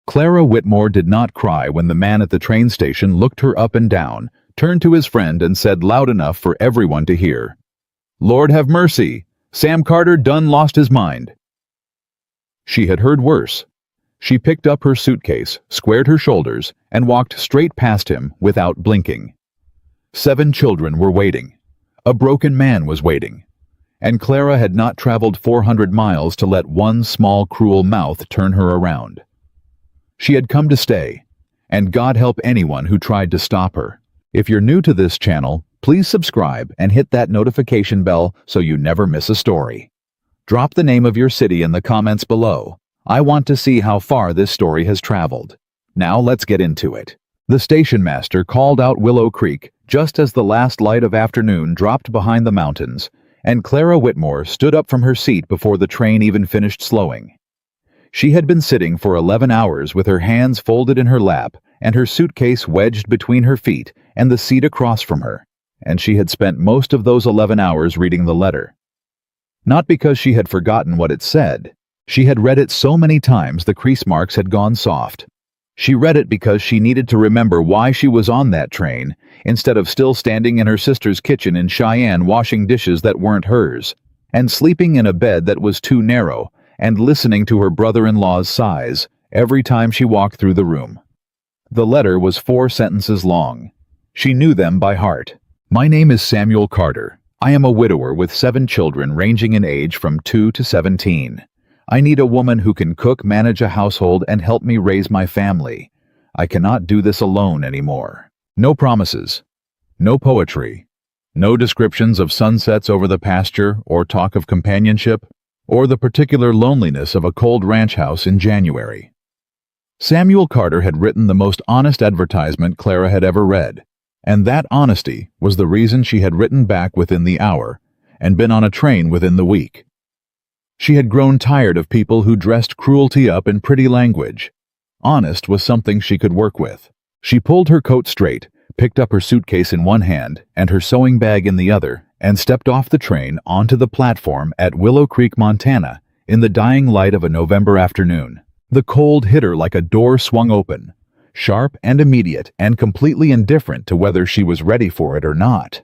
Clara Whitmore did not cry when the man at the train station looked her up and down, turned to his friend and said loud enough for everyone to hear, "Lord have mercy! Sam Carter done lost his mind." She had heard worse. She picked up her suitcase, squared her shoulders, and walked straight past him without blinking. 7 children were waiting. A broken man was waiting. And Clara had not traveled 400 miles to let one small cruel mouth turn her around. She had come to stay, and God help anyone who tried to stop her. If you're new to this channel, please subscribe and hit that notification bell so you never miss a story. Drop the name of your city in the comments below. I want to see how far this story has traveled. Now let's get into it. The station master called out Willow Creek just as the last light of afternoon dropped behind the mountains, and Clara Whitmore stood up from her seat before the train even finished slowing. She had been sitting for 11 hours with her hands folded in her lap and her suitcase wedged between her feet and the seat across from her, and she had spent most of those 11 hours reading the letter. Not because she had forgotten what it said. She had read it so many times the crease marks had gone soft. She read it because she needed to remember why she was on that train instead of still standing in her sister's kitchen in Cheyenne washing dishes that weren't hers, and sleeping in a bed that was too narrow, and listening to her brother-in-law's sighs every time she walked through the room. The letter was 4 sentences long. She knew them by heart. "My name is Samuel Carter. I am a widower with 7 children ranging in age from 2 to 17. I need a woman who can cook, manage a household, and help me raise my family. I cannot do this alone anymore." No promises. No poetry. No descriptions of sunsets over the pasture or talk of companionship, or the particular loneliness of a cold ranch house in January. Samuel Carter had written the most honest advertisement Clara had ever read, and that honesty was the reason she had written back within the hour and been on a train within the week. She had grown tired of people who dressed cruelty up in pretty language. Honest was something she could work with. She pulled her coat straight, picked up her suitcase in one hand and her sewing bag in the other, and stepped off the train onto the platform at Willow Creek, Montana, in the dying light of a November afternoon. The cold hit her like a door swung open, sharp and immediate and completely indifferent to whether she was ready for it or not.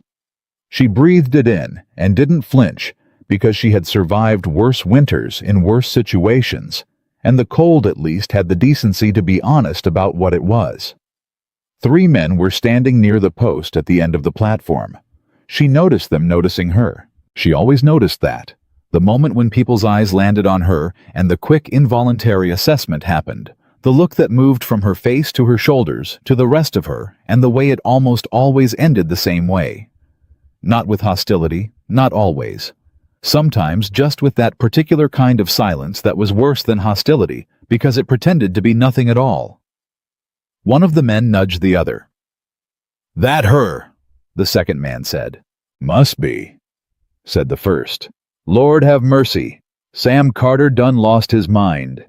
She breathed it in and didn't flinch because she had survived worse winters in worse situations, and the cold at least had the decency to be honest about what it was. 3 men were standing near the post at the end of the platform. She noticed them noticing her. She always noticed that. The moment when people's eyes landed on her and the quick involuntary assessment happened, the look that moved from her face to her shoulders to the rest of her, and the way it almost always ended the same way. Not with hostility, not always. Sometimes just with that particular kind of silence that was worse than hostility because it pretended to be nothing at all. One of the men nudged the other. "That her," the second man said. "Must be," said the first. "Lord have mercy. Sam Carter done lost his mind."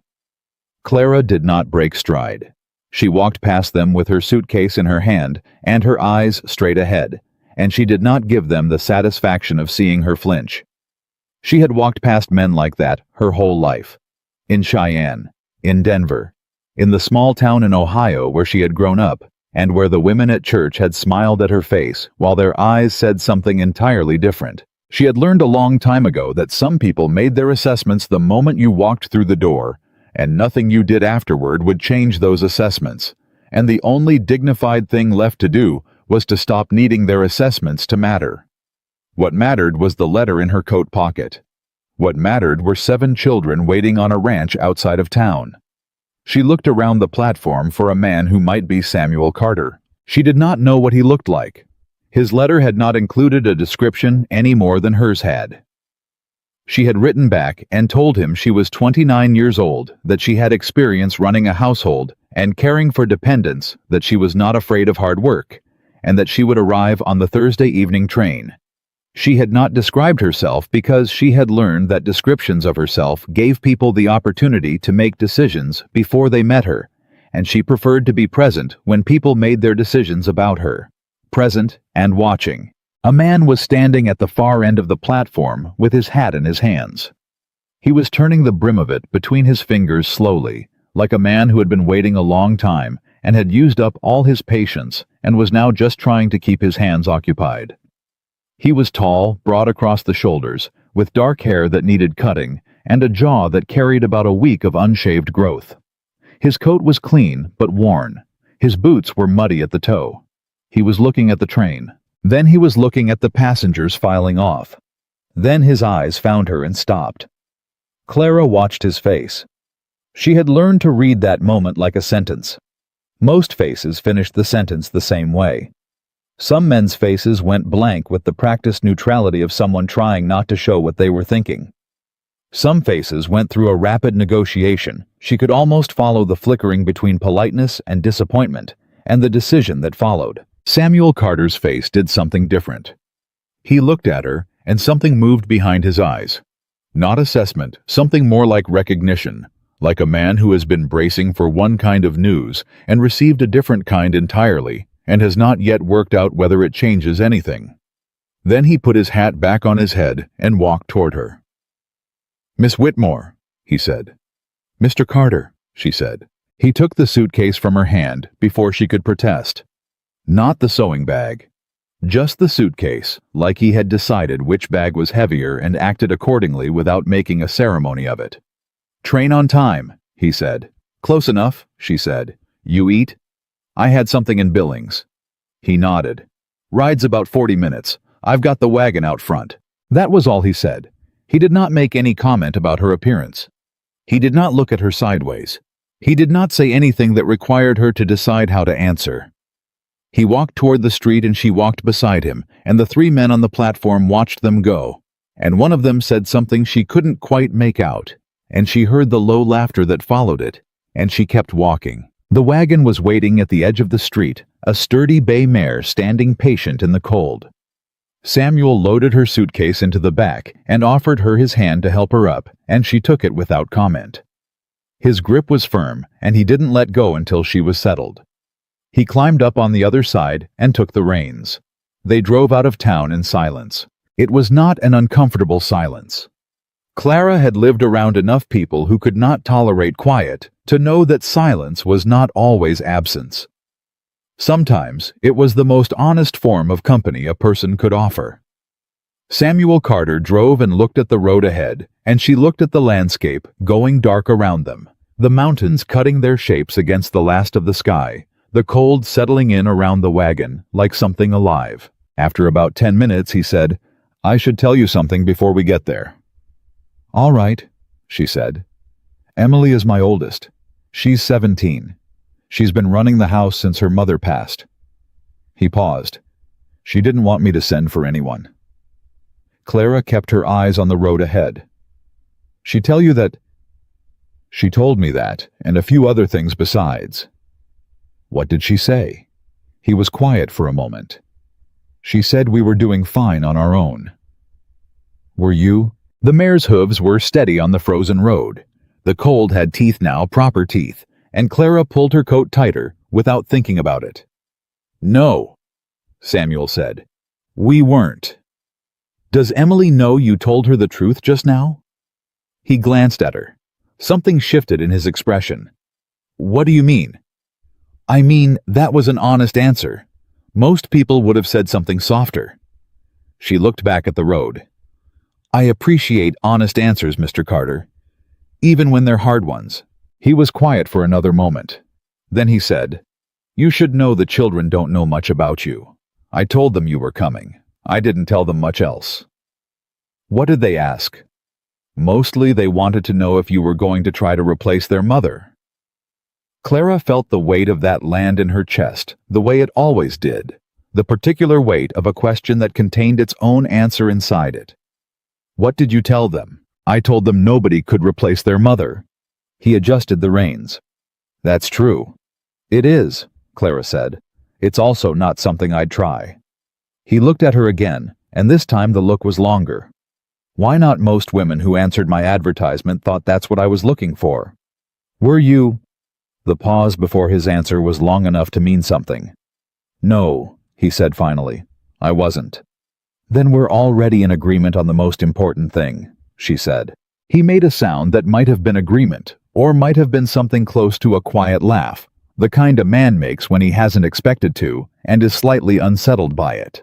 Clara did not break stride. She walked past them with her suitcase in her hand and her eyes straight ahead, and she did not give them the satisfaction of seeing her flinch. She had walked past men like that her whole life. In Cheyenne, in Denver, in the small town in Ohio where she had grown up, and where the women at church had smiled at her face while their eyes said something entirely different. She had learned a long time ago that some people made their assessments the moment you walked through the door, and nothing you did afterward would change those assessments, and the only dignified thing left to do was to stop needing their assessments to matter. What mattered was the letter in her coat pocket. What mattered were 7 children waiting on a ranch outside of town. She looked around the platform for a man who might be Samuel Carter. She did not know what he looked like. His letter had not included a description any more than hers had. She had written back and told him she was 29 years old, that she had experience running a household and caring for dependents, that she was not afraid of hard work, and that she would arrive on the Thursday evening train. She had not described herself because she had learned that descriptions of herself gave people the opportunity to make decisions before they met her, and she preferred to be present when people made their decisions about her. Present and watching. A man was standing at the far end of the platform with his hat in his hands. He was turning the brim of it between his fingers slowly, like a man who had been waiting a long time and had used up all his patience and was now just trying to keep his hands occupied. He was tall, broad across the shoulders, with dark hair that needed cutting and a jaw that carried about a week of unshaved growth. His coat was clean but worn. His boots were muddy at the toe. He was looking at the train. Then he was looking at the passengers filing off. Then his eyes found her and stopped. Clara watched his face. She had learned to read that moment like a sentence. Most faces finished the sentence the same way. Some men's faces went blank with the practiced neutrality of someone trying not to show what they were thinking. Some faces went through a rapid negotiation. She could almost follow the flickering between politeness and disappointment, and the decision that followed. Samuel Carter's face did something different. He looked at her, and something moved behind his eyes. Not assessment, something more like recognition, like a man who has been bracing for one kind of news and received a different kind entirely, and has not yet worked out whether it changes anything. Then he put his hat back on his head and walked toward her. "Miss Whitmore," he said. "Mr. Carter," she said. He took the suitcase from her hand before she could protest. Not the sewing bag. Just the suitcase, like he had decided which bag was heavier and acted accordingly without making a ceremony of it. "Train on time," he said. "Close enough," she said. "You eat?" "I had something in Billings." He nodded. "Ride's about 40 minutes. I've got the wagon out front." That was all he said. He did not make any comment about her appearance. He did not look at her sideways. He did not say anything that required her to decide how to answer. He walked toward the street and she walked beside him, and the three men on the platform watched them go, and one of them said something she couldn't quite make out, and she heard the low laughter that followed it, and she kept walking. The wagon was waiting at the edge of the street, a sturdy bay mare standing patient in the cold. Samuel loaded her suitcase into the back and offered her his hand to help her up, and she took it without comment. His grip was firm, and he didn't let go until she was settled. He climbed up on the other side and took the reins. They drove out of town in silence. It was not an uncomfortable silence. Clara had lived around enough people who could not tolerate quiet to know that silence was not always absence. Sometimes it was the most honest form of company a person could offer. Samuel Carter drove and looked at the road ahead, and she looked at the landscape going dark around them, the mountains cutting their shapes against the last of the sky, the cold settling in around the wagon like something alive. After about 10 minutes, he said, "I should tell you something before we get there." "All right," she said. "Emily is my oldest. She's 17. She's been running the house since her mother passed." He paused. "She didn't want me to send for anyone." Clara kept her eyes on the road ahead. "She tell you that?" "She told me that, and a few other things besides." "What did she say?" He was quiet for a moment. "She said we were doing fine on our own." "Were you?" The mare's hooves were steady on the frozen road. The cold had teeth now, proper teeth, and Clara pulled her coat tighter without thinking about it. "No," Samuel said. "We weren't." "Does Emily know you told her the truth just now?" He glanced at her. Something shifted in his expression. "What do you mean?" "I mean, that was an honest answer. Most people would have said something softer." She looked back at the road. "I appreciate honest answers, Mr. Carter, even when they're hard ones." He was quiet for another moment. Then he said, "You should know the children don't know much about you. I told them you were coming. I didn't tell them much else." "What did they ask?" "Mostly they wanted to know if you were going to try to replace their mother." Clara felt the weight of that land in her chest, the way it always did, the particular weight of a question that contained its own answer inside it. "What did you tell them?" "I told them nobody could replace their mother." He adjusted the reins. "That's true." "It is," Clara said. "It's also not something I'd try." He looked at her again, and this time the look was longer. "Why not most women who answered my advertisement thought that's what I was looking for?" "Were you?" The pause before his answer was long enough to mean something. "No," he said finally. "I wasn't." "Then we're already in agreement on the most important thing," she said. He made a sound that might have been agreement, or might have been something close to a quiet laugh, the kind a man makes when he hasn't expected to and is slightly unsettled by it.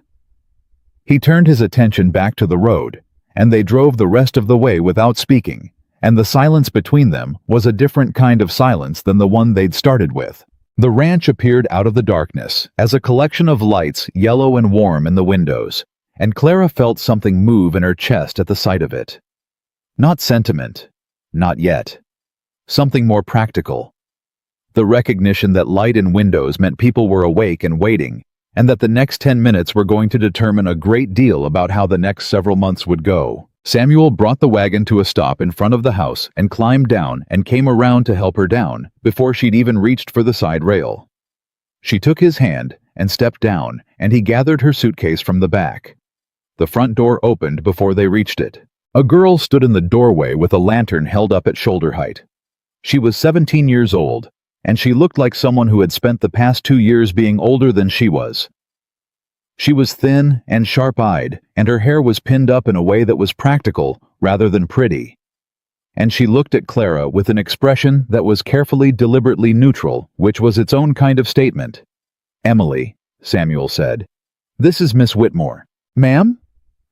He turned his attention back to the road, and they drove the rest of the way without speaking, and the silence between them was a different kind of silence than the one they'd started with. The ranch appeared out of the darkness as a collection of lights, yellow and warm, in the windows, and Clara felt something move in her chest at the sight of it. Not sentiment, not yet. Something more practical. The recognition that light in windows meant people were awake and waiting, and that the next 10 minutes were going to determine a great deal about how the next several months would go. Samuel brought the wagon to a stop in front of the house and climbed down and came around to help her down before she'd even reached for the side rail. She took his hand and stepped down, and he gathered her suitcase from the back. The front door opened before they reached it. A girl stood in the doorway with a lantern held up at shoulder height. She was 17 years old, and she looked like someone who had spent the past 2 years being older than she was. She was thin and sharp-eyed, and her hair was pinned up in a way that was practical rather than pretty. And she looked at Clara with an expression that was carefully, deliberately neutral, which was its own kind of statement. "Emily," Samuel said. "This is Miss Whitmore." "Ma'am?"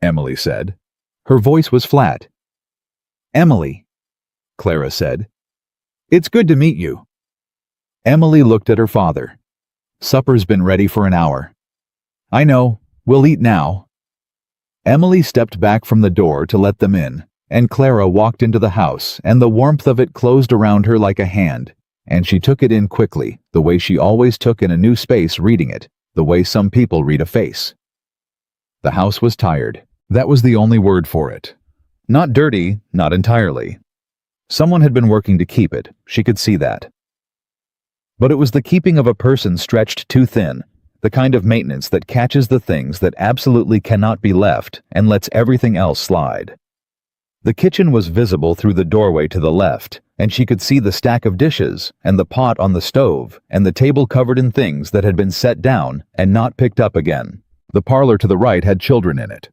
Emily said. Her voice was flat. "Emily," Clara said. "It's good to meet you." Emily looked at her father. "Supper's been ready for an hour." "I know. We'll eat now." Emily stepped back from the door to let them in, and Clara walked into the house, and the warmth of it closed around her like a hand, and she took it in quickly, the way she always took in a new space reading it, the way some people read a face. The house was tired. That was the only word for it. Not dirty, not entirely. Someone had been working to keep it, she could see that. But it was the keeping of a person stretched too thin, the kind of maintenance that catches the things that absolutely cannot be left and lets everything else slide. The kitchen was visible through the doorway to the left, and she could see the stack of dishes, and the pot on the stove, and the table covered in things that had been set down and not picked up again. The parlor to the right had children in it.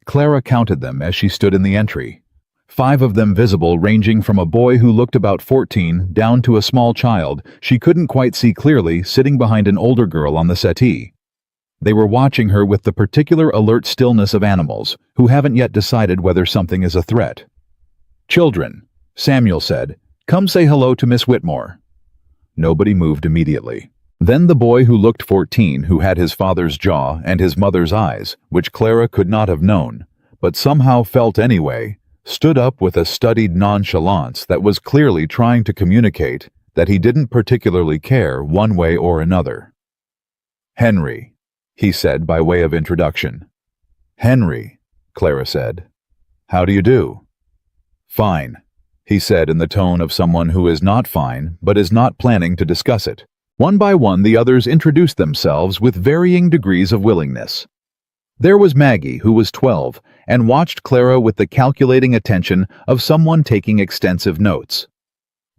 Clara counted them as she stood in the entry. 5 of them visible, ranging from a boy who looked about 14 down to a small child she couldn't quite see clearly sitting behind an older girl on the settee. They were watching her with the particular alert stillness of animals who haven't yet decided whether something is a threat. "Children," Samuel said, "come say hello to Miss Whitmore." Nobody moved immediately. Then the boy who looked 14, who had his father's jaw and his mother's eyes, which Clara could not have known, but somehow felt anyway, stood up with a studied nonchalance that was clearly trying to communicate that he didn't particularly care one way or another. "Henry," he said by way of introduction. "Henry," Clara said. "How do you do?" "Fine," he said in the tone of someone who is not fine but is not planning to discuss it. One by one the others introduced themselves with varying degrees of willingness. There was Maggie, who was 12, and watched Clara with the calculating attention of someone taking extensive notes.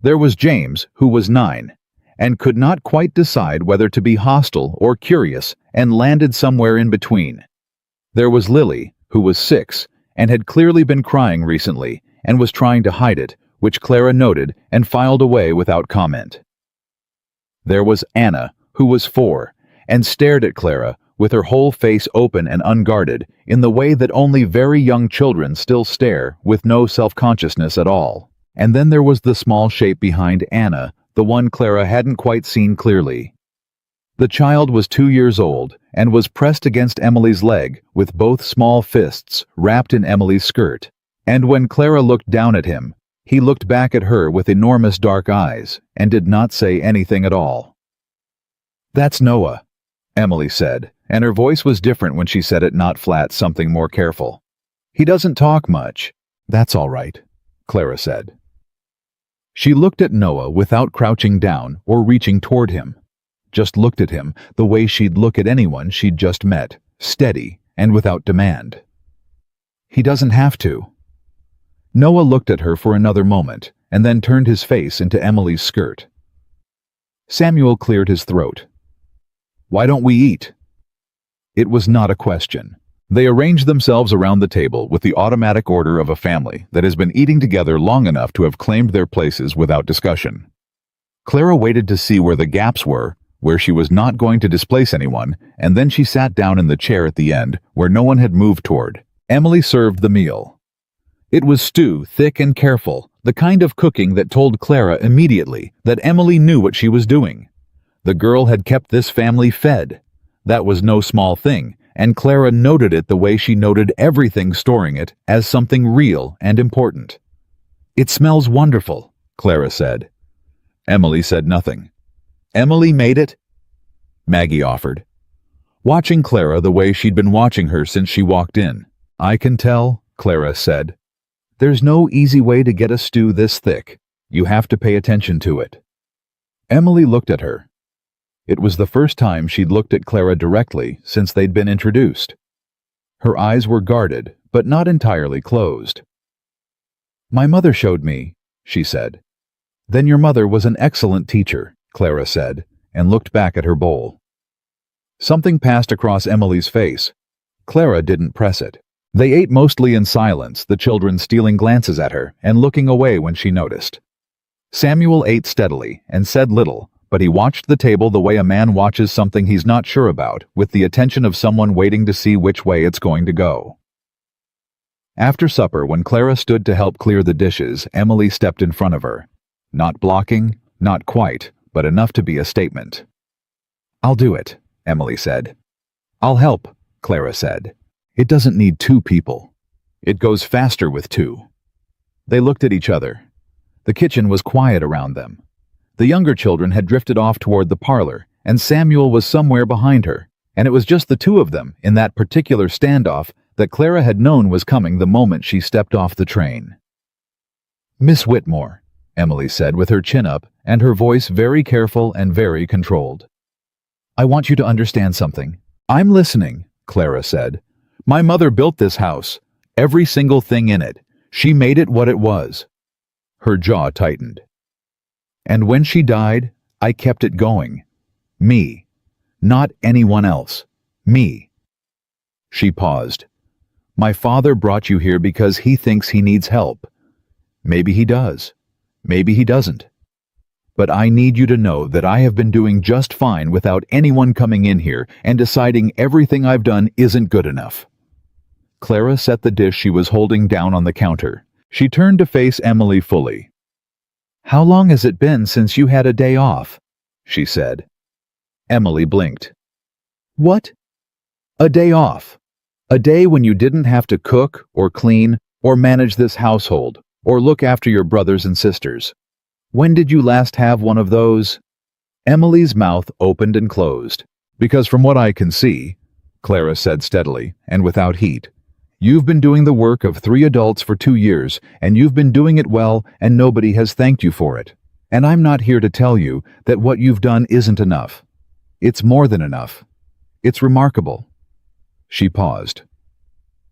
There was James, who was 9, and could not quite decide whether to be hostile or curious, and landed somewhere in between. There was Lily, who was 6, and had clearly been crying recently, and was trying to hide it, which Clara noted and filed away without comment. There was Anna, who was 4, and stared at Clara, with her whole face open and unguarded, in the way that only very young children still stare, with no self-consciousness at all. And then there was the small shape behind Anna, the one Clara hadn't quite seen clearly. The child was 2 years old, and was pressed against Emily's leg, with both small fists wrapped in Emily's skirt. And when Clara looked down at him, he looked back at her with enormous dark eyes, and did not say anything at all. "That's Noah," Emily said, and her voice was different when she said it, not flat, something more careful. "He doesn't talk much." "That's all right," Clara said. She looked at Noah without crouching down or reaching toward him. Just looked at him the way she'd look at anyone she'd just met, steady and without demand. "He doesn't have to." Noah looked at her for another moment, and then turned his face into Emily's skirt. Samuel cleared his throat. "Why don't we eat?" It was not a question. They arranged themselves around the table with the automatic order of a family that has been eating together long enough to have claimed their places without discussion. Clara waited to see where the gaps were, where she was not going to displace anyone, and then she sat down in the chair at the end, where no one had moved toward. Emily served the meal. It was stew, thick and careful, the kind of cooking that told Clara immediately that Emily knew what she was doing. The girl had kept this family fed. That was no small thing, and Clara noted it the way she noted everything storing it as something real and important. "It smells wonderful," Clara said. Emily said nothing. "Emily made it?" Maggie offered, watching Clara the way she'd been watching her since she walked in. "I can tell," Clara said. "There's no easy way to get a stew this thick. You have to pay attention to it." Emily looked at her. It was the first time she'd looked at Clara directly since they'd been introduced. Her eyes were guarded, but not entirely closed. "My mother showed me," she said. "Then your mother was an excellent teacher," Clara said, and looked back at her bowl. Something passed across Emily's face. Clara didn't press it. They ate mostly in silence, the children stealing glances at her and looking away when she noticed. Samuel ate steadily and said little, but he watched the table the way a man watches something he's not sure about, with the attention of someone waiting to see which way it's going to go. After supper, when Clara stood to help clear the dishes, Emily stepped in front of her. Not blocking, not quite, but enough to be a statement. "I'll do it," Emily said. "I'll help," Clara said. "It doesn't need two people. It goes faster with two." They looked at each other. The kitchen was quiet around them. The younger children had drifted off toward the parlor, and Samuel was somewhere behind her, and it was just the two of them in that particular standoff that Clara had known was coming the moment she stepped off the train. "Miss Whitmore," Emily said with her chin up and her voice very careful and very controlled. "I want you to understand something." "I'm listening," Clara said. "My mother built this house, every single thing in it. She made it what it was." Her jaw tightened. "And when she died, I kept it going. Me. Not anyone else. Me." She paused. "My father brought you here because he thinks he needs help. Maybe he does. Maybe he doesn't. But I need you to know that I have been doing just fine without anyone coming in here and deciding everything I've done isn't good enough." Clara set the dish she was holding down on the counter. She turned to face Emily fully. "How long has it been since you had a day off?" she said. Emily blinked. "What?" "A day off. A day when you didn't have to cook or clean or manage this household or look after your brothers and sisters. When did you last have one of those?" Emily's mouth opened and closed. "Because from what I can see," Clara said steadily and without heat, "you've been doing the work of 3 adults for 2 years, and you've been doing it well, and nobody has thanked you for it. And I'm not here to tell you that what you've done isn't enough. It's more than enough. It's remarkable." She paused.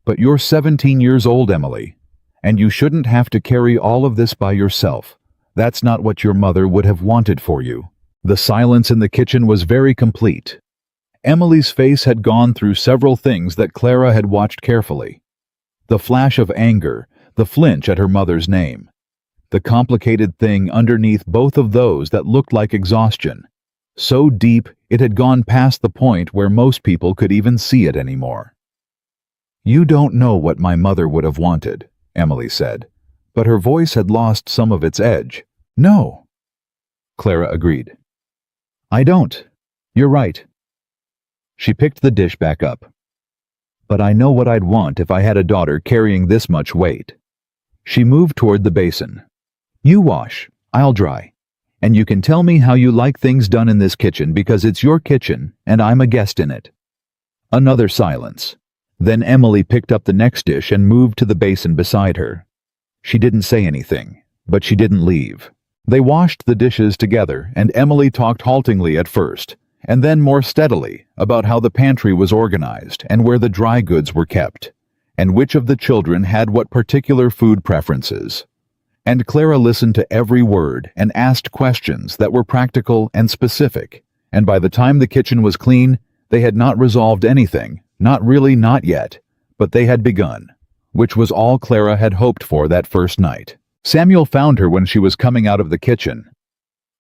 "But you're 17 years old, Emily, and you shouldn't have to carry all of this by yourself. That's not what your mother would have wanted for you." The silence in the kitchen was very complete. Emily's face had gone through several things that Clara had watched carefully. The flash of anger, the flinch at her mother's name. The complicated thing underneath both of those that looked like exhaustion. So deep it had gone past the point where most people could even see it anymore. "You don't know what my mother would have wanted," Emily said, but her voice had lost some of its edge. "No," Clara agreed. "I don't. You're right." She picked the dish back up. "But I know what I'd want if I had a daughter carrying this much weight." She moved toward the basin. "You wash, I'll dry. And you can tell me how you like things done in this kitchen because it's your kitchen and I'm a guest in it." Another silence. Then Emily picked up the next dish and moved to the basin beside her. She didn't say anything, but she didn't leave. They washed the dishes together, and Emily talked haltingly at first, and then more steadily about how the pantry was organized and where the dry goods were kept, and which of the children had what particular food preferences. And Clara listened to every word and asked questions that were practical and specific, and by the time the kitchen was clean, they had not resolved anything, not really, not yet, but they had begun, which was all Clara had hoped for that first night. Samuel found her when she was coming out of the kitchen.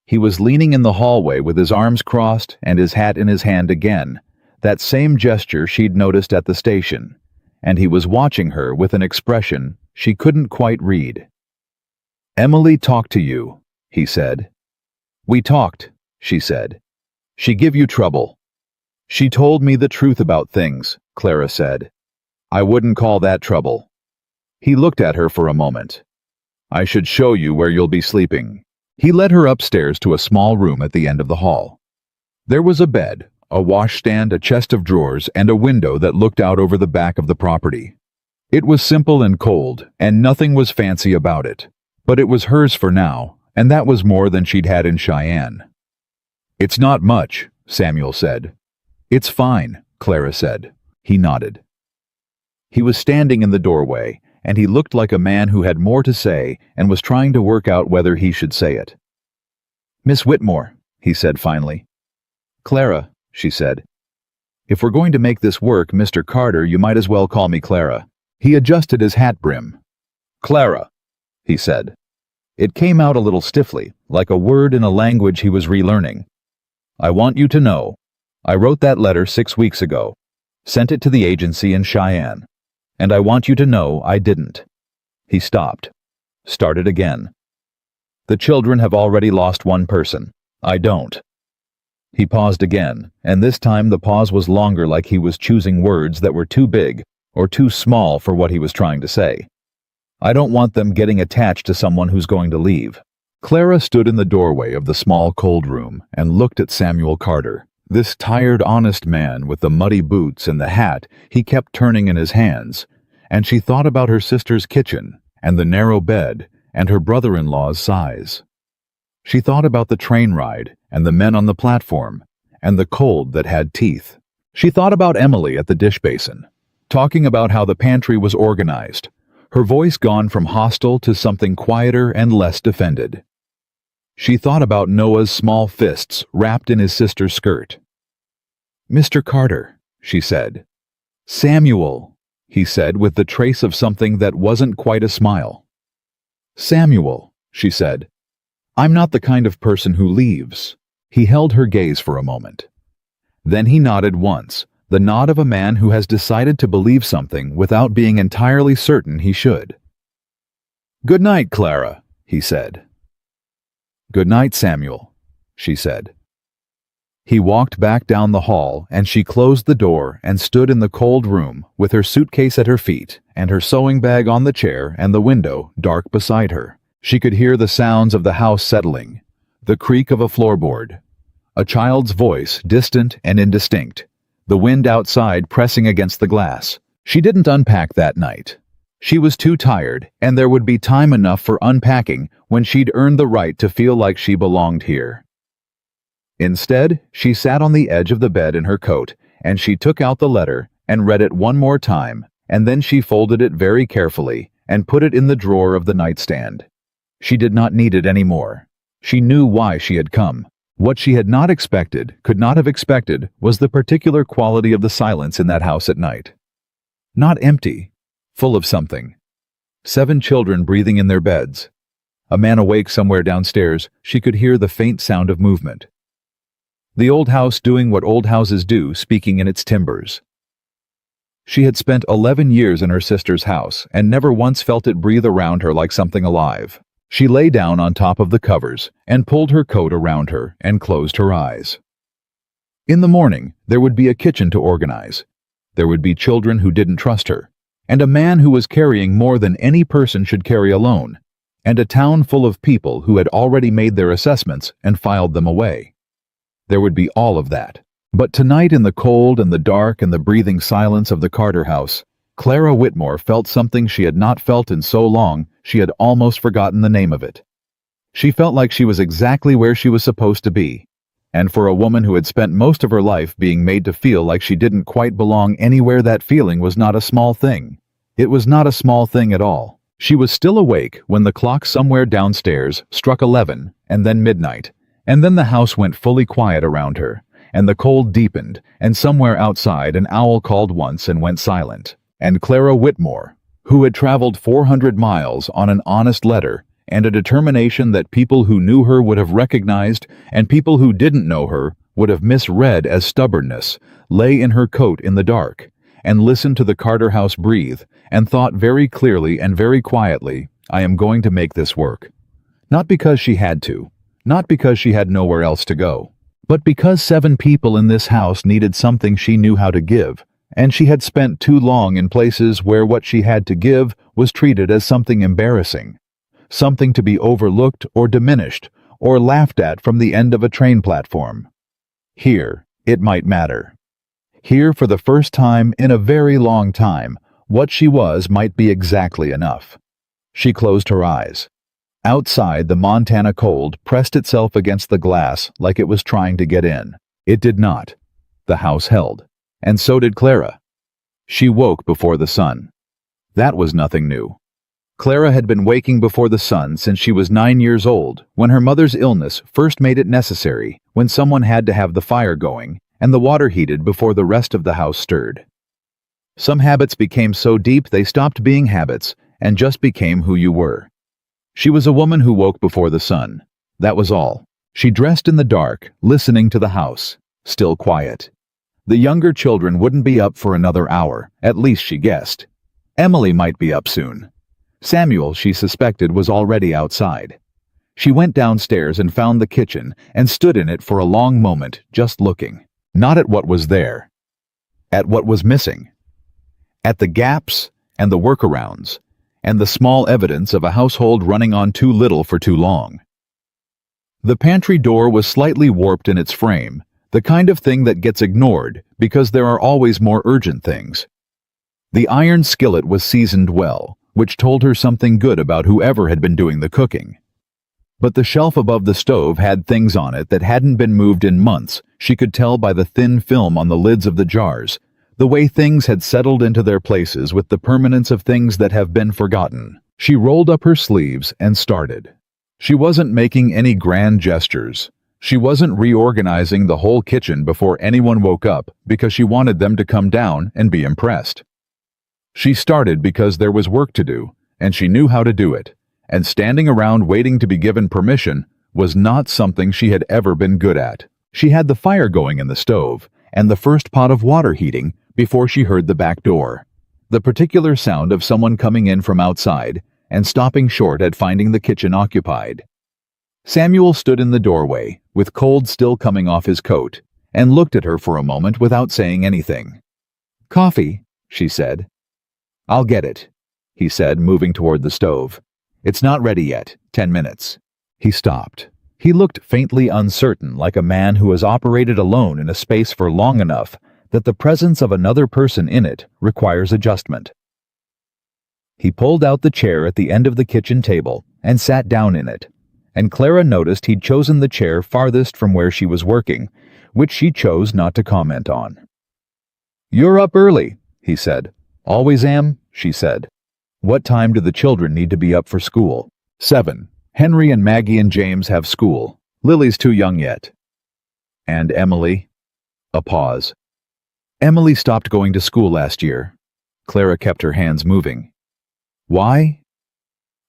He was leaning in the hallway with his arms crossed and his hat in his hand again, that same gesture she'd noticed at the station, and he was watching her with an expression she couldn't quite read. "Emily talked to you," he said. "We talked," she said. "She give you trouble." "She told me the truth about things," Clara said. "I wouldn't call that trouble." He looked at her for a moment. "I should show you where you'll be sleeping." He led her upstairs to a small room at the end of the hall. There was a bed, a washstand, a chest of drawers, and a window that looked out over the back of the property. It was simple and cold, and nothing was fancy about it. But it was hers for now, and that was more than she'd had in Cheyenne. "It's not much," Samuel said. "It's fine," Clara said. He nodded. He was standing in the doorway, and he looked like a man who had more to say and was trying to work out whether he should say it. "Miss Whitmore," he said finally. "Clara," she said. "If we're going to make this work, Mr. Carter, you might as well call me Clara." He adjusted his hat brim. "Clara," he said. It came out a little stiffly, like a word in a language he was relearning. "I want you to know, I wrote that letter 6 weeks ago, sent it to the agency in Cheyenne, and I want you to know I didn't." He stopped, started again. "The children have already lost one person. I don't." He paused again, and this time the pause was longer, like he was choosing words that were too big or too small for what he was trying to say. "I don't want them getting attached to someone who's going to leave." Clara stood in the doorway of the small cold room and looked at Samuel Carter, this tired, honest man with the muddy boots and the hat he kept turning in his hands, and she thought about her sister's kitchen and the narrow bed and her brother-in-law's size. She thought about the train ride and the men on the platform and the cold that had teeth. She thought about Emily at the dish basin, talking about how the pantry was organized, her voice gone from hostile to something quieter and less defended. She thought about Noah's small fists wrapped in his sister's skirt. "Mr. Carter," she said. "Samuel," he said with the trace of something that wasn't quite a smile. "Samuel," she said. "I'm not the kind of person who leaves." He held her gaze for a moment. Then he nodded once, the nod of a man who has decided to believe something without being entirely certain he should. "Good night, Clara," he said. "Good night, Samuel," she said. He walked back down the hall, and she closed the door and stood in the cold room with her suitcase at her feet and her sewing bag on the chair and the window dark beside her. She could hear the sounds of the house settling, the creak of a floorboard, a child's voice distant and indistinct, the wind outside pressing against the glass. She didn't unpack that night. She was too tired, and there would be time enough for unpacking when she'd earned the right to feel like she belonged here. Instead, she sat on the edge of the bed in her coat, and she took out the letter and read it one more time, and then she folded it very carefully and put it in the drawer of the nightstand. She did not need it anymore. She knew why she had come. What she had not expected, could not have expected, was the particular quality of the silence in that house at night. Not empty, full of something. 7 children breathing in their beds. A man awake somewhere downstairs. She could hear the faint sound of movement. The old house doing what old houses do, speaking in its timbers. She had spent 11 years in her sister's house and never once felt it breathe around her like something alive. She lay down on top of the covers and pulled her coat around her and closed her eyes. In the morning, there would be a kitchen to organize. There would be children who didn't trust her, and a man who was carrying more than any person should carry alone, and a town full of people who had already made their assessments and filed them away. There would be all of that. But tonight, in the cold and the dark and the breathing silence of the Carter house, Clara Whitmore felt something she had not felt in so long she had almost forgotten the name of it. She felt like she was exactly where she was supposed to be, and for a woman who had spent most of her life being made to feel like she didn't quite belong anywhere, that feeling was not a small thing. It was not a small thing at all. She was still awake when the clock somewhere downstairs struck 11 and then midnight, and then the house went fully quiet around her, and the cold deepened, and somewhere outside an owl called once and went silent. And Clara Whitmore, who had traveled 400 miles on an honest letter and a determination that people who knew her would have recognized and people who didn't know her would have misread as stubbornness, lay in her coat in the dark and listened to the Carter house breathe and thought very clearly and very quietly, I am going to make this work. Not because she had to, not because she had nowhere else to go, but because 7 people in this house needed something she knew how to give, and she had spent too long in places where what she had to give was treated as something embarrassing, something to be overlooked or diminished or laughed at from the end of a train platform. Here, it might matter. Here, for the first time in a very long time, what she was might be exactly enough. She closed her eyes. Outside, the Montana cold pressed itself against the glass like it was trying to get in. It did not. The house held. And so did Clara. She woke before the sun. That was nothing new. Clara had been waking before the sun since she was 9 years old, when her mother's illness first made it necessary, when someone had to have the fire going and the water heated before the rest of the house stirred. Some habits became so deep they stopped being habits and just became who you were. She was a woman who woke before the sun. That was all. She dressed in the dark, listening to the house, still quiet. The younger children wouldn't be up for another hour, at least she guessed. Emily might be up soon. Samuel, she suspected, was already outside. She went downstairs and found the kitchen and stood in it for a long moment, just looking. Not at what was there. At what was missing. At the gaps and the workarounds and the small evidence of a household running on too little for too long. The pantry door was slightly warped in its frame, the kind of thing that gets ignored because there are always more urgent things. The iron skillet was seasoned well, which told her something good about whoever had been doing the cooking. But the shelf above the stove had things on it that hadn't been moved in months. She could tell by the thin film on the lids of the jars, the way things had settled into their places with the permanence of things that have been forgotten. She rolled up her sleeves and started. She wasn't making any grand gestures. She wasn't reorganizing the whole kitchen before anyone woke up because she wanted them to come down and be impressed. She started because there was work to do, and she knew how to do it, and standing around waiting to be given permission was not something she had ever been good at. She had the fire going in the stove, and the first pot of water heating before she heard the back door. The particular sound of someone coming in from outside and stopping short at finding the kitchen occupied. Samuel stood in the doorway, with cold still coming off his coat, and looked at her for a moment without saying anything. "Coffee," she said. "I'll get it," he said, moving toward the stove. "It's not ready yet. 10 minutes. He stopped. He looked faintly uncertain, like a man who has operated alone in a space for long enough that the presence of another person in it requires adjustment. He pulled out the chair at the end of the kitchen table and sat down in it, and Clara noticed he'd chosen the chair farthest from where she was working, which she chose not to comment on. "You're up early," he said. "Always am," she said. "What time do the children need to be up for school?" 7. Henry and Maggie and James have school. Lily's too young yet. And Emily? A pause. Emily stopped going to school last year. Clara kept her hands moving. Why?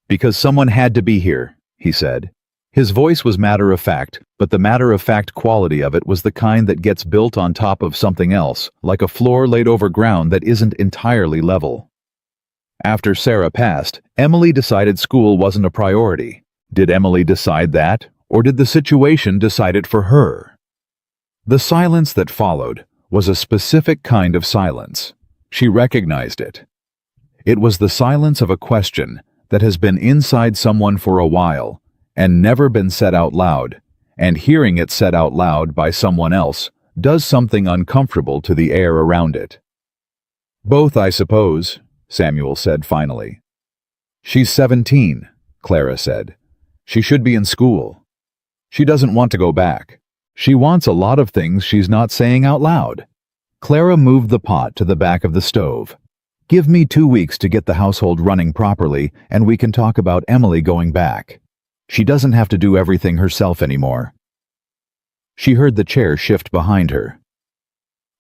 Because someone had to be here, he said. His voice was matter-of-fact, but the matter-of-fact quality of it was the kind that gets built on top of something else, like a floor laid over ground that isn't entirely level. After Sarah passed, Emily decided school wasn't a priority. Did Emily decide that, or did the situation decide it for her? The silence that followed was a specific kind of silence. She recognized it. It was the silence of a question that has been inside someone for a while and never been said out loud, and hearing it said out loud by someone else does something uncomfortable to the air around it. Both, I suppose, Samuel said finally. She's 17, Clara said. She should be in school. She doesn't want to go back. She wants a lot of things she's not saying out loud. Clara moved the pot to the back of the stove. Give me 2 weeks to get the household running properly, and we can talk about Emily going back. She doesn't have to do everything herself anymore. She heard the chair shift behind her.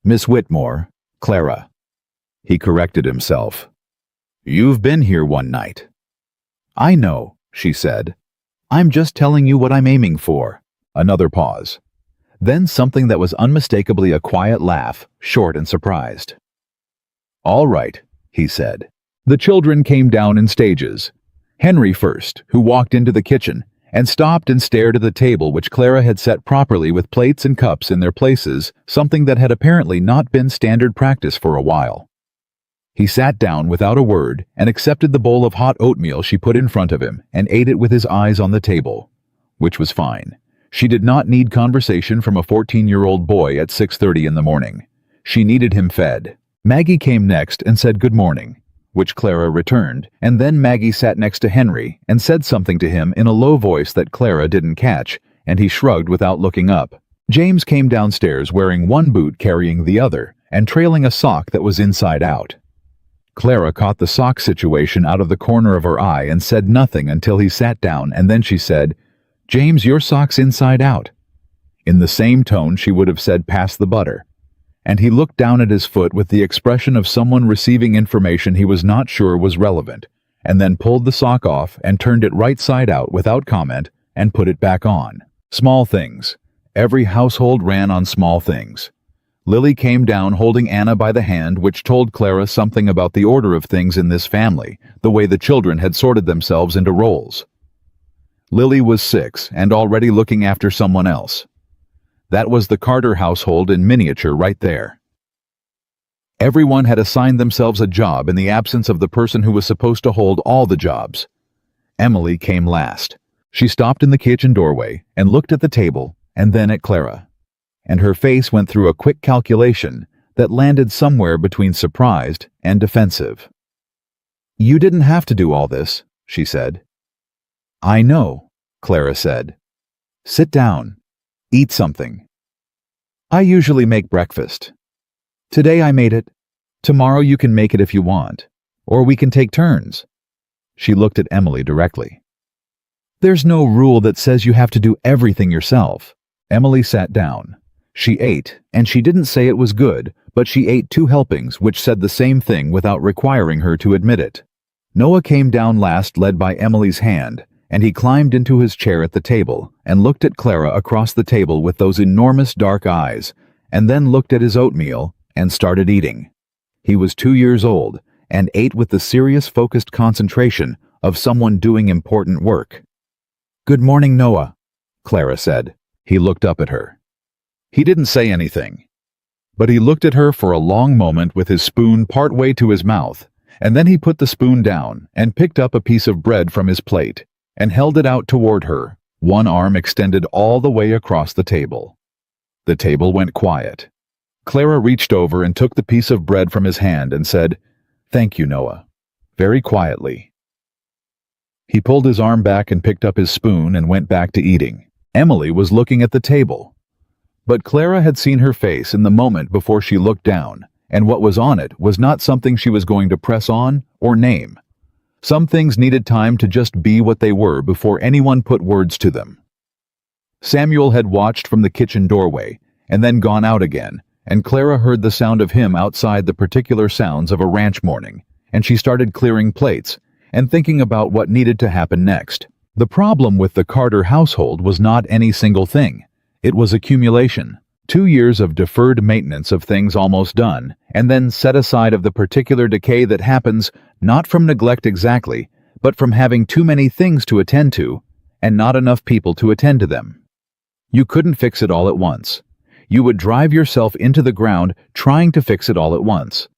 Miss Whitmore, Clara. He corrected himself. You've been here one night. I know, she said. I'm just telling you what I'm aiming for. Another pause. Then something that was unmistakably a quiet laugh, short and surprised. All right, he said. The children came down in stages. Henry first, who walked into the kitchen and stopped and stared at the table which Clara had set properly with plates and cups in their places, something that had apparently not been standard practice for a while. He sat down without a word and accepted the bowl of hot oatmeal she put in front of him and ate it with his eyes on the table, which was fine. She did not need conversation from a 14-year-old boy at 6:30 in the morning. She needed him fed. Maggie came next and said good morning, which Clara returned, and then Maggie sat next to Henry and said something to him in a low voice that Clara didn't catch, and he shrugged without looking up. James came downstairs wearing one boot carrying the other and trailing a sock that was inside out. Clara caught the sock situation out of the corner of her eye and said nothing until he sat down, and then she said, "James, your sock's inside out." In the same tone she would have said, "Pass the butter." And he looked down at his foot with the expression of someone receiving information he was not sure was relevant, and then pulled the sock off and turned it right side out without comment and put it back on. Small things. Every household ran on small things. Lily came down holding Anna by the hand, which told Clara something about the order of things in this family, the way the children had sorted themselves into roles. Lily was 6 and already looking after someone else. That was the Carter household in miniature right there. Everyone had assigned themselves a job in the absence of the person who was supposed to hold all the jobs. Emily came last. She stopped in the kitchen doorway and looked at the table and then at Clara, and her face went through a quick calculation that landed somewhere between surprised and defensive. "You didn't have to do all this," she said. "I know," Clara said. "Sit down. Eat something. I usually make breakfast. Today I made it. Tomorrow you can make it if you want, or we can take turns." She looked at Emily directly. "There's no rule that says you have to do everything yourself." Emily sat down. She ate, and she didn't say it was good, but she ate 2 helpings which said the same thing without requiring her to admit it. Noah came down last, led by Emily's hand, and he climbed into his chair at the table and looked at Clara across the table with those enormous dark eyes, and then looked at his oatmeal and started eating. He was 2 years old and ate with the serious, focused concentration of someone doing important work. "Good morning, Noah," Clara said. He looked up at her. He didn't say anything, but he looked at her for a long moment with his spoon partway to his mouth, and then he put the spoon down and picked up a piece of bread from his plate and held it out toward her, one arm extended all the way across the table. The table went quiet. Clara reached over and took the piece of bread from his hand and said, "Thank you, Noah," very quietly. He pulled his arm back and picked up his spoon and went back to eating. Emily was looking at the table, but Clara had seen her face in the moment before she looked down, and what was on it was not something she was going to press on or name. Some things needed time to just be what they were before anyone put words to them. Samuel had watched from the kitchen doorway and then gone out again, and Clara heard the sound of him outside the particular sounds of a ranch morning, and she started clearing plates and thinking about what needed to happen next. The problem with the Carter household was not any single thing. It was accumulation. 2 years of deferred maintenance of things almost done, and then set aside of the particular decay that happens not from neglect exactly, but from having too many things to attend to, and not enough people to attend to them. You couldn't fix it all at once. You would drive yourself into the ground trying to fix it all at once.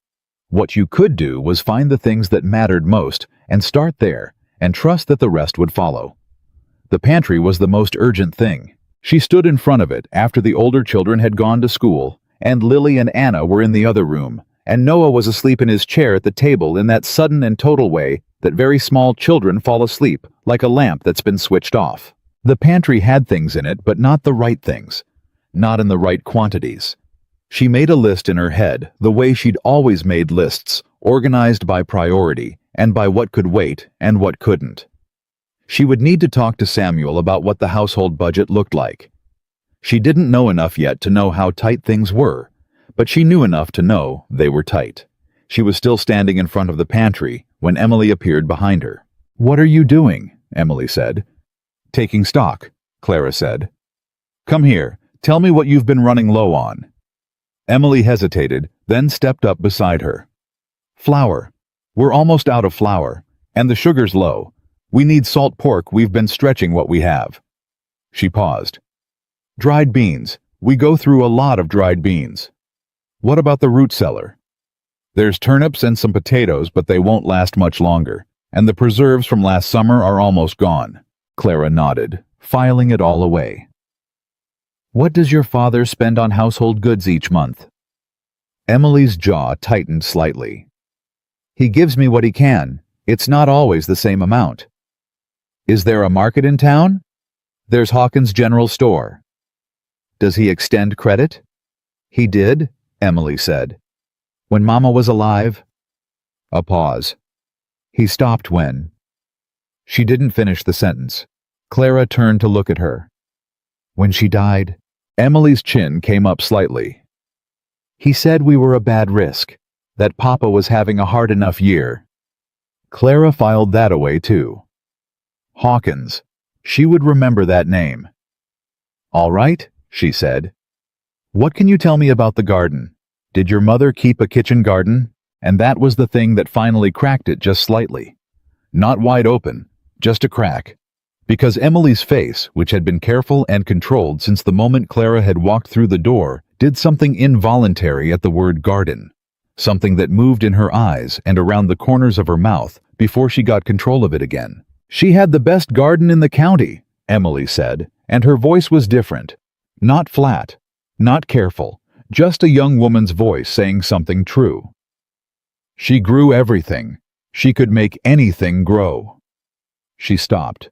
What you could do was find the things that mattered most and start there, and trust that the rest would follow. The pantry was the most urgent thing. She stood in front of it after the older children had gone to school, and Lily and Anna were in the other room, and Noah was asleep in his chair at the table in that sudden and total way that very small children fall asleep, like a lamp that's been switched off. The pantry had things in it, but not the right things, not in the right quantities. She made a list in her head, the way she'd always made lists, organized by priority, and by what could wait and what couldn't. She would need to talk to Samuel about what the household budget looked like. She didn't know enough yet to know how tight things were, but she knew enough to know they were tight. She was still standing in front of the pantry when Emily appeared behind her. "What are you doing?" Emily said. "Taking stock," Clara said. "Come here. Tell me what you've been running low on." Emily hesitated, then stepped up beside her. "Flour. We're almost out of flour, and the sugar's low. We need salt pork. We've been stretching what we have." She paused. "Dried beans. We go through a lot of dried beans." "What about the root cellar?" "There's turnips and some potatoes, but they won't last much longer, and the preserves from last summer are almost gone." Clara nodded, filing it all away. "What does your father spend on household goods each month?" Emily's jaw tightened slightly. "He gives me what he can. It's not always the same amount." "Is there a market in town?" "There's Hawkins General Store." "Does he extend credit?" "He did," Emily said. "When Mama was alive." A pause. "He stopped when—" She didn't finish the sentence. Clara turned to look at her. "When she died?" Emily's chin came up slightly. "He said we were a bad risk, that Papa was having a hard enough year." Clara filed that away too. Hawkins. She would remember that name. "All right," she said. "What can you tell me about the garden? Did your mother keep a kitchen garden?" And that was the thing that finally cracked it just slightly. Not wide open, just a crack. Because Emily's face, which had been careful and controlled since the moment Clara had walked through the door, did something involuntary at the word garden. Something that moved in her eyes and around the corners of her mouth before she got control of it again. "She had the best garden in the county," Emily said, and her voice was different. Not flat, not careful, just a young woman's voice saying something true. "She grew everything. She could make anything grow." She stopped.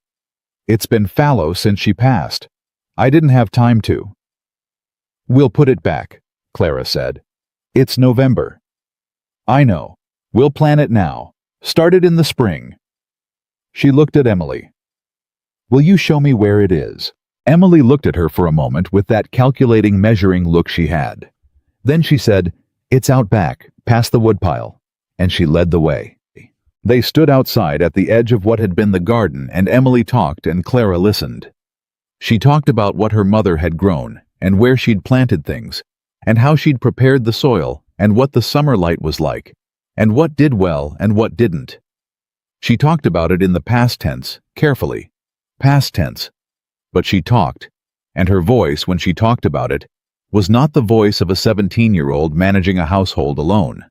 "It's been fallow since she passed. I didn't have time to." "We'll put it back," Clara said. "It's November." "I know. We'll plan it now. Start it in the spring." She looked at Emily. "Will you show me where it is?" Emily looked at her for a moment with that calculating, measuring look she had. Then she said, "It's out back, past the woodpile," and she led the way. They stood outside at the edge of what had been the garden, and Emily talked and Clara listened. She talked about what her mother had grown, and where she'd planted things, and how she'd prepared the soil, and what the summer light was like, and what did well and what didn't. She talked about it in the past tense, carefully. Past tense. But she talked, and her voice, when she talked about it, was not the voice of a 17-year-old managing a household alone.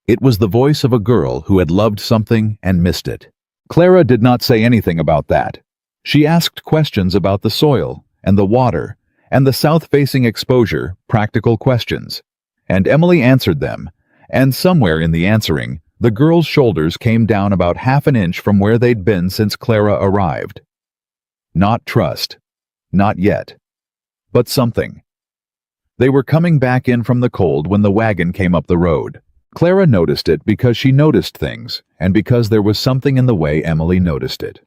It was the voice of a girl who had loved something and missed it. Clara did not say anything about that. She asked questions about the soil and the water and the south-facing exposure, practical questions. And Emily answered them, and somewhere in the answering, the girl's shoulders came down about half an inch from where they'd been since Clara arrived. Not trust. Not yet. But something. They were coming back in from the cold when the wagon came up the road. Clara noticed it because she noticed things, and because there was something in the way Emily noticed it.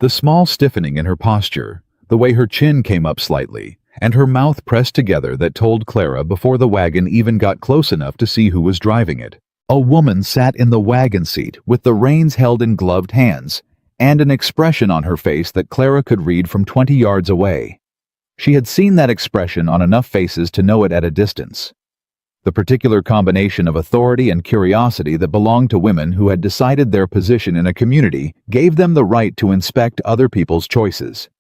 The small stiffening in her posture, the way her chin came up slightly, and her mouth pressed together that told Clara before the wagon even got close enough to see who was driving it. A woman sat in the wagon seat with the reins held in gloved hands, and an expression on her face that Clara could read from 20 yards away. She had seen that expression on enough faces to know it at a distance. The particular combination of authority and curiosity that belonged to women who had decided their position in a community gave them the right to inspect other people's choices.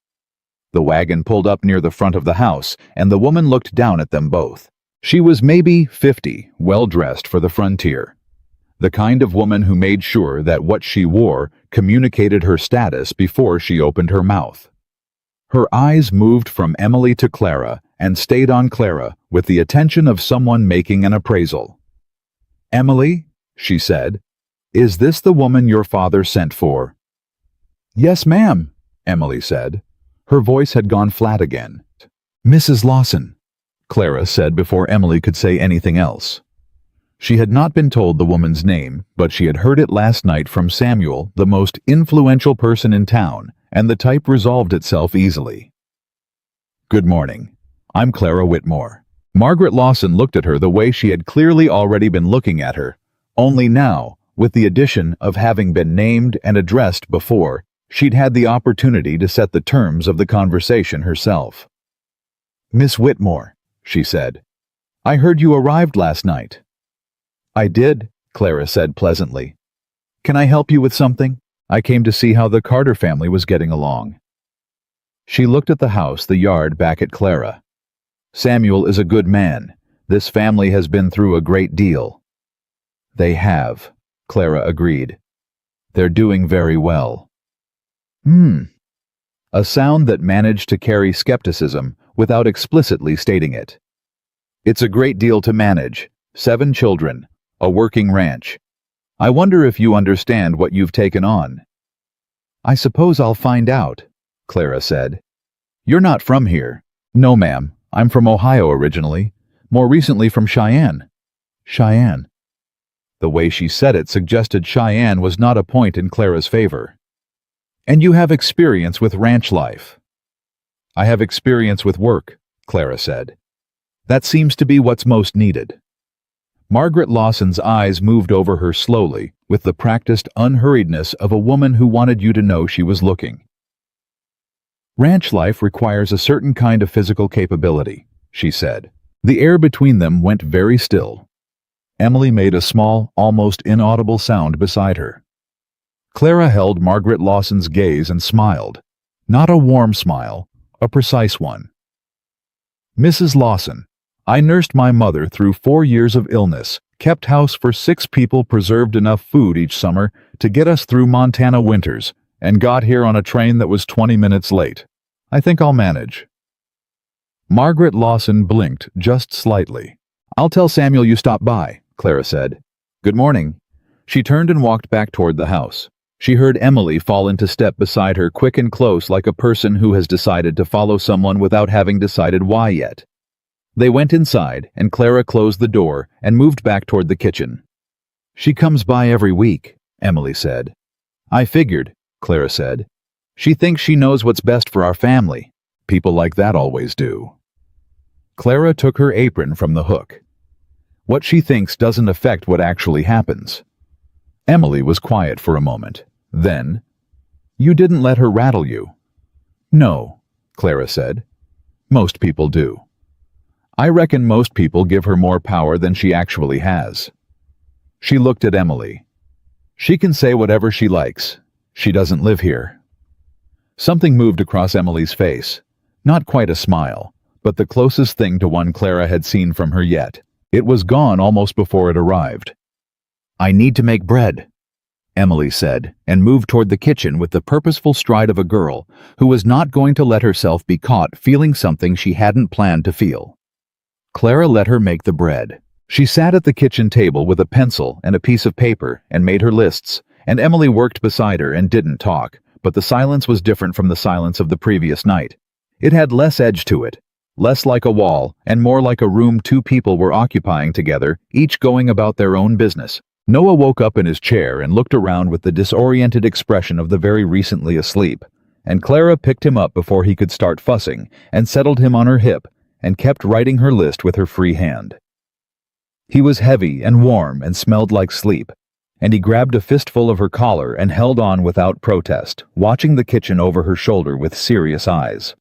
The wagon pulled up near the front of the house, and the woman looked down at them both. She was maybe 50, well-dressed for the frontier. The kind of woman who made sure that what she wore communicated her status before she opened her mouth. Her eyes moved from Emily to Clara and stayed on Clara with the attention of someone making an appraisal. "Emily," she said, "is this the woman your father sent for?" "Yes, ma'am," Emily said. Her voice had gone flat again. "Mrs. Lawson," Clara said before Emily could say anything else. She had not been told the woman's name, but she had heard it last night from Samuel, the most influential person in town, and the type resolved itself easily. "Good morning. I'm Clara Whitmore." Margaret Lawson looked at her the way she had clearly already been looking at her, Only now, with the addition of having been named and addressed before, she'd had the opportunity to set the terms of the conversation herself. "Miss Whitmore," she said, "I heard you arrived last night." "I did," Clara said pleasantly. "Can I help you with something? I came to see how the Carter family was getting along." She looked at the house, the yard back at Clara. "Samuel is a good man. This family has been through a great deal." "They have," Clara agreed. "They're doing very well." A sound that managed to carry skepticism without explicitly stating it. "It's a great deal to manage. 7 children, a working ranch. I wonder if you understand what you've taken on." "I suppose I'll find out," Clara said. "You're not from here." "No, ma'am. I'm from Ohio originally. More recently from Cheyenne." "Cheyenne." The way she said it suggested Cheyenne was not a point in Clara's favor. "And you have experience with ranch life." "I have experience with work," Clara said. "That seems to be what's most needed." Margaret Lawson's eyes moved over her slowly, with the practiced unhurriedness of a woman who wanted you to know she was looking. "Ranch life requires a certain kind of physical capability," she said. The air between them went very still. Emily made a small, almost inaudible sound beside her. Clara held Margaret Lawson's gaze and smiled. Not a warm smile, a precise one. "Mrs. Lawson, I nursed my mother through 4 years of illness, kept house for 6 people, preserved enough food each summer to get us through Montana winters, and got here on a train that was 20 minutes late. I think I'll manage." Margaret Lawson blinked just slightly. "I'll tell Samuel you stopped by," Clara said. "Good morning." She turned and walked back toward the house. She heard Emily fall into step beside her, quick and close, like a person who has decided to follow someone without having decided why yet. They went inside, and Clara closed the door and moved back toward the kitchen. "She comes by every week," Emily said. "I figured," Clara said. "She thinks she knows what's best for our family. People like that always do." Clara took her apron from the hook. "What she thinks doesn't affect what actually happens." Emily was quiet for a moment. Then, "You didn't let her rattle you." "No," Clara said. "Most people do. I reckon most people give her more power than she actually has." She looked at Emily. "She can say whatever she likes. She doesn't live here." Something moved across Emily's face. Not quite a smile, but the closest thing to one Clara had seen from her yet. It was gone almost before it arrived. "I need to make bread," Emily said, and moved toward the kitchen with the purposeful stride of a girl who was not going to let herself be caught feeling something she hadn't planned to feel. Clara let her make the bread. She sat at the kitchen table with a pencil and a piece of paper and made her lists, and Emily worked beside her and didn't talk, but the silence was different from the silence of the previous night. It had less edge to it, less like a wall, and more like a room 2 people were occupying together, each going about their own business. Noah woke up in his chair and looked around with the disoriented expression of the very recently asleep, and Clara picked him up before he could start fussing and settled him on her hip and kept writing her list with her free hand. He was heavy and warm and smelled like sleep, and he grabbed a fistful of her collar and held on without protest, watching the kitchen over her shoulder with serious eyes.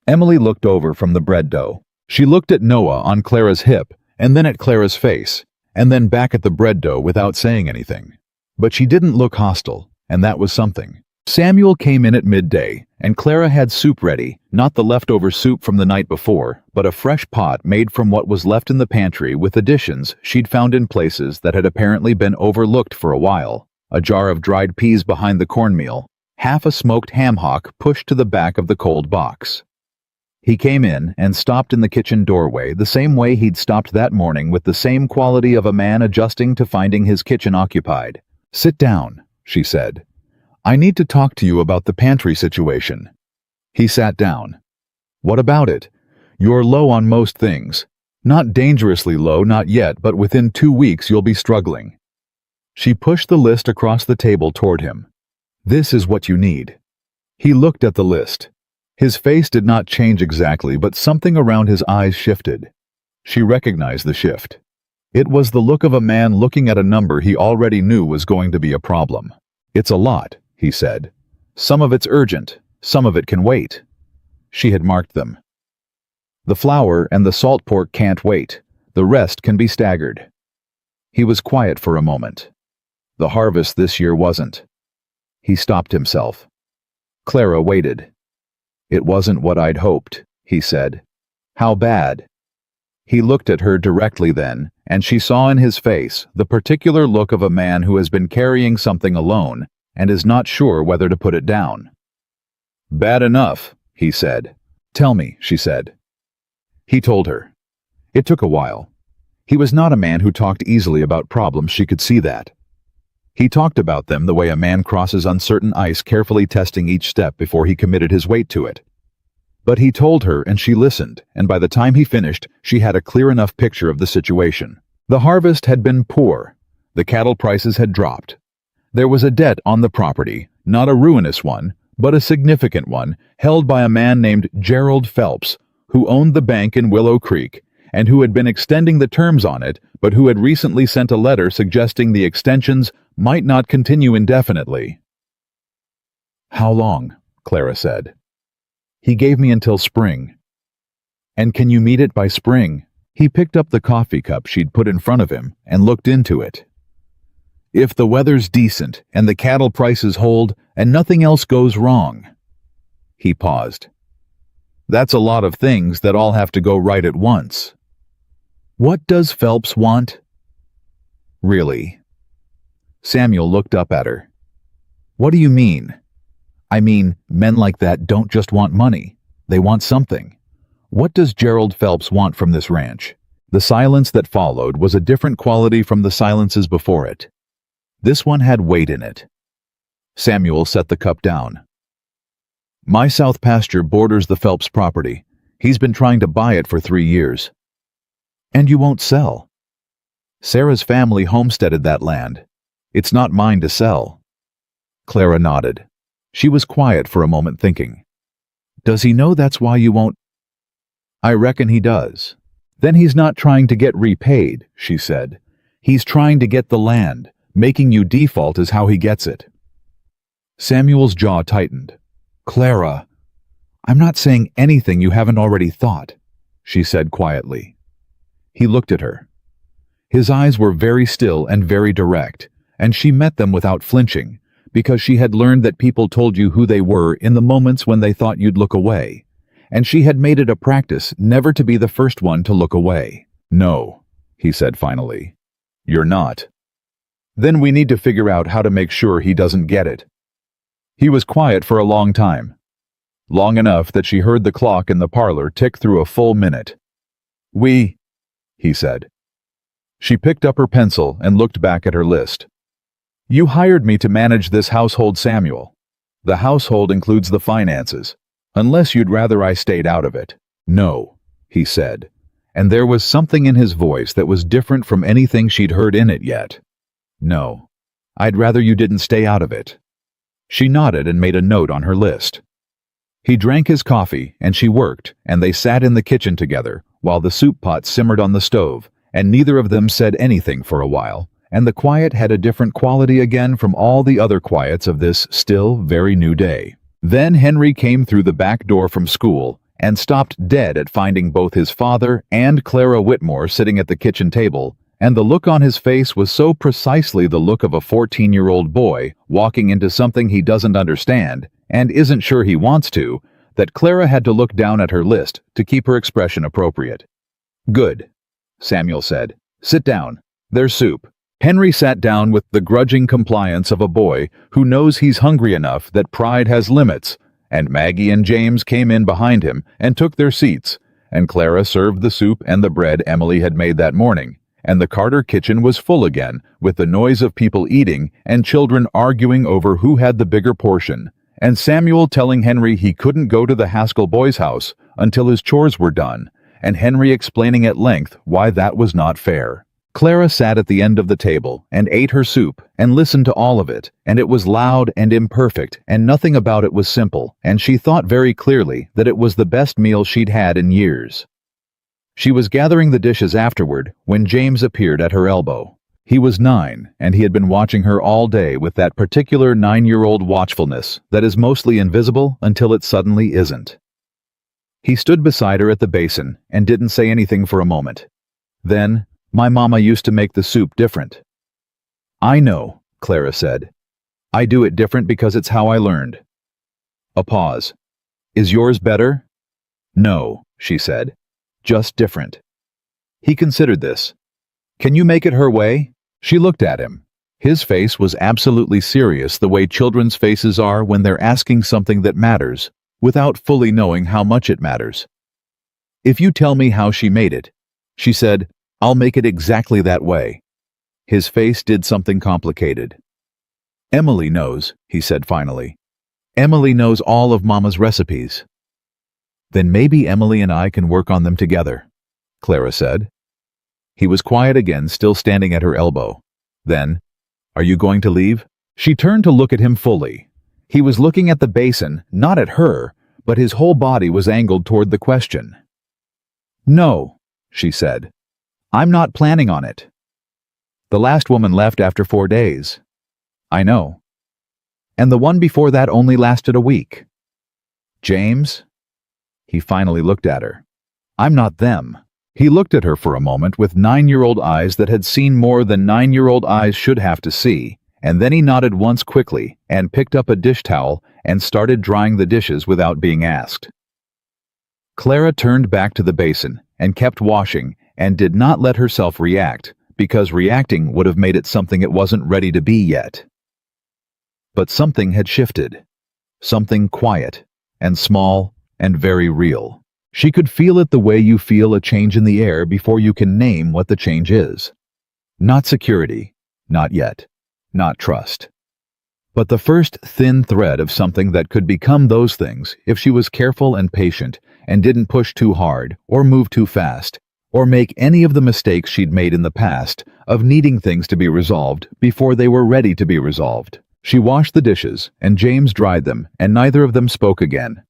Emily looked over from the bread dough. She looked at Noah on Clara's hip, and then at Clara's face, and then back at the bread dough without saying anything. But she didn't look hostile, and that was something. Samuel came in at midday, and Clara had soup ready, not the leftover soup from the night before, but a fresh pot made from what was left in the pantry with additions she'd found in places that had apparently been overlooked for a while. A jar of dried peas behind the cornmeal, half a smoked ham hock pushed to the back of the cold box. He came in and stopped in the kitchen doorway the same way he'd stopped that morning, with the same quality of a man adjusting to finding his kitchen occupied. "Sit down," she said. "I need to talk to you about the pantry situation." He sat down. "What about it? You're low on most things. Not dangerously low, not yet, but within 2 weeks you'll be struggling." She pushed the list across the table toward him. "This is what you need." He looked at the list. His face did not change exactly, but something around his eyes shifted. She recognized the shift. It was the look of a man looking at a number he already knew was going to be a problem. "It's a lot," he said. "Some of it's urgent, some of it can wait." She had marked them. "The flour and the salt pork can't wait. The rest can be staggered." He was quiet for a moment. The harvest this year wasn't. He stopped himself. Clara waited. "It wasn't what I'd hoped," he said. "How bad?" He looked at her directly then, and she saw in his face the particular look of a man who has been carrying something alone and is not sure whether to put it down. "Bad enough," he said. "Tell me," she said. He told her. It took a while. He was not a man who talked easily about problems, she could see that. He talked about them the way a man crosses uncertain ice, carefully testing each step before he committed his weight to it. But he told her and she listened, and by the time he finished, she had a clear enough picture of the situation. The harvest had been poor. The cattle prices had dropped. There was a debt on the property, not a ruinous one, but a significant one, held by a man named Gerald Phelps, who owned the bank in Willow Creek, and who had been extending the terms on it, but who had recently sent a letter suggesting the extensions might not continue indefinitely. "How long?" Clara said. "He gave me until spring." "And can you meet it by spring?" He picked up the coffee cup she'd put in front of him and looked into it. "If the weather's decent and the cattle prices hold and nothing else goes wrong." He paused. "That's a lot of things that all have to go right at once." "What does Phelps want?" "Really?" Samuel looked up at her. "What do you mean?" "I mean, men like that don't just want money. They want something. What does Gerald Phelps want from this ranch?" The silence that followed was a different quality from the silences before it. This one had weight in it. Samuel set the cup down. "My south pasture borders the Phelps property. He's been trying to buy it for 3 years." "And you won't sell?" "Sarah's family homesteaded that land. It's not mine to sell." Clara nodded. She was quiet for a moment, thinking. "Does he know that's why you won't?" "I reckon he does." "Then he's not trying to get repaid," she said. "He's trying to get the land. Making you default is how he gets it." Samuel's jaw tightened. "Clara, I'm not saying anything you haven't already thought," she said quietly. He looked at her. His eyes were very still and very direct, and she met them without flinching, because she had learned that people told you who they were in the moments when they thought you'd look away, and she had made it a practice never to be the first one to look away. "No," he said finally. "You're not. Then we need to figure out how to make sure he doesn't get it." He was quiet for a long time. Long enough that she heard the clock in the parlor tick through a full minute. He said. She picked up her pencil and looked back at her list. "You hired me to manage this household, Samuel. The household includes the finances, unless you'd rather I stayed out of it." "No," he said, and there was something in his voice that was different from anything she'd heard in it yet. "No, I'd rather you didn't stay out of it." She nodded and made a note on her list. He drank his coffee, and she worked, and they sat in the kitchen together, while the soup pot simmered on the stove, and neither of them said anything for a while, and the quiet had a different quality again from all the other quiets of this still very new day. Then Henry came through the back door from school, and stopped dead at finding both his father and Clara Whitmore sitting at the kitchen table, and the look on his face was so precisely the look of a 14-year-old boy walking into something he doesn't understand and isn't sure he wants to, that Clara had to look down at her list to keep her expression appropriate. "Good," Samuel said. "Sit down. There's soup." Henry sat down with the grudging compliance of a boy who knows he's hungry enough that pride has limits, and Maggie and James came in behind him and took their seats, and Clara served the soup and the bread Emily had made that morning, and the Carter kitchen was full again with the noise of people eating and children arguing over who had the bigger portion, and Samuel telling Henry he couldn't go to the Haskell boys' house until his chores were done, and Henry explaining at length why that was not fair. Clara sat at the end of the table and ate her soup and listened to all of it, and it was loud and imperfect, and nothing about it was simple, and she thought very clearly that it was the best meal she'd had in years. She was gathering the dishes afterward when James appeared at her elbow. He was 9, and he had been watching her all day with that particular 9-year-old watchfulness that is mostly invisible until it suddenly isn't. He stood beside her at the basin and didn't say anything for a moment. Then, "My mama used to make the soup different." "I know," Clara said. "I do it different because it's how I learned." A pause. "Is yours better?" "No," she said. "Just different." He considered this. "Can you make it her way?" She looked at him. His face was absolutely serious, the way children's faces are when they're asking something that matters, without fully knowing how much it matters. "If you tell me how she made it," she said, "I'll make it exactly that way." His face did something complicated. "Emily knows," he said finally. "Emily knows all of Mama's recipes." "Then maybe Emily and I can work on them together," Clara said. He was quiet again, still standing at her elbow. Then, "Are you going to leave?" She turned to look at him fully. He was looking at the basin, not at her, but his whole body was angled toward the question. "No," she said. "I'm not planning on it." "The last woman left after 4 days." "I know." "And the one before that only lasted a week." "James?" He finally looked at her. "I'm not them." He looked at her for a moment with 9-year-old eyes that had seen more than 9-year-old eyes should have to see, and then he nodded once quickly and picked up a dish towel and started drying the dishes without being asked. Clara turned back to the basin and kept washing and did not let herself react, because reacting would have made it something it wasn't ready to be yet. But something had shifted. Something quiet and small and very real. She could feel it the way you feel a change in the air before you can name what the change is. Not security, not yet, not trust. But the first thin thread of something that could become those things if she was careful and patient and didn't push too hard or move too fast or make any of the mistakes she'd made in the past of needing things to be resolved before they were ready to be resolved. She washed the dishes and James dried them, and neither of them spoke again.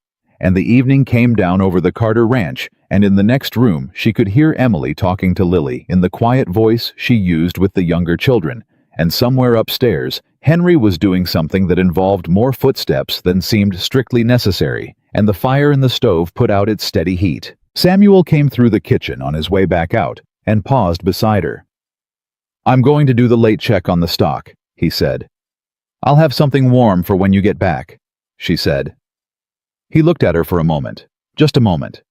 And the evening came down over the Carter Ranch, and in the next room she could hear Emily talking to Lily in the quiet voice she used with the younger children, and somewhere upstairs Henry was doing something that involved more footsteps than seemed strictly necessary, and the fire in the stove put out its steady heat. Samuel came through the kitchen on his way back out, and paused beside her. "I'm going to do the late check on the stock," he said. "I'll have something warm for when you get back," she said. He looked at her for a moment, just a moment.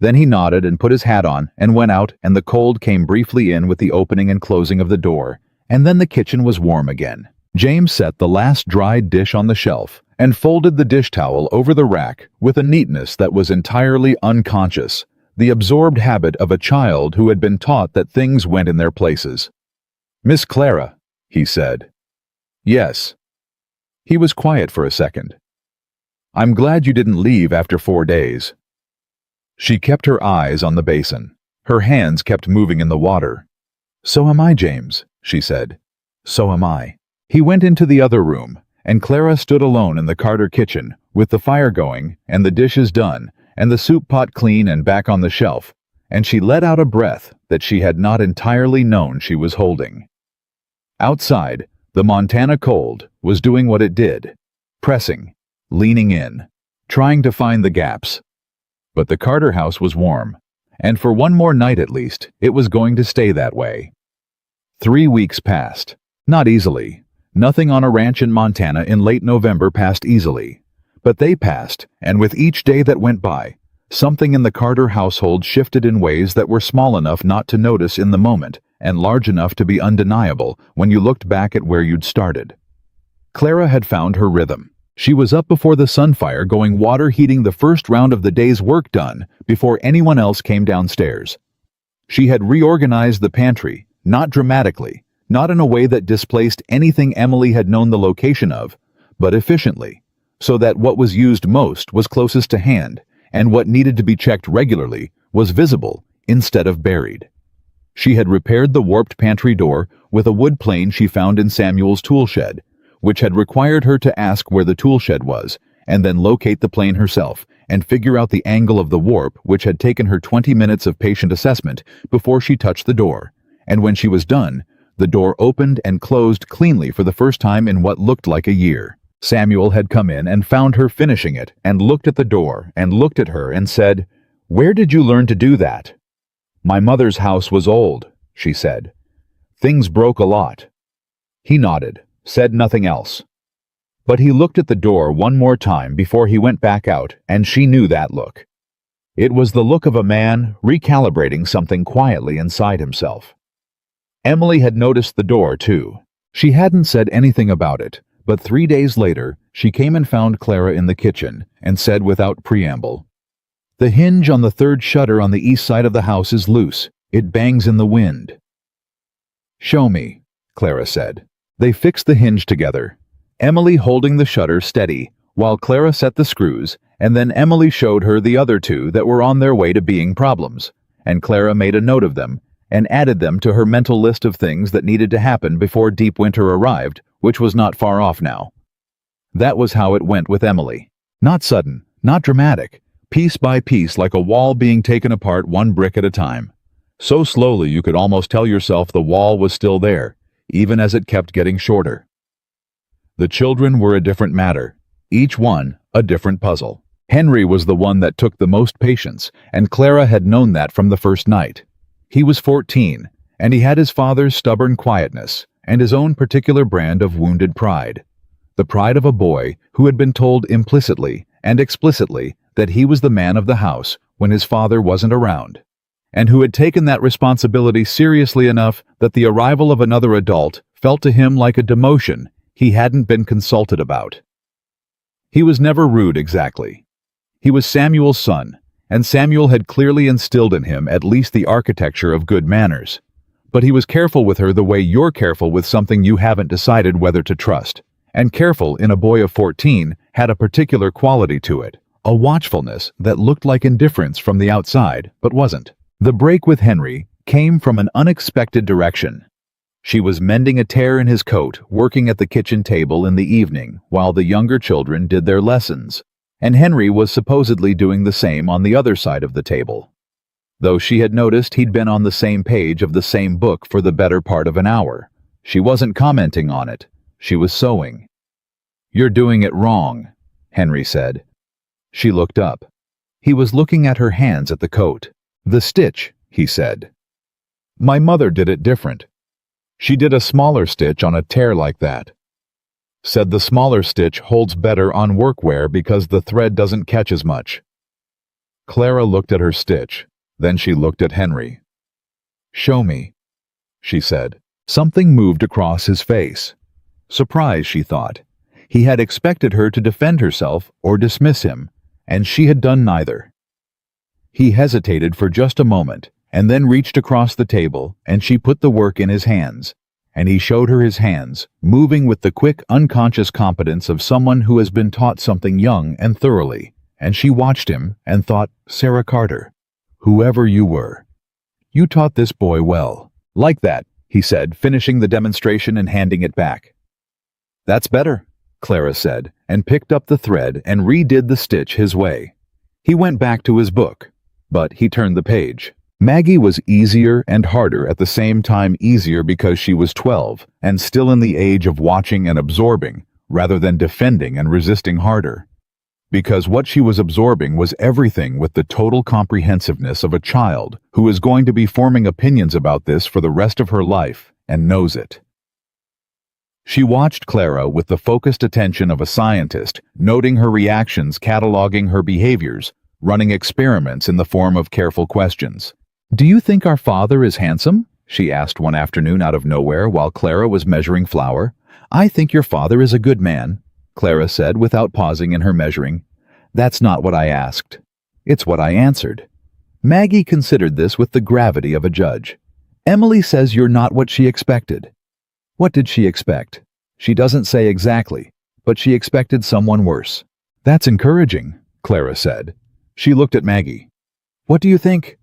Then he nodded and put his hat on and went out, and the cold came briefly in with the opening and closing of the door, and then the kitchen was warm again. James set the last dried dish on the shelf and folded the dish towel over the rack with a neatness that was entirely unconscious, the absorbed habit of a child who had been taught that things went in their places. "Miss Clara," he said. "Yes." He was quiet for a second. "I'm glad you didn't leave after 4 days." She kept her eyes on the basin. Her hands kept moving in the water. "So am I, James," she said. "So am I." He went into the other room, and Clara stood alone in the Carter kitchen, with the fire going, and the dishes done, and the soup pot clean and back on the shelf, and she let out a breath that she had not entirely known she was holding. Outside, the Montana cold was doing what it did, pressing, leaning in, trying to find the gaps. But the Carter house was warm, and for one more night at least, it was going to stay that way. 3 weeks passed. Not easily. Nothing on a ranch in Montana in late November passed easily. But they passed, and with each day that went by, something in the Carter household shifted in ways that were small enough not to notice in the moment, and large enough to be undeniable when you looked back at where you'd started. Clara had found her rhythm. She was up before the sunfire going water heating the first round of the day's work done before anyone else came downstairs. She had reorganized the pantry, not dramatically, not in a way that displaced anything Emily had known the location of, but efficiently, so that what was used most was closest to hand, and what needed to be checked regularly was visible instead of buried. She had repaired the warped pantry door with a wood plane she found in Samuel's tool shed, which had required her to ask where the tool shed was, and then locate the plane herself, and figure out the angle of the warp, which had taken her 20 minutes of patient assessment before she touched the door. And when she was done, the door opened and closed cleanly for the first time in what looked like a year. Samuel had come in and found her finishing it and looked at the door and looked at her and said, "Where did you learn to do that?" "My mother's house was old," she said. "Things broke a lot." He nodded, said nothing else. But he looked at the door one more time before he went back out, and she knew that look. It was the look of a man recalibrating something quietly inside himself. Emily had noticed the door, too. She hadn't said anything about it, but 3 days later, she came and found Clara in the kitchen and said without preamble, "The hinge on the third shutter on the east side of the house is loose. It bangs in the wind." "Show me," Clara said. They fixed the hinge together, Emily holding the shutter steady, while Clara set the screws, and then Emily showed her the other two that were on their way to being problems, and Clara made a note of them and added them to her mental list of things that needed to happen before deep winter arrived, which was not far off now. That was how it went with Emily. Not sudden, not dramatic, piece by piece like a wall being taken apart one brick at a time. So slowly you could almost tell yourself the wall was still there, even as it kept getting shorter. The children were a different matter, each one a different puzzle. Henry was the one that took the most patience, and Clara had known that from the first night. He was 14, and he had his father's stubborn quietness and his own particular brand of wounded pride. The pride of a boy who had been told implicitly and explicitly that he was the man of the house when his father wasn't around, and who had taken that responsibility seriously enough that the arrival of another adult felt to him like a demotion he hadn't been consulted about. He was never rude exactly. He was Samuel's son, and Samuel had clearly instilled in him at least the architecture of good manners. But he was careful with her the way you're careful with something you haven't decided whether to trust. And careful in a boy of 14 had a particular quality to it, a watchfulness that looked like indifference from the outside, but wasn't. The break with Henry came from an unexpected direction. She was mending a tear in his coat, working at the kitchen table in the evening while the younger children did their lessons, and Henry was supposedly doing the same on the other side of the table. Though she had noticed he'd been on the same page of the same book for the better part of an hour, she wasn't commenting on it. She was sewing. "You're doing it wrong," Henry said. She looked up. He was looking at her hands at the coat. "The stitch," he said. "My mother did it different. She did a smaller stitch on a tear like that. Said the smaller stitch holds better on workwear because the thread doesn't catch as much." Clara looked at her stitch, then she looked at Henry. "Show me," she said. Something moved across his face. Surprise, she thought. He had expected her to defend herself or dismiss him, and she had done neither. He hesitated for just a moment, and then reached across the table, and she put the work in his hands, and he showed her his hands, moving with the quick, unconscious competence of someone who has been taught something young and thoroughly, and she watched him and thought, "Sarah Carter, whoever you were, you taught this boy well." "Like that," he said, finishing the demonstration and handing it back. "That's better," Clara said, and picked up the thread and redid the stitch his way. He went back to his book, but he turned the page. Maggie was easier and harder at the same time, easier because she was 12 and still in the age of watching and absorbing, rather than defending and resisting harder. Because what she was absorbing was everything with the total comprehensiveness of a child who is going to be forming opinions about this for the rest of her life and knows it. She watched Clara with the focused attention of a scientist, noting her reactions, cataloging her behaviors, running experiments in the form of careful questions. "Do you think our father is handsome?" she asked one afternoon out of nowhere while Clara was measuring flour. "I think your father is a good man," Clara said without pausing in her measuring. "That's not what I asked. It's what I answered." Maggie considered this with the gravity of a judge. "Emily says you're not what she expected." What did she expect? She doesn't say exactly, but she expected someone worse. "That's encouraging," Clara said. She looked at Maggie. "What do you think?"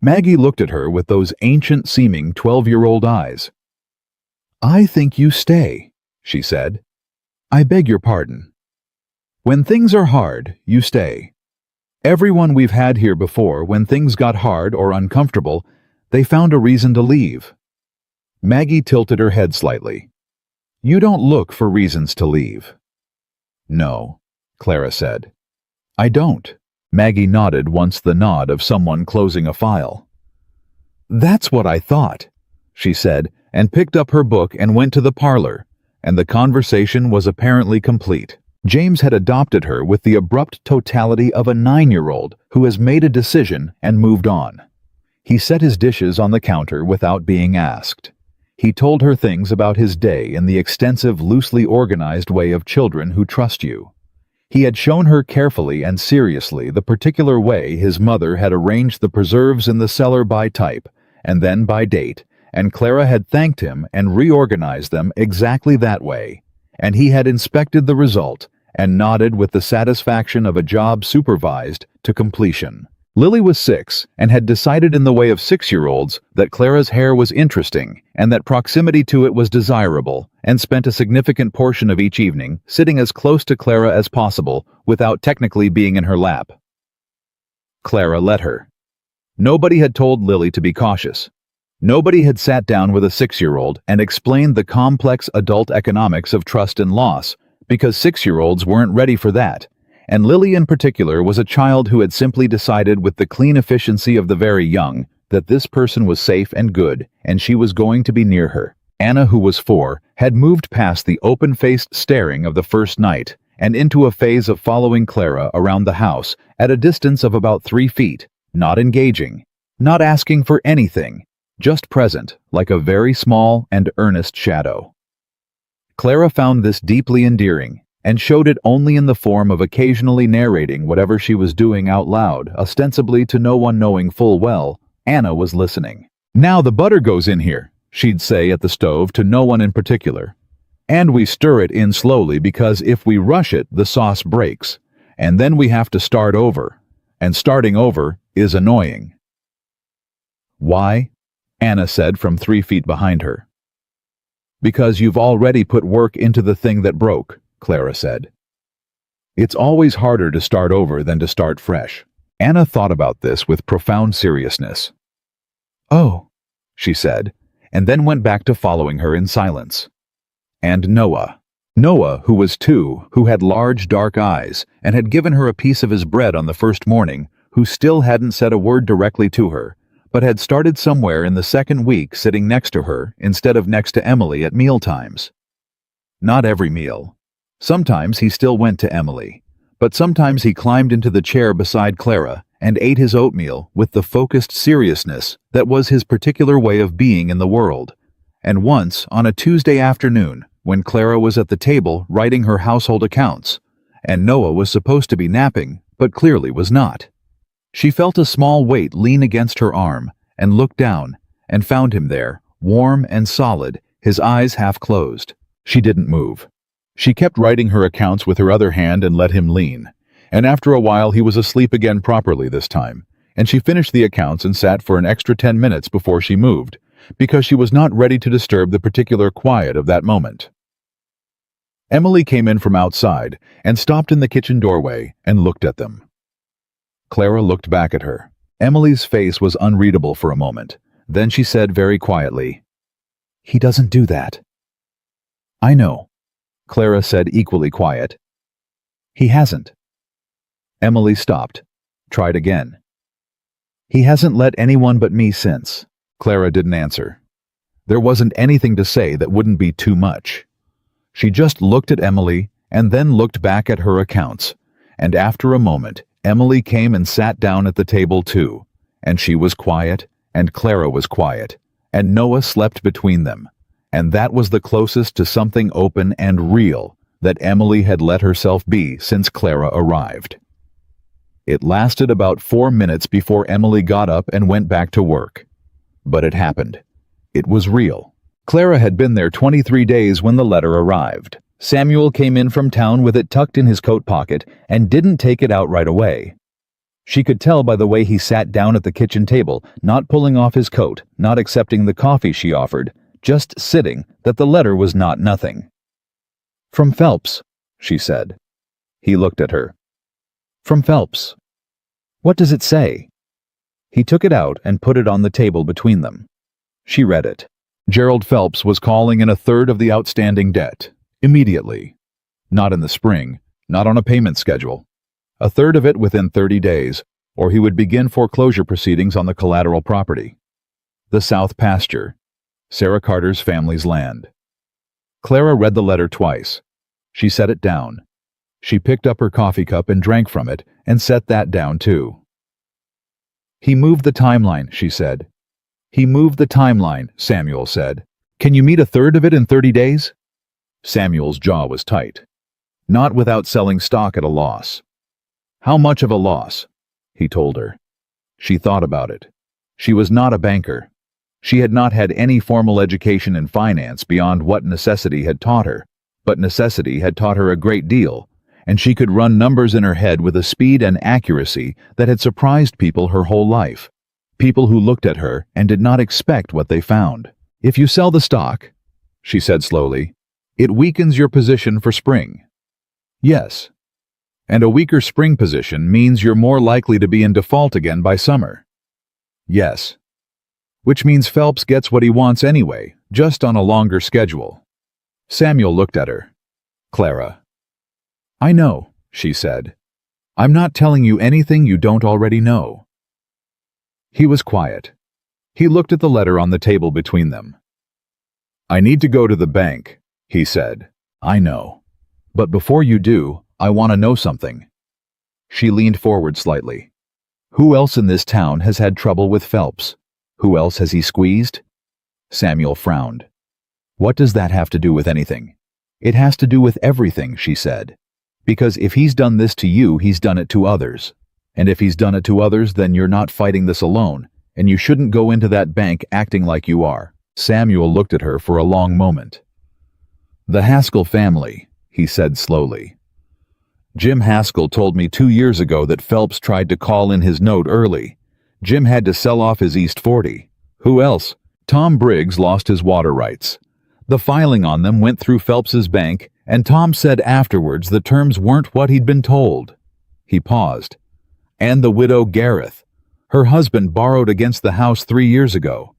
Maggie looked at her with those ancient-seeming 12-year-old eyes. "I think you stay," she said. "I beg your pardon." "When things are hard, you stay. Everyone we've had here before, when things got hard or uncomfortable, they found a reason to leave. Maggie tilted her head slightly. You don't look for reasons to leave. No, Clara said. I don't. Maggie nodded once the nod of someone closing a file. That's what I thought, she said, and picked up her book and went to the parlor, and the conversation was apparently complete. James had adopted her with the abrupt totality of a 9-year-old who has made a decision and moved on. He set his dishes on the counter without being asked. He told her things about his day in the extensive, loosely organized way of children who trust you. He had shown her carefully and seriously the particular way his mother had arranged the preserves in the cellar by type, and then by date, and Clara had thanked him and reorganized them exactly that way, and he had inspected the result and nodded with the satisfaction of a job supervised to completion. Lily was 6 and had decided in the way of 6-year-olds that Clara's hair was interesting and that proximity to it was desirable, and spent a significant portion of each evening sitting as close to Clara as possible without technically being in her lap. Clara let her. Nobody had told Lily to be cautious. Nobody had sat down with a 6-year-old and explained the complex adult economics of trust and loss, because 6-year-olds weren't ready for that, and Lily in particular was a child who had simply decided with the clean efficiency of the very young that this person was safe and good, and she was going to be near her. Anna, who was 4, had moved past the open-faced staring of the first night and into a phase of following Clara around the house at a distance of about 3 feet, not engaging, not asking for anything, just present, like a very small and earnest shadow. Clara found this deeply endearing, and showed it only in the form of occasionally narrating whatever she was doing out loud, ostensibly to no one, knowing full well Anna was listening. Now the butter goes in here, she'd say at the stove to no one in particular. And we stir it in slowly because if we rush it, the sauce breaks, and then we have to start over, and starting over is annoying. Why? Anna said from 3 feet behind her. Because you've already put work into the thing that broke, Clara said. It's always harder to start over than to start fresh. Anna thought about this with profound seriousness. Oh, she said, and then went back to following her in silence. And Noah, who was 2, who had large dark eyes, and had given her a piece of his bread on the first morning, who still hadn't said a word directly to her, but had started somewhere in the second week sitting next to her instead of next to Emily at mealtimes. Not every meal. Sometimes he still went to Emily, but sometimes he climbed into the chair beside Clara and ate his oatmeal with the focused seriousness that was his particular way of being in the world. And once, on a Tuesday afternoon, when Clara was at the table writing her household accounts, and Noah was supposed to be napping, but clearly was not, she felt a small weight lean against her arm and looked down and found him there, warm and solid, his eyes half closed. She didn't move. She kept writing her accounts with her other hand and let him lean, and after a while he was asleep again properly this time, and she finished the accounts and sat for an extra 10 minutes before she moved, because she was not ready to disturb the particular quiet of that moment. Emily came in from outside and stopped in the kitchen doorway and looked at them. Clara looked back at her. Emily's face was unreadable for a moment. Then she said very quietly, "He doesn't do that." "I know," Clara said, equally quiet. "He hasn't." Emily stopped, tried again. "He hasn't let anyone but me since." Clara didn't answer. There wasn't anything to say that wouldn't be too much. She just looked at Emily and then looked back at her accounts, and after a moment, Emily came and sat down at the table too, and she was quiet, and Clara was quiet, and Noah slept between them, and that was the closest to something open and real that Emily had let herself be since Clara arrived. It lasted about 4 minutes before Emily got up and went back to work. But it happened. It was real. Clara had been there 23 days when the letter arrived. Samuel came in from town with it tucked in his coat pocket and didn't take it out right away. She could tell by the way he sat down at the kitchen table, not pulling off his coat, not accepting the coffee she offered, just sitting, that the letter was not nothing. "From Phelps," she said. He looked at her. "From Phelps." What does it say? He took it out and put it on the table between them. She read it. Gerald Phelps was calling in a third of the outstanding debt. Immediately. Not in the spring, not on a payment schedule. A third of it within 30 days, or he would begin foreclosure proceedings on the collateral property. The South Pasture, Sarah Carter's family's land. Clara read the letter twice. She set it down. She picked up her coffee cup and drank from it, and set that down too. He moved the timeline, she said. He moved the timeline, Samuel said. Can you meet a third of it in 30 days? Samuel's jaw was tight. Not without selling stock at a loss. How much of a loss? He told her. She thought about it. She was not a banker. She had not had any formal education in finance beyond what necessity had taught her, but necessity had taught her a great deal, and she could run numbers in her head with a speed and accuracy that had surprised people her whole life. People who looked at her and did not expect what they found. If you sell the stock, she said slowly, it weakens your position for spring. Yes. And a weaker spring position means you're more likely to be in default again by summer. Yes. Which means Phelps gets what he wants anyway, just on a longer schedule. Samuel looked at her. Clara. I know, she said. I'm not telling you anything you don't already know. He was quiet. He looked at the letter on the table between them. I need to go to the bank, he said. I know. But before you do, I want to know something. She leaned forward slightly. Who else in this town has had trouble with Phelps? Who else has he squeezed? Samuel frowned. What does that have to do with anything? It has to do with everything, she said. Because if he's done this to you, he's done it to others. And if he's done it to others, then you're not fighting this alone, and you shouldn't go into that bank acting like you are. Samuel looked at her for a long moment. The Haskell family, he said slowly. Jim Haskell told me 2 years ago that Phelps tried to call in his note early. Jim had to sell off his East 40. Who else? Tom Briggs lost his water rights. The filing on them went through Phelps's bank, and Tom said afterwards the terms weren't what he'd been told. He paused. And the widow Gareth. Her husband borrowed against the house 3 years ago.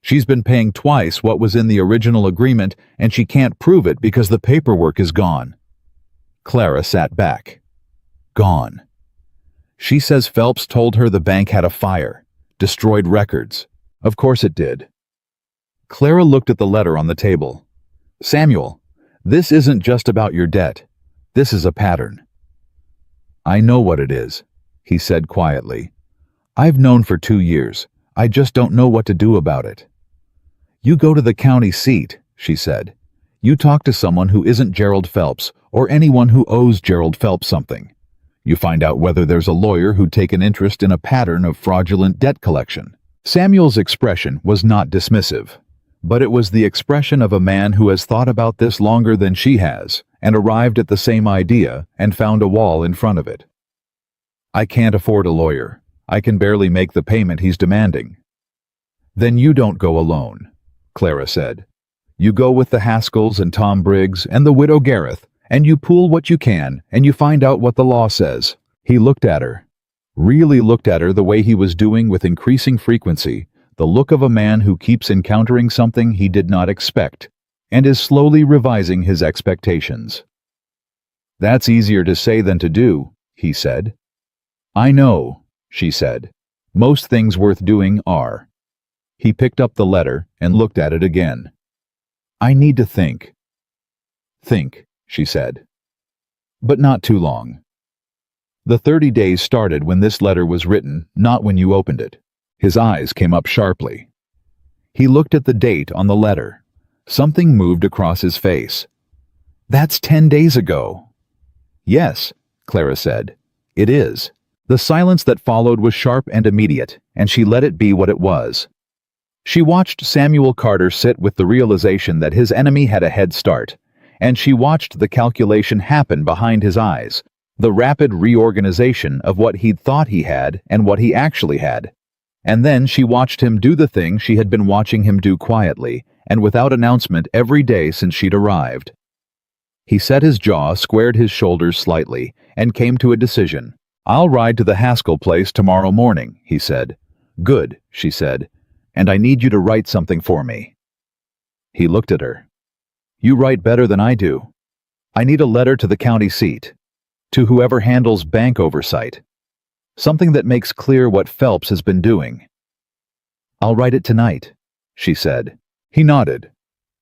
She's been paying twice what was in the original agreement, and she can't prove it because the paperwork is gone. Clara sat back. Gone. She says Phelps told her the bank had a fire, destroyed records. Of course it did. Clara looked at the letter on the table. Samuel, this isn't just about your debt. This is a pattern. I know what it is, he said quietly. I've known for 2 years. I just don't know what to do about it. You go to the county seat, she said. You talk to someone who isn't Gerald Phelps or anyone who owes Gerald Phelps something. You find out whether there's a lawyer who'd take an interest in a pattern of fraudulent debt collection. Samuel's expression was not dismissive, but it was the expression of a man who has thought about this longer than she has and arrived at the same idea and found a wall in front of it. I can't afford a lawyer. I can barely make the payment he's demanding. Then you don't go alone, Clara said. You go with the Haskells and Tom Briggs and the widow Gareth, and you pool what you can, and you find out what the law says. He looked at her, really looked at her the way he was doing with increasing frequency, the look of a man who keeps encountering something he did not expect, and is slowly revising his expectations. That's easier to say than to do, he said. I know, she said. Most things worth doing are. He picked up the letter and looked at it again. I need to think. Think, she said. But not too long. The 30 days started when this letter was written, not when you opened it. His eyes came up sharply. He looked at the date on the letter. Something moved across his face. That's 10 days ago. Yes, Clara said. It is. The silence that followed was sharp and immediate, and she let it be what it was. She watched Samuel Carter sit with the realization that his enemy had a head start, and she watched the calculation happen behind his eyes, the rapid reorganization of what he'd thought he had and what he actually had. And then she watched him do the thing she had been watching him do quietly and without announcement every day since she'd arrived. He set his jaw, squared his shoulders slightly, and came to a decision. "I'll ride to the Haskell place tomorrow morning," he said. "Good," she said. "And I need you to write something for me." He looked at her. "You write better than I do. I need a letter to the county seat, to whoever handles bank oversight. Something that makes clear what Phelps has been doing." "I'll write it tonight," she said. He nodded.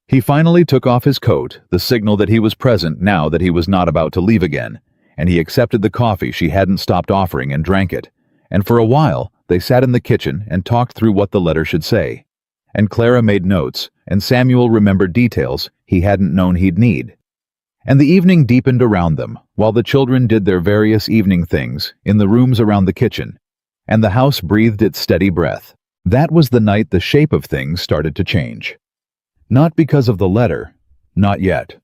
He finally took off his coat, the signal that he was present now that he was not about to leave again, and he accepted the coffee she hadn't stopped offering and drank it, and for a while they sat in the kitchen and talked through what the letter should say. And Clara made notes, and Samuel remembered details he hadn't known he'd need. And the evening deepened around them, while the children did their various evening things in the rooms around the kitchen, and the house breathed its steady breath. That was the night the shape of things started to change. Not because of the letter, not yet.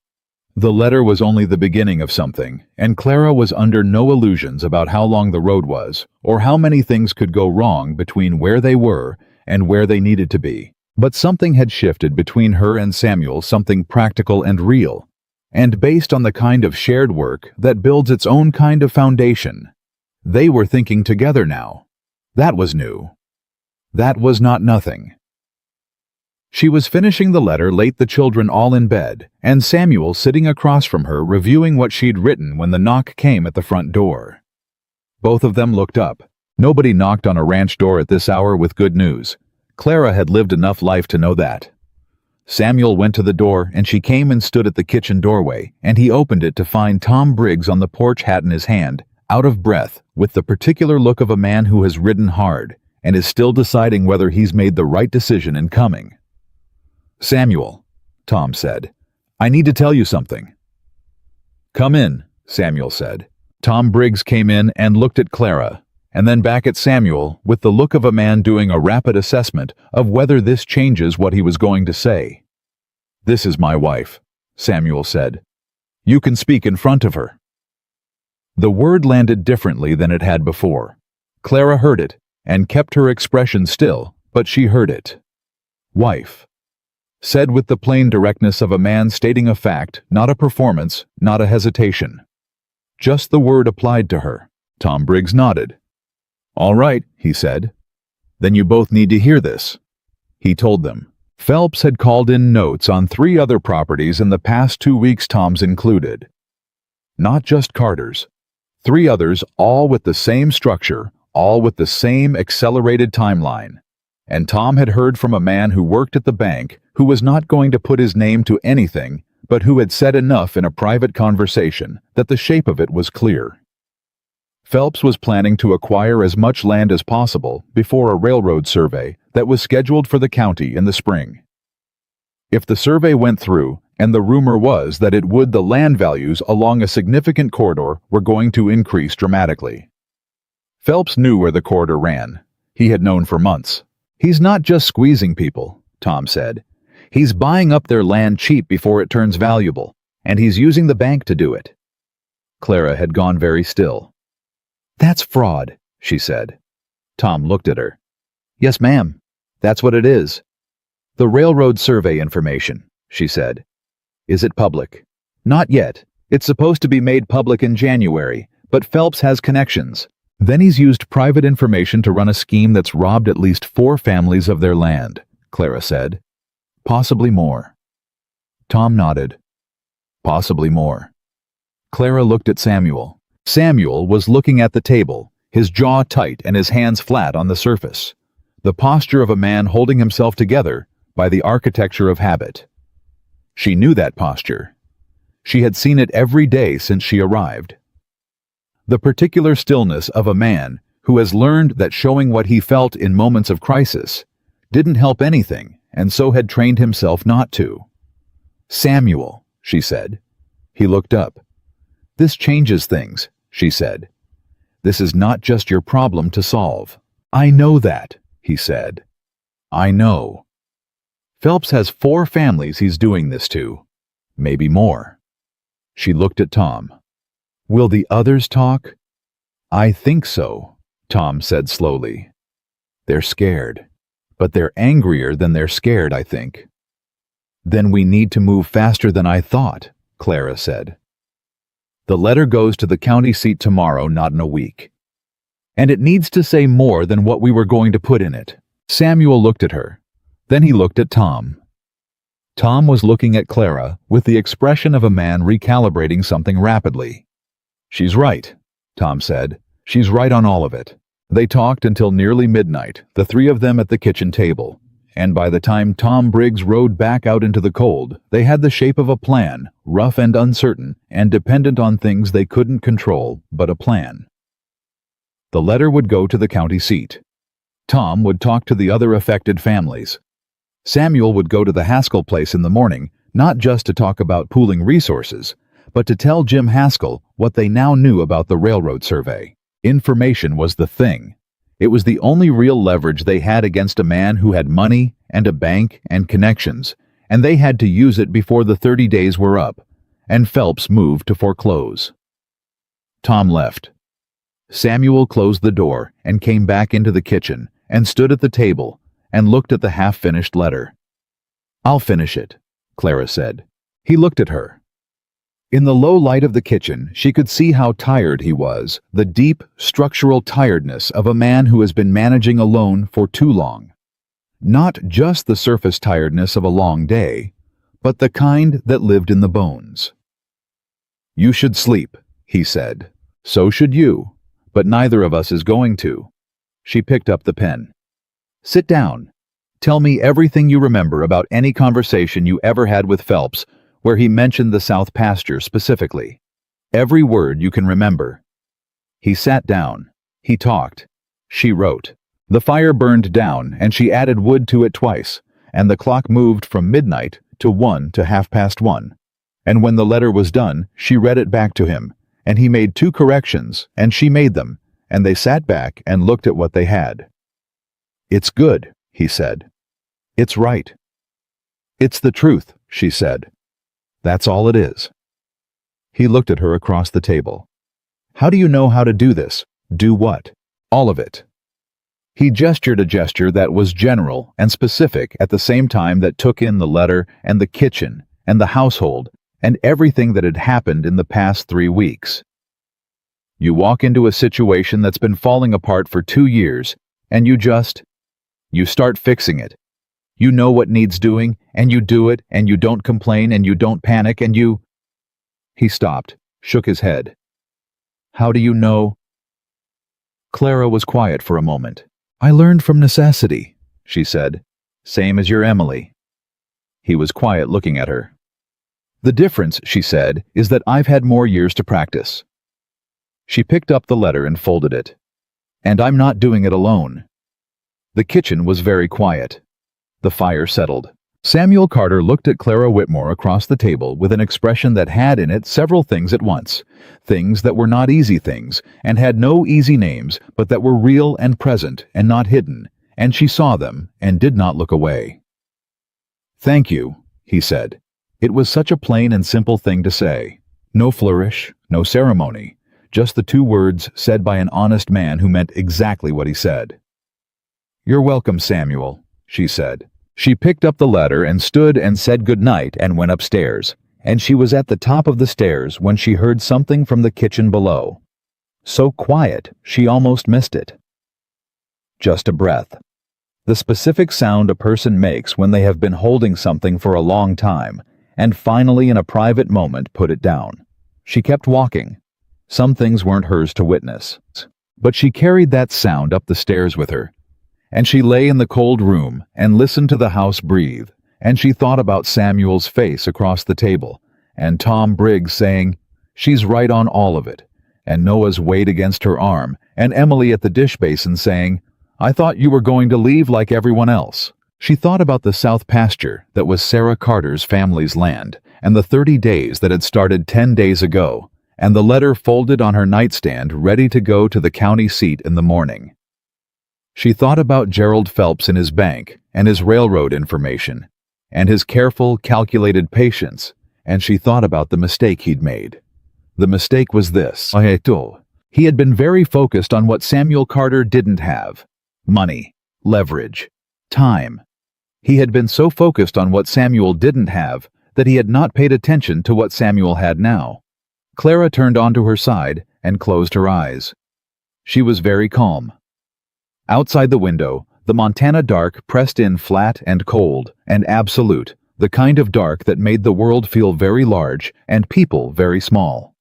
The letter was only the beginning of something, and Clara was under no illusions about how long the road was, or how many things could go wrong between where they were and where they needed to be. But something had shifted between her and Samuel, something practical and real, and based on the kind of shared work that builds its own kind of foundation. They were thinking together now. That was new. That was not nothing. She was finishing the letter late, the children all in bed, and Samuel sitting across from her reviewing what she'd written when the knock came at the front door. Both of them looked up. Nobody knocked on a ranch door at this hour with good news. Clara had lived enough life to know that. Samuel went to the door, and she came and stood at the kitchen doorway, and he opened it to find Tom Briggs on the porch, hat in his hand, out of breath, with the particular look of a man who has ridden hard and is still deciding whether he's made the right decision in coming. "Samuel," Tom said, "I need to tell you something." "Come in," Samuel said. Tom Briggs came in and looked at Clara, and then back at Samuel with the look of a man doing a rapid assessment of whether this changes what he was going to say. "This is my wife," Samuel said. "You can speak in front of her." The word landed differently than it had before. Clara heard it and kept her expression still, but she heard it. Wife. Said with the plain directness of a man stating a fact, not a performance, not a hesitation. Just the word applied to her. Tom Briggs nodded. "All right," he said. "Then you both need to hear this." He told them. Phelps had called in notes on 3 other properties in the past 2 weeks, Tom's included. Not just Carter's. 3 others, all with the same structure, all with the same accelerated timeline. And Tom had heard from a man who worked at the bank who was not going to put his name to anything, but who had said enough in a private conversation that the shape of it was clear. Phelps was planning to acquire as much land as possible before a railroad survey that was scheduled for the county in the spring. If the survey went through, and the rumor was that it would, the land values along a significant corridor were going to increase dramatically. Phelps knew where the corridor ran. He had known for months. "He's not just squeezing people," Tom said. "He's buying up their land cheap before it turns valuable, and he's using the bank to do it." Clara had gone very still. "That's fraud," she said. Tom looked at her. "Yes, ma'am. That's what it is." "The railroad survey information," she said. "Is it public?" "Not yet. It's supposed to be made public in January, but Phelps has connections. Then he's used private information to run a scheme that's robbed at least 4 families of their land," Clara said. "Possibly more." Tom nodded. "Possibly more." Clara looked at Samuel. Samuel was looking at the table, his jaw tight and his hands flat on the surface. The posture of a man holding himself together by the architecture of habit. She knew that posture. She had seen it every day since she arrived. The particular stillness of a man who has learned that showing what he felt in moments of crisis didn't help anything, and so had trained himself not to. "Samuel," she said. He looked up. "This changes things," she said. "This is not just your problem to solve." "I know that," he said. "I know. Phelps has 4 families he's doing this to. Maybe more." She looked at Tom. "Will the others talk?" "I think so," Tom said slowly. "They're scared. But they're angrier than they're scared, I think." "Then we need to move faster than I thought," Clara said. "The letter goes to the county seat tomorrow, not in a week. And it needs to say more than what we were going to put in it." Samuel looked at her. Then he looked at Tom. Tom was looking at Clara with the expression of a man recalibrating something rapidly. "She's right," Tom said. "She's right on all of it." They talked until nearly midnight, the three of them at the kitchen table. And by the time Tom Briggs rode back out into the cold, they had the shape of a plan, rough and uncertain, and dependent on things they couldn't control, but a plan. The letter would go to the county seat. Tom would talk to the other affected families. Samuel would go to the Haskell place in the morning, not just to talk about pooling resources, but to tell Jim Haskell what they now knew about the railroad survey. Information was the thing. It was the only real leverage they had against a man who had money and a bank and connections, and they had to use it before the 30 days were up, and Phelps moved to foreclose. Tom left. Samuel closed the door and came back into the kitchen and stood at the table and looked at the half-finished letter. "I'll finish it," Clara said. He looked at her. In the low light of the kitchen, she could see how tired he was, the deep, structural tiredness of a man who has been managing alone for too long. Not just the surface tiredness of a long day, but the kind that lived in the bones. "You should sleep," he said. "So should you, but neither of us is going to." She picked up the pen. "Sit down. Tell me everything you remember about any conversation you ever had with Phelps where he mentioned the South Pasture specifically. Every word you can remember." He sat down. He talked. She wrote. The fire burned down, and she added wood to it twice, and the clock moved from midnight to 1 to 1:30. And when the letter was done, she read it back to him, and he made 2 corrections, and she made them, and they sat back and looked at what they had. "It's good," he said. "It's right." "It's the truth," she said. "That's all it is." He looked at her across the table. "How do you know how to do this?" "Do what?" "All of it." He gestured a gesture that was general and specific at the same time that took in the letter and the kitchen and the household and everything that had happened in the past 3 weeks. You walk into a situation that's been falling apart for 2 years, and you start fixing it. You know what needs doing, and you do it, and you don't complain, and you don't panic, and you... He stopped, shook his head. "How do you know?" Clara was quiet for a moment. "I learned from necessity," she said. "Same as your Emily." He was quiet, looking at her. "The difference," she said, "is that I've had more years to practice." She picked up the letter and folded it. "And I'm not doing it alone." The kitchen was very quiet. The fire settled. Samuel Carter looked at Clara Whitmore across the table with an expression that had in it several things at once, things that were not easy things and had no easy names, but that were real and present and not hidden, and she saw them and did not look away. "Thank you," he said. It was such a plain and simple thing to say. No flourish, no ceremony, just the 2 words said by an honest man who meant exactly what he said. "You're welcome, Samuel," she said. She picked up the letter and stood and said good night and went upstairs, and she was at the top of the stairs when she heard something from the kitchen below. So quiet, she almost missed it. Just a breath. The specific sound a person makes when they have been holding something for a long time, and finally in a private moment put it down. She kept walking. Some things weren't hers to witness, but she carried that sound up the stairs with her. And she lay in the cold room and listened to the house breathe, and she thought about Samuel's face across the table, and Tom Briggs saying, "She's right on all of it," and Noah's weight against her arm, and Emily at the dish basin saying, "I thought you were going to leave like everyone else." She thought about the South Pasture that was Sarah Carter's family's land, and the 30 days that had started 10 days ago, and the letter folded on her nightstand ready to go to the county seat in the morning. She thought about Gerald Phelps and his bank, and his railroad information, and his careful, calculated patience, and she thought about the mistake he'd made. The mistake was this. He had been very focused on what Samuel Carter didn't have: money, leverage, time. He had been so focused on what Samuel didn't have that he had not paid attention to what Samuel had now. Clara turned onto her side and closed her eyes. She was very calm. Outside the window, the Montana dark pressed in flat and cold and absolute, the kind of dark that made the world feel very large and people very small.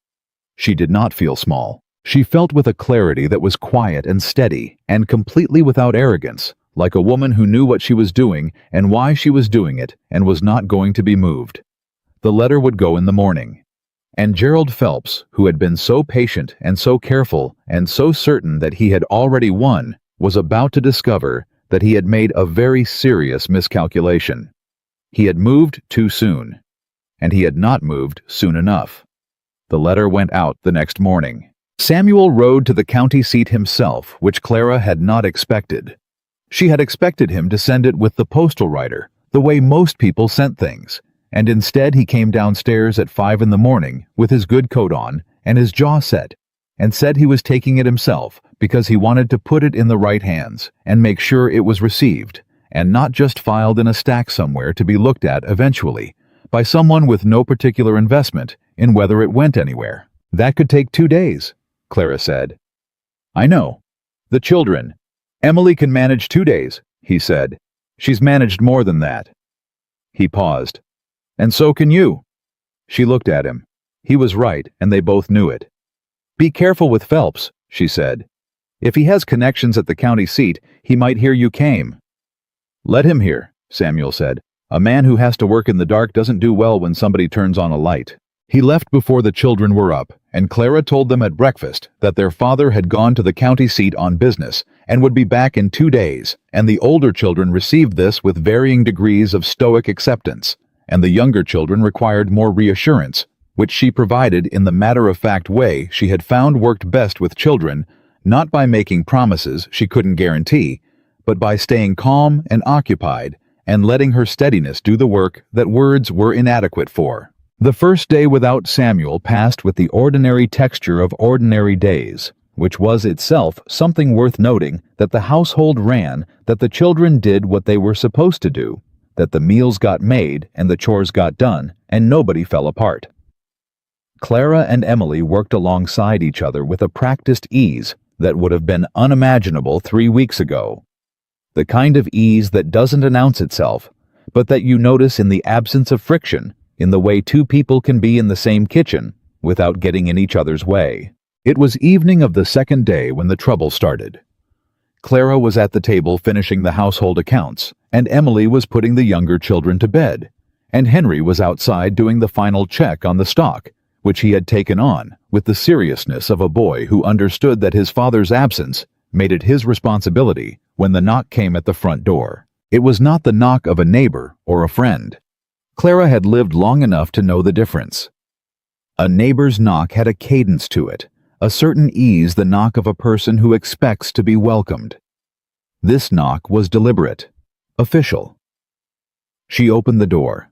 She did not feel small. She felt with a clarity that was quiet and steady and completely without arrogance, like a woman who knew what she was doing and why she was doing it and was not going to be moved. The letter would go in the morning. And Gerald Phelps, who had been so patient and so careful and so certain that he had already won, was about to discover that he had made a very serious miscalculation. He had moved too soon, and he had not moved soon enough. The letter went out the next morning. Samuel rode to the county seat himself, which Clara had not expected. She had expected him to send it with the postal rider, the way most people sent things, and instead he came downstairs at 5 in the morning with his good coat on and his jaw set, and said he was taking it himself because he wanted to put it in the right hands and make sure it was received, and not just filed in a stack somewhere to be looked at eventually by someone with no particular investment in whether it went anywhere. That could take 2 days, Clara said. I know. The children. Emily can manage 2 days, he said. She's managed more than that. He paused. And so can you. She looked at him. He was right, and they both knew it. Be careful with Phelps, she said. If he has connections at the county seat, he might hear you came. Let him hear, Samuel said. A man who has to work in the dark doesn't do well when somebody turns on a light. He left before the children were up, and Clara told them at breakfast that their father had gone to the county seat on business and would be back in 2 days, and the older children received this with varying degrees of stoic acceptance, and the younger children required more reassurance, which she provided in the matter-of-fact way she had found worked best with children, not by making promises she couldn't guarantee, but by staying calm and occupied and letting her steadiness do the work that words were inadequate for. The first day without Samuel passed with the ordinary texture of ordinary days, which was itself something worth noting, that the household ran, that the children did what they were supposed to do, that the meals got made and the chores got done, and nobody fell apart. Clara and Emily worked alongside each other with a practiced ease that would have been unimaginable 3 weeks ago. The kind of ease that doesn't announce itself, but that you notice in the absence of friction, in the way two people can be in the same kitchen without getting in each other's way. It was evening of the second day when the trouble started. Clara was at the table finishing the household accounts, and Emily was putting the younger children to bed, and Henry was outside doing the final check on the stock, which he had taken on with the seriousness of a boy who understood that his father's absence made it his responsibility when the knock came at the front door. It was not the knock of a neighbor or a friend. Clara had lived long enough to know the difference. A neighbor's knock had a cadence to it, a certain ease, the knock of a person who expects to be welcomed. This knock was deliberate, official. She opened the door.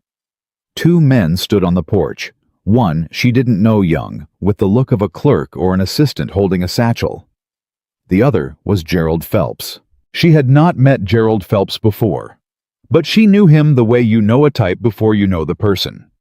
2 men stood on the porch. One she didn't know, young, with the look of a clerk or an assistant holding a satchel. The other was Gerald Phelps. She had not met Gerald Phelps before, but she knew him the way you know a type before you know the person.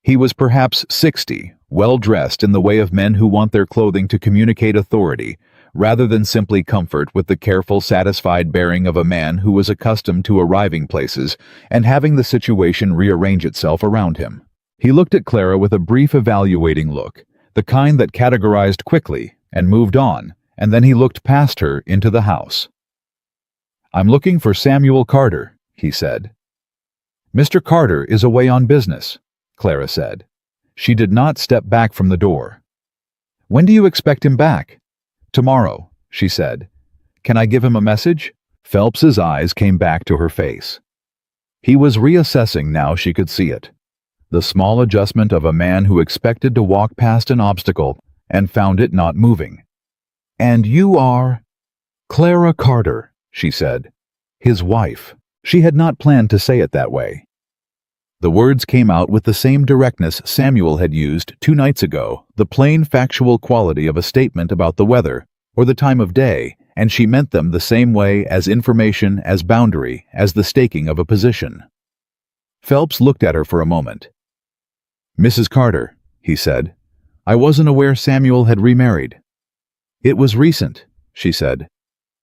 He was perhaps 60, well-dressed in the way of men who want their clothing to communicate authority, rather than simply comfort, with the careful, satisfied bearing of a man who was accustomed to arriving places and having the situation rearrange itself around him. He looked at Clara with a brief evaluating look, the kind that categorized quickly and moved on, and then he looked past her into the house. "I'm looking for Samuel Carter," he said. "Mr. Carter is away on business," Clara said. She did not step back from the door. "When do you expect him back?" "Tomorrow," she said. "Can I give him a message?" Phelps's eyes came back to her face. He was reassessing now she could see it. The small adjustment of a man who expected to walk past an obstacle and found it not moving. "And you are—" "Clara Carter," she said. "His wife." She had not planned to say it that way. The words came out with the same directness Samuel had used 2 nights ago, the plain factual quality of a statement about the weather or the time of day, and she meant them the same way, as information, as boundary, as the staking of a position. Phelps looked at her for a moment. "Mrs. Carter," he said, "I wasn't aware Samuel had remarried." "It was recent," she said.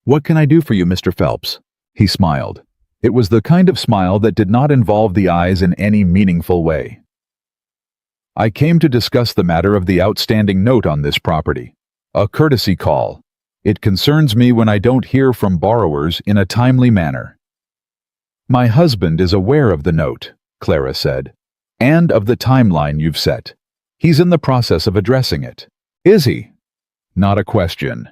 "What can I do for you, Mr. Phelps?" He smiled. It was the kind of smile that did not involve the eyes in any meaningful way. "I came to discuss the matter of the outstanding note on this property. A courtesy call. It concerns me when I don't hear from borrowers in a timely manner." "My husband is aware of the note," Clara said, "and of the timeline you've set. He's in the process of addressing it." "Is he?" Not a question.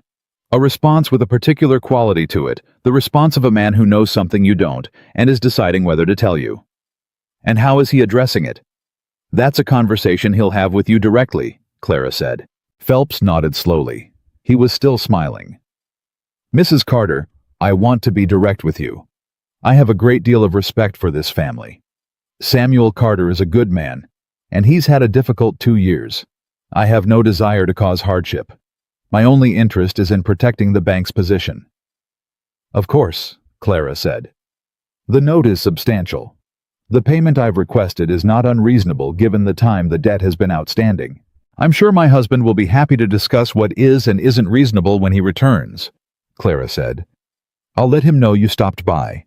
A response with a particular quality to it, the response of a man who knows something you don't and is deciding whether to tell you. "And how is he addressing it?" "That's a conversation he'll have with you directly," Clara said. Phelps nodded slowly. He was still smiling. "Mrs. Carter, I want to be direct with you. I have a great deal of respect for this family. Samuel Carter is a good man, and he's had a difficult 2 years. I have no desire to cause hardship. My only interest is in protecting the bank's position." "Of course," Clara said. "The note is substantial. The payment I've requested is not unreasonable given the time the debt has been outstanding. I'm sure my husband will be happy to discuss what is and isn't reasonable when he returns," Clara said. "I'll let him know you stopped by."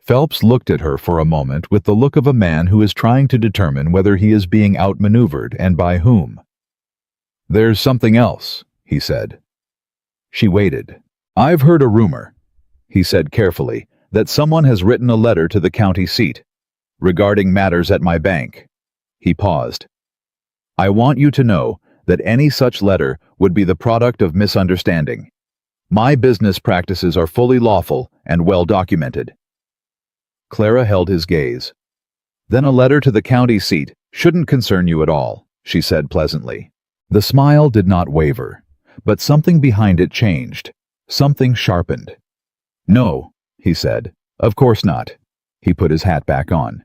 Phelps looked at her for a moment with the look of a man who is trying to determine whether he is being outmaneuvered and by whom. "There's something else," he said. She waited. "I've heard a rumor," he said carefully, "that someone has written a letter to the county seat regarding matters at my bank." He paused. "I want you to know that any such letter would be the product of misunderstanding. My business practices are fully lawful and well documented." Clara held his gaze. "Then a letter to the county seat shouldn't concern you at all," she said pleasantly. The smile did not waver, but something behind it changed. Something sharpened. "No," he said. "Of course not." He put his hat back on.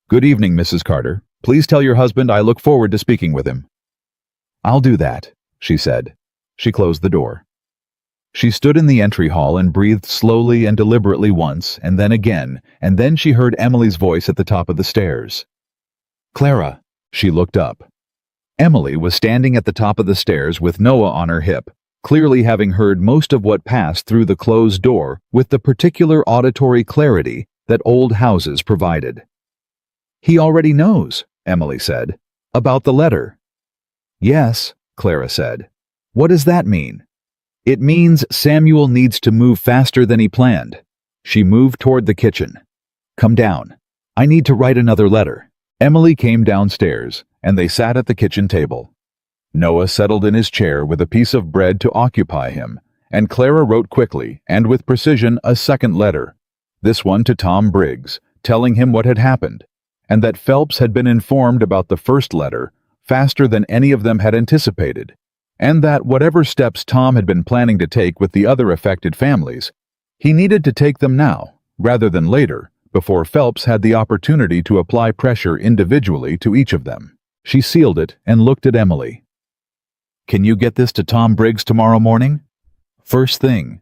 "Good evening, Mrs. Carter. Please tell your husband I look forward to speaking with him." "I'll do that," she said. She closed the door. She stood in the entry hall and breathed slowly and deliberately once, and then again, and then she heard Emily's voice at the top of the stairs. "Clara!" She looked up. Emily was standing at the top of the stairs with Noah on her hip, clearly having heard most of what passed through the closed door with the particular auditory clarity that old houses provided. "He already knows," Emily said, "about the letter." "Yes," Clara said. "What does that mean?" "It means Samuel needs to move faster than he planned." She moved toward the kitchen. "Come down. I need to write another letter." Emily came downstairs, and they sat at the kitchen table. Noah settled in his chair with a piece of bread to occupy him, and Clara wrote quickly and with precision a second letter, this one to Tom Briggs, telling him what had happened, and that Phelps had been informed about the first letter faster than any of them had anticipated, and that whatever steps Tom had been planning to take with the other affected families, he needed to take them now, rather than later, before Phelps had the opportunity to apply pressure individually to each of them. She sealed it and looked at Emily. "Can you get this to Tom Briggs tomorrow morning?" "First thing."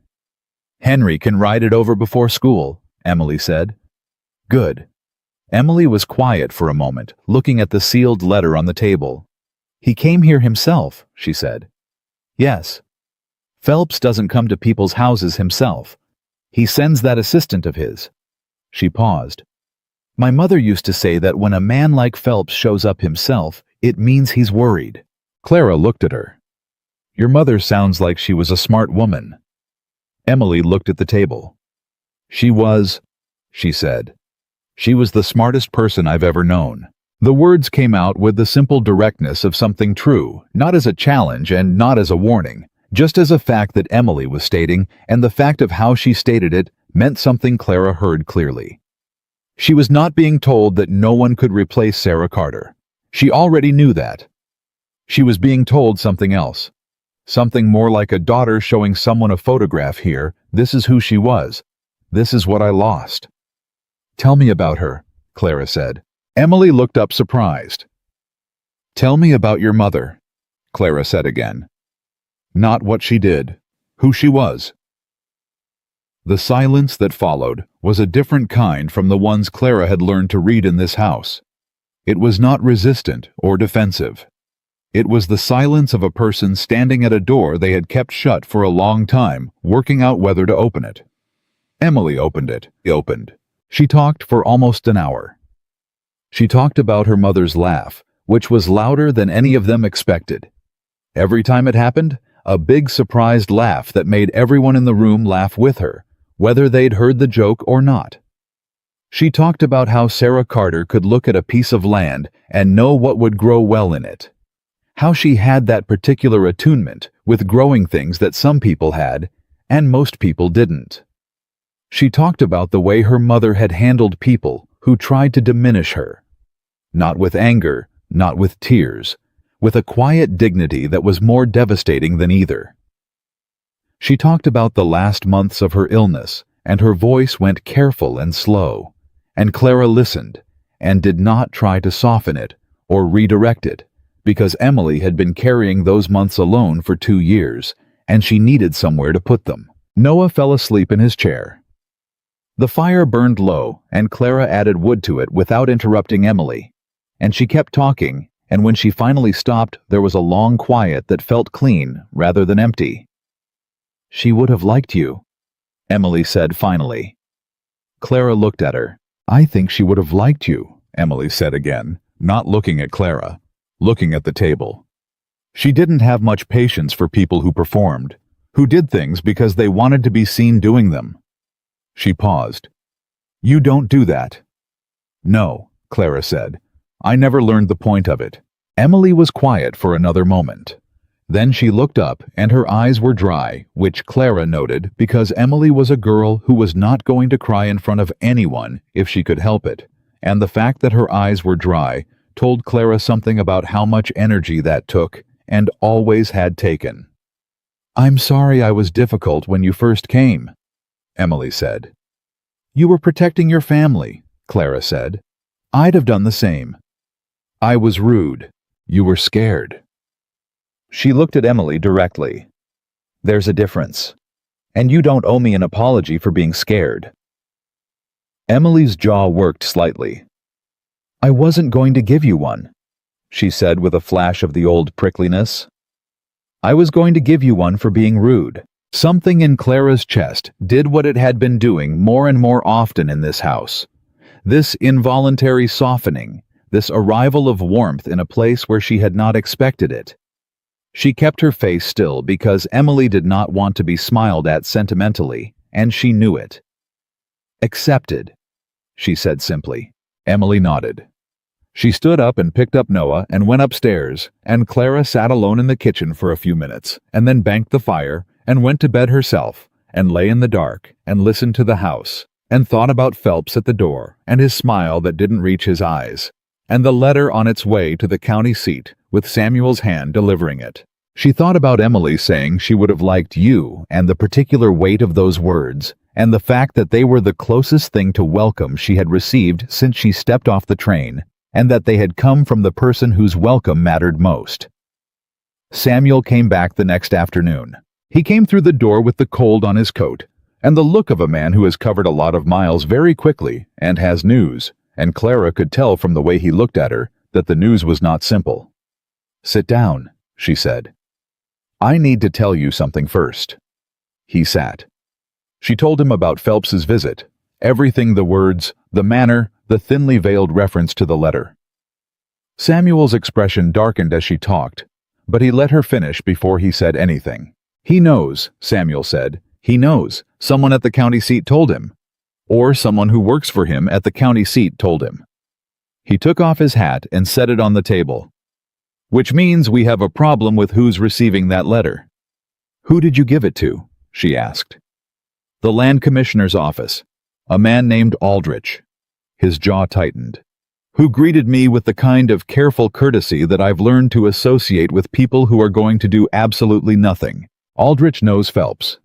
"Henry can ride it over before school," Emily said. "Good." Emily was quiet for a moment, looking at the sealed letter on the table. "He came here himself," she said. "Yes. Phelps doesn't come to people's houses himself. He sends that assistant of his." She paused. "My mother used to say that when a man like Phelps shows up himself, it means he's worried." Clara looked at her. "Your mother sounds like she was a smart woman." Emily looked at the table. "She was," she said. "She was the smartest person I've ever known." The words came out with the simple directness of something true, not as a challenge and not as a warning, just as a fact that Emily was stating, and the fact of how she stated it meant something Clara heard clearly. She was not being told that no one could replace Sarah Carter. She already knew that. She was being told something else. Something more like a daughter showing someone a photograph here. "This is who she was. This is what I lost." "Tell me about her," Clara said. Emily looked up surprised. "Tell me about your mother," Clara said again. "Not what she did, who she was." The silence that followed was a different kind from the ones Clara had learned to read in this house. It was not resistant or defensive. It was the silence of a person standing at a door they had kept shut for a long time, working out whether to open it. Emily opened it. She talked for almost an hour. She talked about her mother's laugh, which was louder than any of them expected. Every time it happened, a big surprised laugh that made everyone in the room laugh with her, whether they'd heard the joke or not. She talked about how Sarah Carter could look at a piece of land and know what would grow well in it. How she had that particular attunement with growing things that some people had, and most people didn't. She talked about the way her mother had handled people who tried to diminish her. Not with anger, not with tears, with a quiet dignity that was more devastating than either. She talked about the last months of her illness, and her voice went careful and slow, and Clara listened, and did not try to soften it or redirect it, because Emily had been carrying those months alone for 2 years, and she needed somewhere to put them. Noah fell asleep in his chair. The fire burned low, and Clara added wood to it without interrupting Emily, and she kept talking, and when she finally stopped, there was a long quiet that felt clean rather than empty. "She would have liked you," Emily said finally. Clara looked at her. "I think she would have liked you," Emily said again, not looking at Clara, looking at the table. She didn't have much patience for people who performed, who did things because they wanted to be seen doing them. She paused. "You don't do that." "No," Clara said. "I never learned the point of it." Emily was quiet for another moment. Then she looked up, and her eyes were dry, which Clara noted because Emily was a girl who was not going to cry in front of anyone if she could help it, and the fact that her eyes were dry told Clara something about how much energy that took and always had taken. "I'm sorry I was difficult when you first came," Emily said. "You were protecting your family," Clara said. "I'd have done the same." "I was rude. You were scared." She looked at Emily directly. "There's a difference. And you don't owe me an apology for being scared." Emily's jaw worked slightly. "I wasn't going to give you one," she said with a flash of the old prickliness. "I was going to give you one for being rude." Something in Clara's chest did what it had been doing more and more often in this house. This involuntary softening, this arrival of warmth in a place where she had not expected it. She kept her face still because Emily did not want to be smiled at sentimentally, and she knew it. "Accepted," she said simply. Emily nodded. She stood up and picked up Noah and went upstairs, and Clara sat alone in the kitchen for a few minutes, and then banked the fire, and went to bed herself, and lay in the dark, and listened to the house, and thought about Phelps at the door, and his smile that didn't reach his eyes, and the letter on its way to the county seat, with Samuel's hand delivering it. She thought about Emily saying she would have liked you, and the particular weight of those words, and the fact that they were the closest thing to welcome she had received since she stepped off the train, and that they had come from the person whose welcome mattered most. Samuel came back the next afternoon. He came through the door with the cold on his coat, and the look of a man who has covered a lot of miles very quickly and has news, and Clara could tell from the way he looked at her that the news was not simple. "Sit down," she said. "I need to tell you something first." He sat. She told him about Phelps's visit, everything, the words, the manner, the thinly veiled reference to the letter. Samuel's expression darkened as she talked, but he let her finish before he said anything. "He knows," Samuel said. "He knows. Someone at the county seat told him. Or someone who works for him at the county seat told him." He took off his hat and set it on the table. "Which means we have a problem with who's receiving that letter." "Who did you give it to?" she asked. "The land commissioner's office. A man named Aldrich." His jaw tightened. "Who greeted me with the kind of careful courtesy that I've learned to associate with people who are going to do absolutely nothing. Aldrich knows Phelps.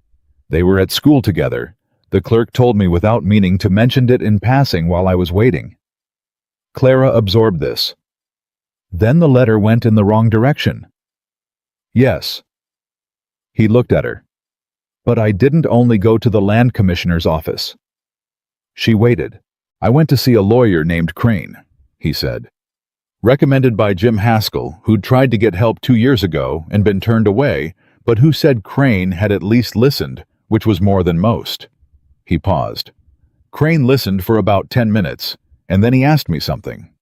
They were at school together. The clerk told me without meaning to mention it in passing while I was waiting." Clara absorbed this. "Then the letter went in the wrong direction." "Yes." He looked at her. "But I didn't only go to the land commissioner's office." She waited. "I went to see a lawyer named Crane," he said. Recommended by Jim Haskell, who'd tried to get help 2 years ago and been turned away, but who said Crane had at least listened, which was more than most. He paused. Crane listened for about 10 minutes, and then he asked me something.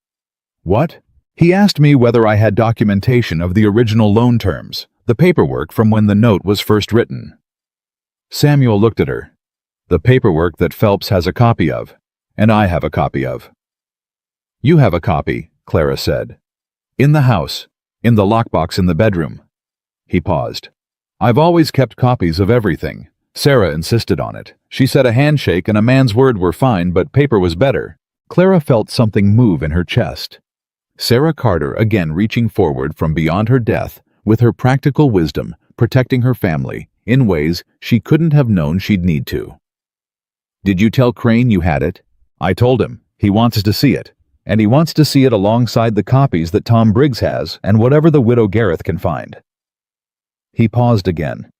What? He asked me whether I had documentation of the original loan terms, the paperwork from when the note was first written. Samuel looked at her. The paperwork that Phelps has a copy of, and I have a copy of. You have a copy, Clara said. In the house, in the lockbox in the bedroom. He paused. I've always kept copies of everything. Sarah insisted on it. She said a handshake and a man's word were fine, but paper was better. Clara felt something move in her chest. Sarah Carter again reaching forward from beyond her death, with her practical wisdom, protecting her family, in ways she couldn't have known she'd need to. Did you tell Crane you had it? I told him. He wants to see it. And he wants to see it alongside the copies that Tom Briggs has and whatever the widow Gareth can find. He paused again.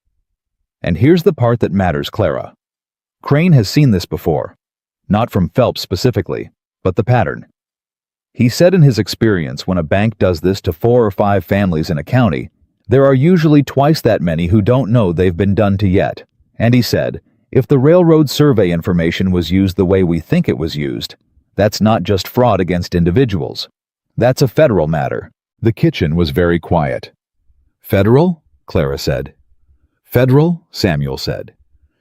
And here's the part that matters, Clara. Crane has seen this before. Not from Phelps specifically, but the pattern. He said in his experience when a bank does this to 4 or 5 families in a county, there are usually twice that many who don't know they've been done to yet. And he said, if the railroad survey information was used the way we think it was used, that's not just fraud against individuals. That's a federal matter. The kitchen was very quiet. Federal? Clara said. Federal? Samuel said.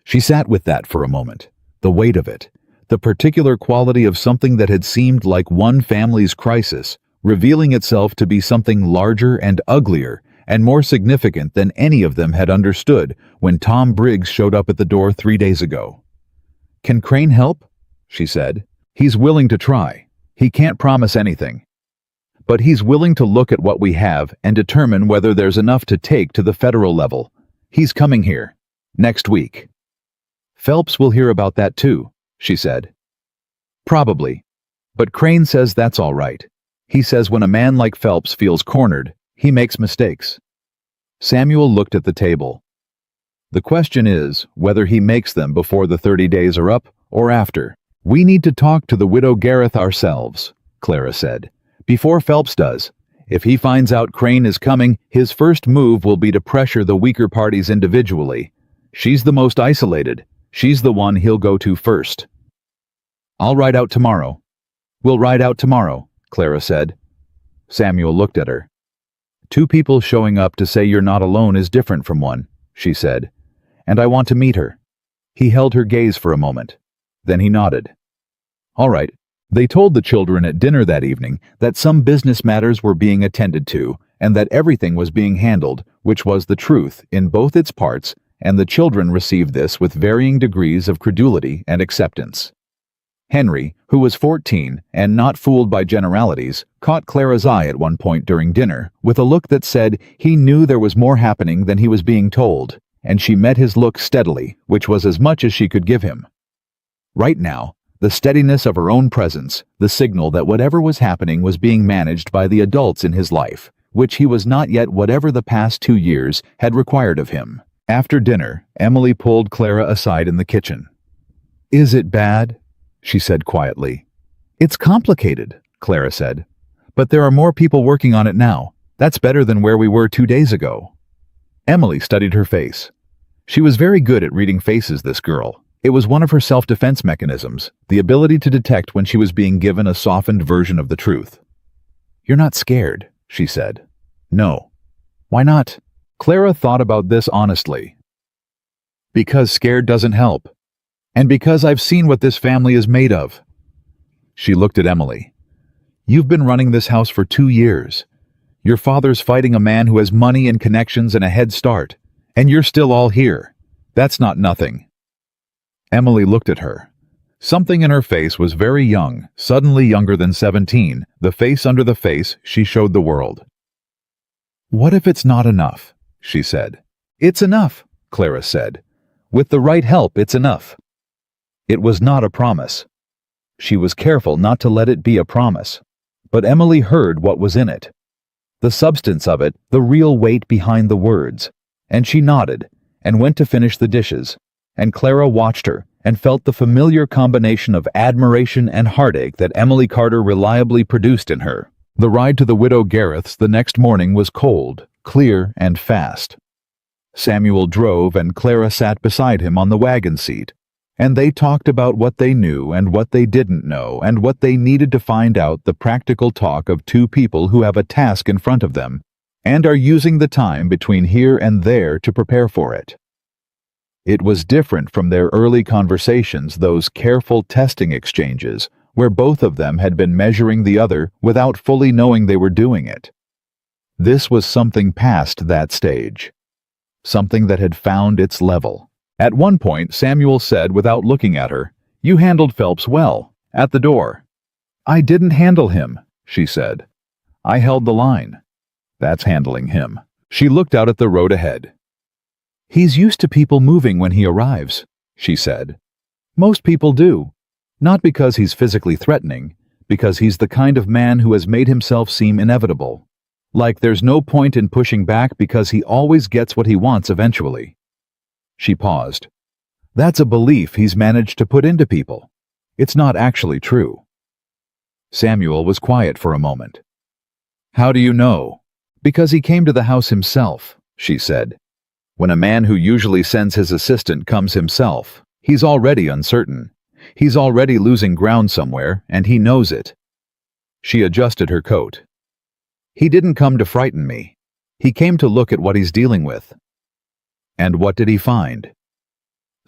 She sat with that for a moment. The weight of it. The particular quality of something that had seemed like one family's crisis, revealing itself to be something larger and uglier and more significant than any of them had understood when Tom Briggs showed up at the door 3 days ago. Can Crane help? She said. He's willing to try. He can't promise anything. But he's willing to look at what we have and determine whether there's enough to take to the federal level. He's coming here. Next week. Phelps will hear about that too, she said. Probably. But Crane says that's all right. He says when a man like Phelps feels cornered, he makes mistakes. Samuel looked at the table. The question is whether he makes them before the 30 days are up or after. We need to talk to the widow Gareth ourselves, Clara said, before Phelps does. If he finds out Crane is coming, his first move will be to pressure the weaker parties individually. She's the most isolated. She's the one he'll go to first. I'll ride out tomorrow. We'll ride out tomorrow, Clara said. Samuel looked at her. 2 people showing up to say you're not alone is different from one, she said. And I want to meet her. He held her gaze for a moment. Then he nodded. All right. They told the children at dinner that evening that some business matters were being attended to and that everything was being handled, which was the truth in both its parts, and the children received this with varying degrees of credulity and acceptance. Henry, who was 14 and not fooled by generalities, caught Clara's eye at one point during dinner with a look that said he knew there was more happening than he was being told, and she met his look steadily, which was as much as she could give him. Right now, the steadiness of her own presence, the signal that whatever was happening was being managed by the adults in his life, which he was not yet whatever the past 2 years had required of him. After dinner, Emily pulled Clara aside in the kitchen. Is it bad? She said quietly. It's complicated, Clara said. But there are more people working on it now. That's better than where we were 2 days ago. Emily studied her face. She was very good at reading faces, this girl. It was one of her self-defense mechanisms, the ability to detect when she was being given a softened version of the truth. You're not scared, she said. No. Why not? Clara thought about this honestly. Because scared doesn't help. And because I've seen what this family is made of. She looked at Emily. You've been running this house for 2 years. Your father's fighting a man who has money and connections and a head start. And you're still all here. That's not nothing. Emily looked at her. Something in her face was very young, suddenly younger than 17, the face under the face she showed the world. What if it's not enough? She said. It's enough, Clara said. With the right help, it's enough. It was not a promise. She was careful not to let it be a promise. But Emily heard what was in it. The substance of it, the real weight behind the words. And she nodded, and went to finish the dishes. And Clara watched her, and felt the familiar combination of admiration and heartache that Emily Carter reliably produced in her. The ride to the Widow Gareth's the next morning was cold, clear, and fast. Samuel drove and Clara sat beside him on the wagon seat, and they talked about what they knew and what they didn't know and what they needed to find out, the practical talk of two people who have a task in front of them and are using the time between here and there to prepare for it. It was different from their early conversations, those careful testing exchanges where both of them had been measuring the other without fully knowing they were doing it. This was something past that stage, something that had found its level. At one point, Samuel said without looking at her, "You handled Phelps well," at the door. "I didn't handle him," she said. "I held the line." "That's handling him." She looked out at the road ahead. "He's used to people moving when he arrives," she said. "Most people do. Not because he's physically threatening, because he's the kind of man who has made himself seem inevitable. Like there's no point in pushing back because he always gets what he wants eventually." She paused. "That's a belief he's managed to put into people. It's not actually true." Samuel was quiet for a moment. "How do you know?" "Because he came to the house himself," she said. "When a man who usually sends his assistant comes himself, he's already uncertain. He's already losing ground somewhere, and he knows it." She adjusted her coat. "He didn't come to frighten me. He came to look at what he's dealing with." "And what did he find?"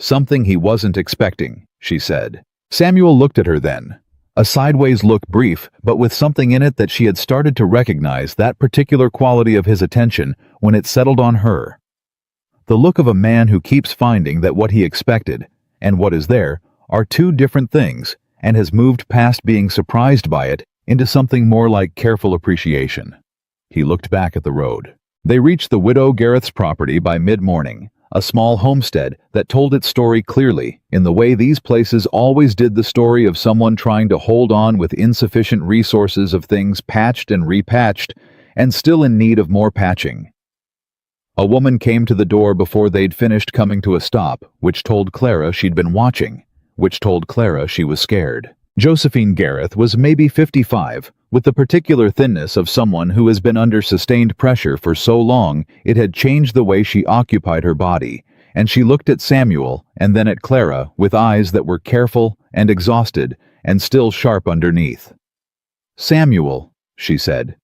"Something he wasn't expecting," she said. Samuel looked at her then. A sideways look, brief, but with something in it that she had started to recognize, that particular quality of his attention when it settled on her. The look of a man who keeps finding that what he expected, and what is there, are two different things, and has moved past being surprised by it into something more like careful appreciation. He looked back at the road. They reached the Widow Gareth's property by mid-morning, a small homestead that told its story clearly, in the way these places always did, the story of someone trying to hold on with insufficient resources, of things patched and repatched, and still in need of more patching. A woman came to the door before they'd finished coming to a stop, which told Clara she'd been watching, which told Clara she was scared. Josephine Gareth was maybe 55, with the particular thinness of someone who has been under sustained pressure for so long it had changed the way she occupied her body, and she looked at Samuel and then at Clara with eyes that were careful and exhausted and still sharp underneath. "Samuel," she said,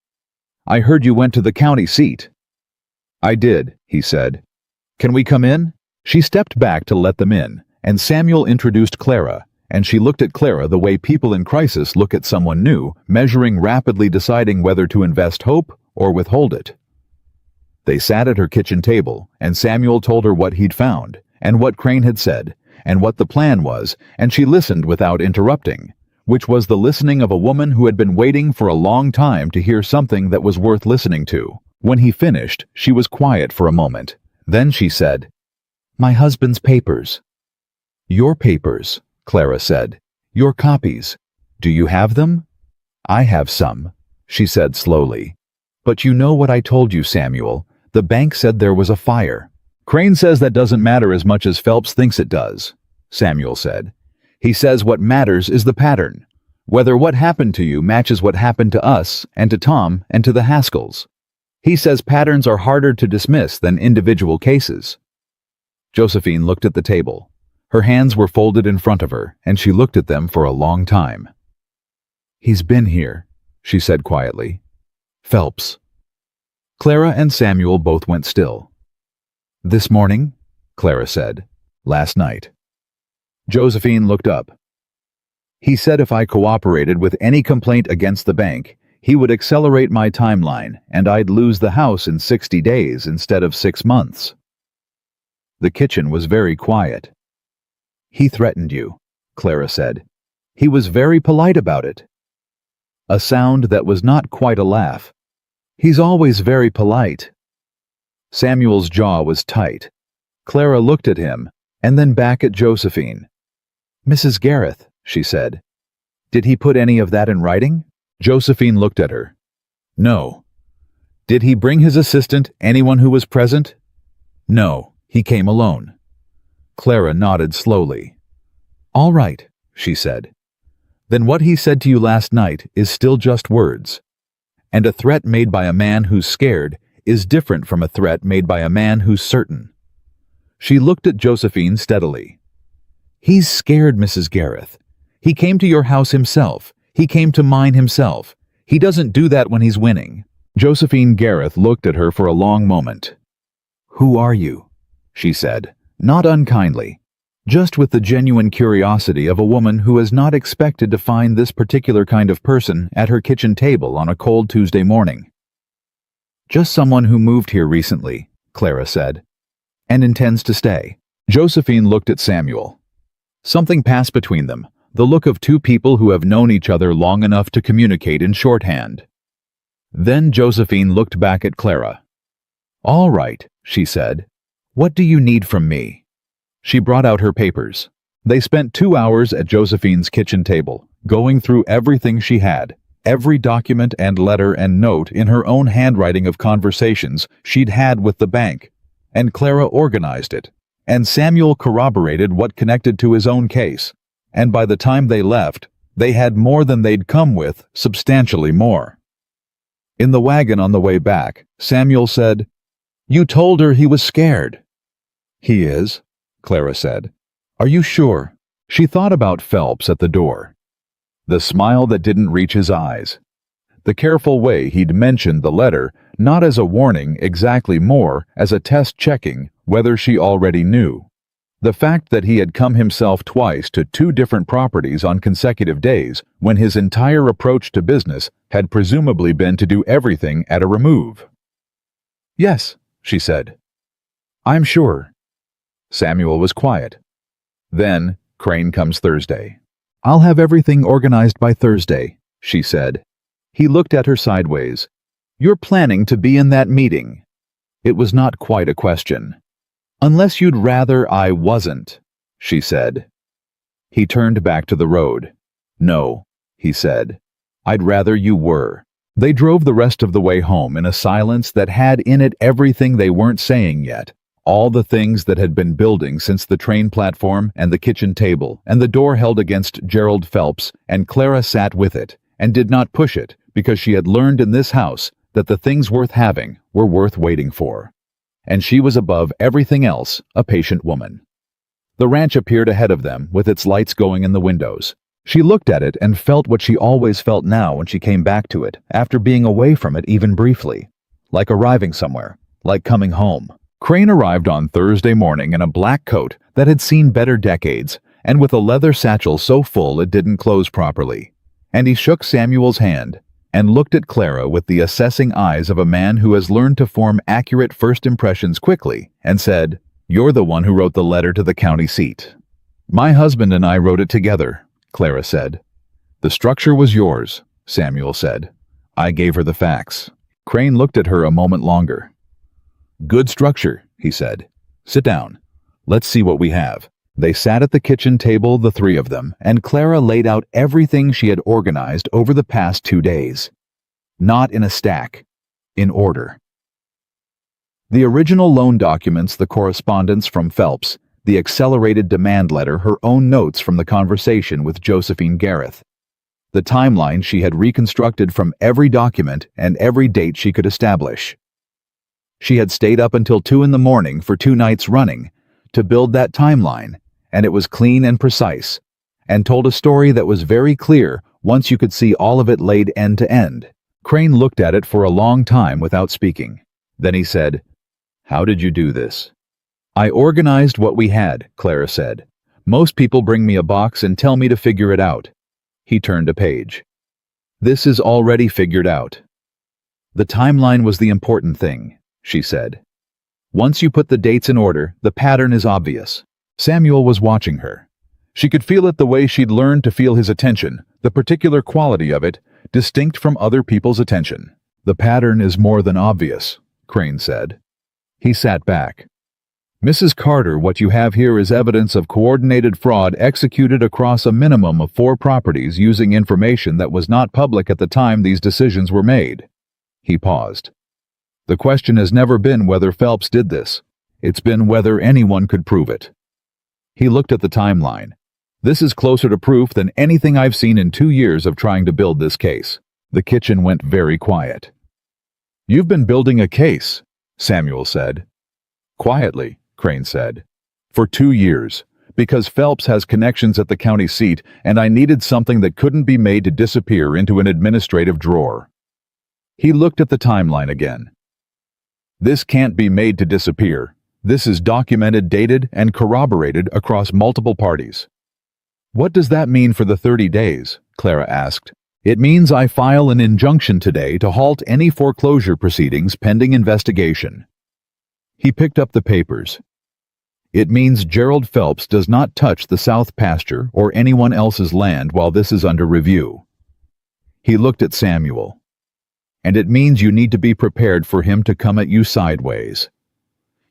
"I heard you went to the county seat." "I did," he said. "Can we come in?" She stepped back to let them in, and Samuel introduced Clara, and she looked at Clara the way people in crisis look at someone new, measuring, rapidly deciding whether to invest hope or withhold it. They sat at her kitchen table, and Samuel told her what he'd found, and what Crane had said, and what the plan was, and she listened without interrupting, which was the listening of a woman who had been waiting for a long time to hear something that was worth listening to. When he finished, she was quiet for a moment. Then she said, "My husband's papers." "Your papers," Clara said. "Your copies. Do you have them?" "I have some," she said slowly. "But you know what I told you, Samuel. The bank said there was a fire." "Crane says that doesn't matter as much as Phelps thinks it does," Samuel said. "He says what matters is the pattern. Whether what happened to you matches what happened to us and to Tom and to the Haskells. He says patterns are harder to dismiss than individual cases." Josephine looked at the table. Her hands were folded in front of her, and she looked at them for a long time. "He's been here," she said quietly. "Phelps." Clara and Samuel both went still. "This morning?" Clara said. "Last night." Josephine looked up. "He said if I cooperated with any complaint against the bank, he would accelerate my timeline, and I'd lose the house in 60 days instead of 6 months. The kitchen was very quiet. "He threatened you," Clara said. "He was very polite about it." A sound that was not quite a laugh. "He's always very polite." Samuel's jaw was tight. Clara looked at him, and then back at Josephine. "Mrs. Gareth," she said, "did he put any of that in writing?" Josephine looked at her. "No." "Did he bring his assistant, anyone who was present?" "No, he came alone." Clara nodded slowly. "All right," she said. "Then what he said to you last night is still just words. and a threat made by a man who's scared is different from a threat made by a man who's certain. She looked at Josephine steadily. He's scared, Mrs. Gareth. He came to your house himself. He came to mine himself. He doesn't do that when he's winning. Josephine Gareth looked at her for a long moment. Who are you? She said, not unkindly, just with the genuine curiosity of a woman who has not expected to find this particular kind of person at her kitchen table on a cold Tuesday morning. Just someone who moved here recently, Clara said, and intends to stay. Josephine looked at Samuel. Something passed between them, the look of two people who have known each other long enough to communicate in shorthand. Then Josephine looked back at Clara. All right, she said. What do you need from me? She brought out her papers. They spent 2 hours at Josephine's kitchen table, going through everything she had, every document and letter and note in her own handwriting of conversations she'd had with the bank, and Clara organized it, and Samuel corroborated what connected to his own case, and by the time they left, they had more than they'd come with, substantially more. In the wagon on the way back, Samuel said, You told her he was scared. He is, Clara said. Are you sure? She thought about Phelps at the door. The smile that didn't reach his eyes. The careful way he'd mentioned the letter, not as a warning exactly, more as a test checking whether she already knew. The fact that he had come himself twice to 2 different properties on consecutive days when his entire approach to business had presumably been to do everything at a remove. Yes, she said. I'm sure. Samuel was quiet. Then, Crane comes Thursday. I'll have everything organized by Thursday, she said. He looked at her sideways. You're planning to be in that meeting. It was not quite a question. Unless you'd rather I wasn't, she said. He turned back to the road. No, he said. I'd rather you were. They drove the rest of the way home in a silence that had in it everything they weren't saying yet, all the things that had been building since the train platform and the kitchen table and the door held against Gerald Phelps, and Clara sat with it and did not push it because she had learned in this house that the things worth having were worth waiting for. And she was above everything else a patient woman. The ranch appeared ahead of them with its lights going in the windows. She looked at it and felt what she always felt now when she came back to it after being away from it even briefly. Like arriving somewhere, like coming home. Crane arrived on Thursday morning in a black coat that had seen better decades and with a leather satchel so full it didn't close properly. And he shook Samuel's hand and looked at Clara with the assessing eyes of a man who has learned to form accurate first impressions quickly, and said, You're the one who wrote the letter to the county seat. My husband and I wrote it together, Clara said. The structure was yours, Samuel said. I gave her the facts. Crane looked at her a moment longer. Good structure, he said. Sit down. Let's see what we have. They sat at the kitchen table, the 3 of them, and Clara laid out everything she had organized over the past 2 days. Not in a stack. In order. The original loan documents, the correspondence from Phelps, the accelerated demand letter, her own notes from the conversation with Josephine Gareth. The timeline she had reconstructed from every document and every date she could establish. She had stayed up until 2 in the morning for 2 nights running to build that timeline, and it was clean and precise, and told a story that was very clear once you could see all of it laid end to end. Crane looked at it for a long time without speaking. Then he said, How did you do this? I organized what we had, Clara said. Most people bring me a box and tell me to figure it out. He turned a page. This is already figured out. The timeline was the important thing, she said. Once you put the dates in order, the pattern is obvious. Samuel was watching her. She could feel it the way she'd learned to feel his attention, the particular quality of it, distinct from other people's attention. The pattern is more than obvious, Crane said. He sat back. Mrs. Carter, what you have here is evidence of coordinated fraud executed across a minimum of 4 properties using information that was not public at the time these decisions were made. He paused. The question has never been whether Phelps did this. It's been whether anyone could prove it. He looked at the timeline. This is closer to proof than anything I've seen in 2 years of trying to build this case. The kitchen went very quiet. "You've been building a case," Samuel said. "Quietly," Crane said. "For 2 years, because Phelps has connections at the county seat and I needed something that couldn't be made to disappear into an administrative drawer." He looked at the timeline again. "This can't be made to disappear. This is documented, dated, and corroborated across multiple parties." "What does that mean for the 30 days?" Clara asked. "It means I file an injunction today to halt any foreclosure proceedings pending investigation." He picked up the papers. "It means Gerald Phelps does not touch the south pasture or anyone else's land while this is under review." He looked at Samuel. "And it means you need to be prepared for him to come at you sideways.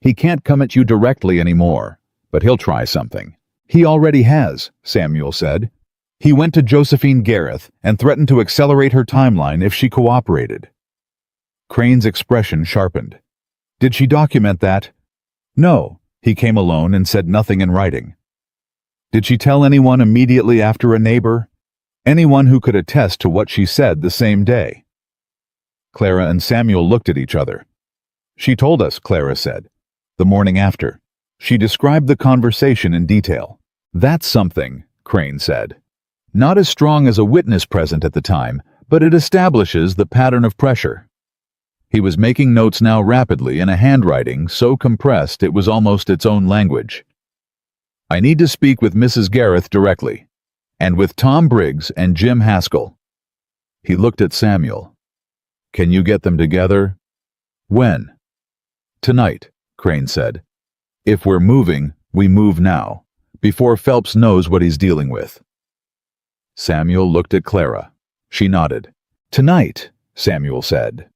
He can't come at you directly anymore, but he'll try something." "He already has," Samuel said. "He went to Josephine Gareth and threatened to accelerate her timeline if she cooperated." Crane's expression sharpened. "Did she document that?" "No. He came alone and said nothing in writing." "Did she tell anyone immediately after, a neighbor? Anyone who could attest to what she said the same day?" Clara and Samuel looked at each other. "She told us," Clara said. "The morning after. She described the conversation in detail." "That's something," Crane said. "Not as strong as a witness present at the time, but it establishes the pattern of pressure." He was making notes now rapidly in a handwriting so compressed it was almost its own language. "I need to speak with Mrs. Gareth directly, and with Tom Briggs and Jim Haskell." He looked at Samuel. "Can you get them together?" "When?" "Tonight," Crane said. "If we're moving, we move now, before Phelps knows what he's dealing with." Samuel looked at Clara. She nodded. "Tonight," Samuel said.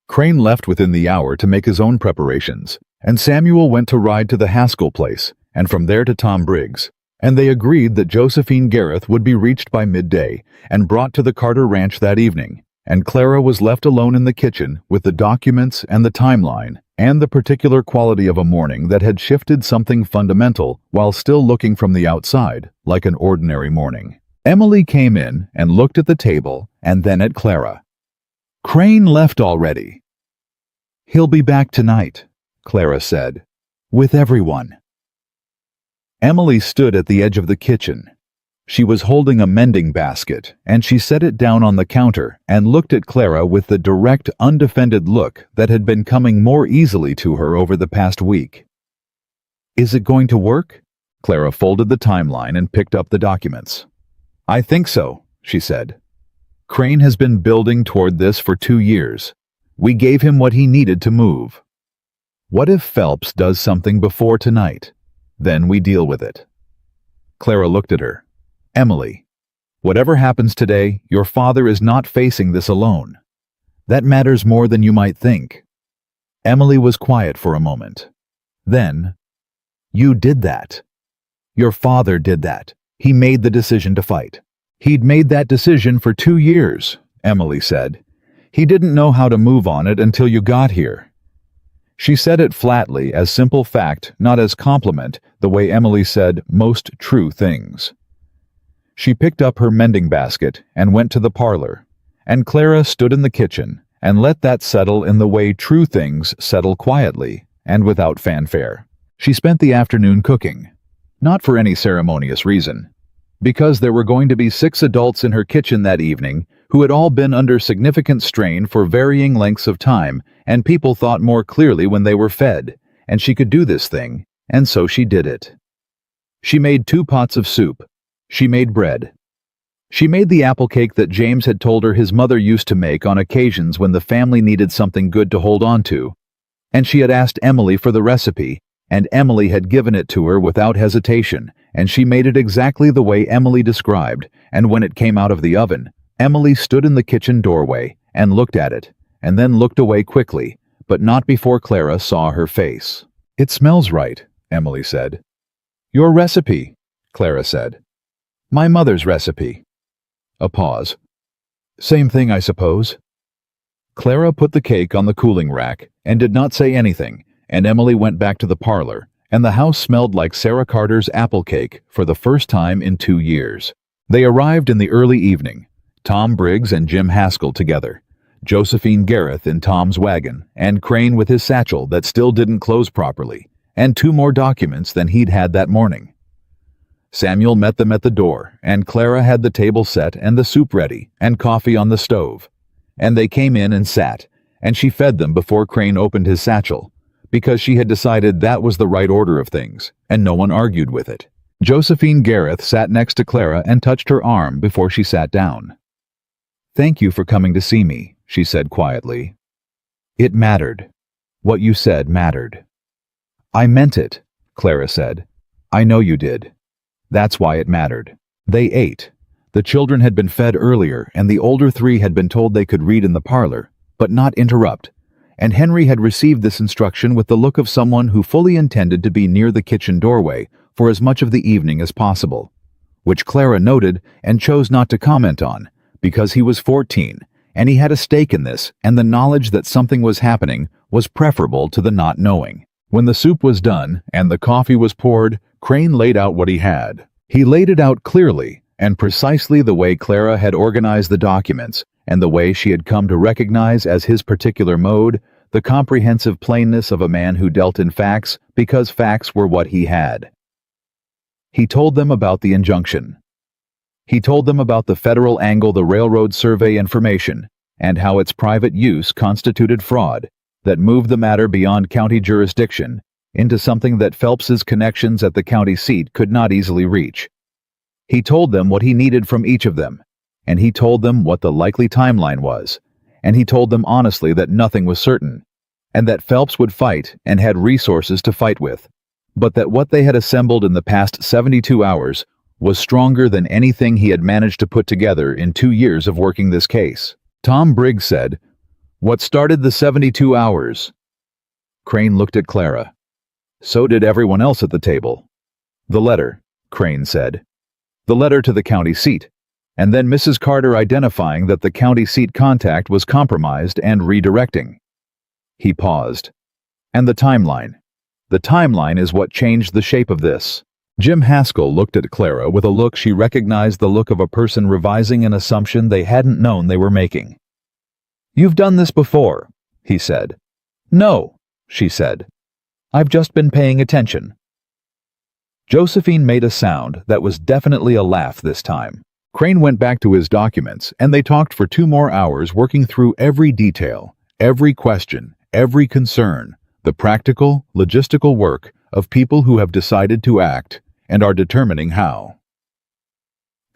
Crane left within the hour to make his own preparations, and Samuel went to ride to the Haskell place, and from there to Tom Briggs, and they agreed that Josephine Gareth would be reached by midday and brought to the Carter Ranch that evening, and Clara was left alone in the kitchen with the documents and the timeline and the particular quality of a morning that had shifted something fundamental while still looking from the outside like an ordinary morning. Emily came in and looked at the table and then at Clara. "Crane left already." "He'll be back tonight," Clara said, "with everyone." Emily stood at the edge of the kitchen. She was holding a mending basket, and she set it down on the counter and looked at Clara with the direct, undefended look that had been coming more easily to her over the past week. "Is it going to work?" Clara folded the timeline and picked up the documents. "I think so," she said. "Crane has been building toward this for 2 years. We gave him what he needed to move. What if Phelps does something before tonight? Then we deal with it." Clara looked at her. "Emily, whatever happens today, your father is not facing this alone. That matters more than you might think." Emily was quiet for a moment. Then, "You did that. Your father did that. He made the decision to fight." "He'd made that decision for 2 years," Emily said. "He didn't know how to move on it until you got here." She said it flatly, as simple fact, not as compliment, the way Emily said most true things. She picked up her mending basket and went to the parlor, and Clara stood in the kitchen and let that settle in the way true things settle quietly and without fanfare. She spent the afternoon cooking, not for any ceremonious reason, because there were going to be 6 adults in her kitchen that evening who had all been under significant strain for varying lengths of time, and people thought more clearly when they were fed, and she could do this thing, and so she did it. She made 2 pots of soup. She made bread. She made the apple cake that James had told her his mother used to make on occasions when the family needed something good to hold on to, and she had asked Emily for the recipe, and Emily had given it to her without hesitation, and she made it exactly the way Emily described, and when it came out of the oven, Emily stood in the kitchen doorway and looked at it, and then looked away quickly, but not before Clara saw her face. "It smells right," Emily said. "Your recipe," Clara said. "My mother's recipe." A pause. "Same thing, I suppose." Clara put the cake on the cooling rack and did not say anything, and Emily went back to the parlor, and the house smelled like Sarah Carter's apple cake for the first time in 2 years. They arrived in the early evening. Tom Briggs and Jim Haskell together, Josephine Gareth in Tom's wagon, and Crane with his satchel that still didn't close properly, and 2 more documents than he'd had that morning. Samuel met them at the door, and Clara had the table set and the soup ready, and coffee on the stove. And they came in and sat, and she fed them before Crane opened his satchel, because she had decided that was the right order of things, and no one argued with it. Josephine Gareth sat next to Clara and touched her arm before she sat down. "Thank you for coming to see me," she said quietly. "It mattered. What you said mattered." "I meant it," Clara said. "I know you did. That's why it mattered." They ate. The children had been fed earlier, and the older 3 had been told they could read in the parlor, but not interrupt, and Henry had received this instruction with the look of someone who fully intended to be near the kitchen doorway for as much of the evening as possible, which Clara noted and chose not to comment on, because he was 14, and he had a stake in this, and the knowledge that something was happening was preferable to the not knowing. When the soup was done and the coffee was poured, Crane laid out what he had. He laid it out clearly and precisely the way Clara had organized the documents and the way she had come to recognize as his particular mode the comprehensive plainness of a man who dealt in facts because facts were what he had. He told them about the injunction. He told them about the federal angle, the railroad survey information, and how its private use constituted fraud that moved the matter beyond county jurisdiction into something that Phelps's connections at the county seat could not easily reach. He told them what he needed from each of them, and he told them what the likely timeline was, and he told them honestly that nothing was certain, and that Phelps would fight and had resources to fight with, but that what they had assembled in the past 72 hours was stronger than anything he had managed to put together in 2 years of working this case. Tom Briggs said, "What started the 72 hours?" Crane looked at Clara. So did everyone else at the table. "The letter," Crane said. "The letter to the county seat, and then Mrs. Carter identifying that the county seat contact was compromised and redirecting." He paused. "And the timeline. The timeline is what changed the shape of this." Jim Haskell looked at Clara with a look she recognized, the look of a person revising an assumption they hadn't known they were making. "You've done this before," he said. "No," she said. "I've just been paying attention." Josephine made a sound that was definitely a laugh this time. Crane went back to his documents, and they talked for 2 more hours, working through every detail, every question, every concern, the practical, logistical work of people who have decided to act and are determining how.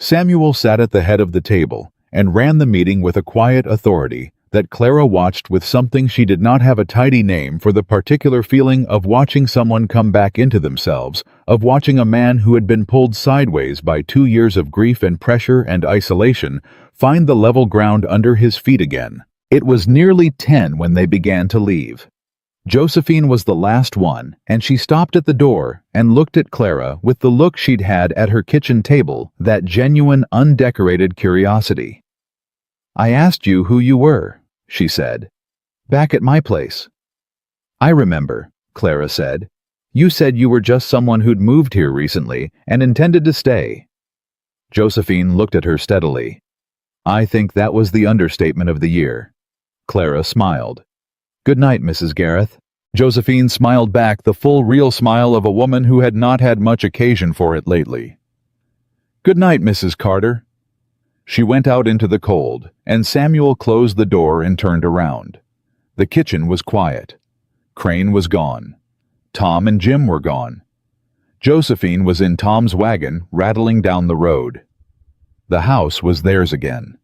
Samuel sat at the head of the table and ran the meeting with a quiet authority that Clara watched with something she did not have a tidy name for, the particular feeling of watching someone come back into themselves, of watching a man who had been pulled sideways by 2 years of grief and pressure and isolation find the level ground under his feet again. It was nearly 10 when they began to leave. Josephine was the last one, and she stopped at the door and looked at Clara with the look she'd had at her kitchen table, that genuine, undecorated curiosity. "I asked you who you were," she said. "Back at my place." "I remember," Clara said. "You said you were just someone who'd moved here recently and intended to stay." Josephine looked at her steadily. "I think that was the understatement of the year." Clara smiled. "Good night, Mrs. Gareth." Josephine smiled back, the full, real smile of a woman who had not had much occasion for it lately. "Good night, Mrs. Carter." She went out into the cold, and Samuel closed the door and turned around. The kitchen was quiet. Crane was gone. Tom and Jim were gone. Josephine was in Tom's wagon, rattling down the road. The house was theirs again.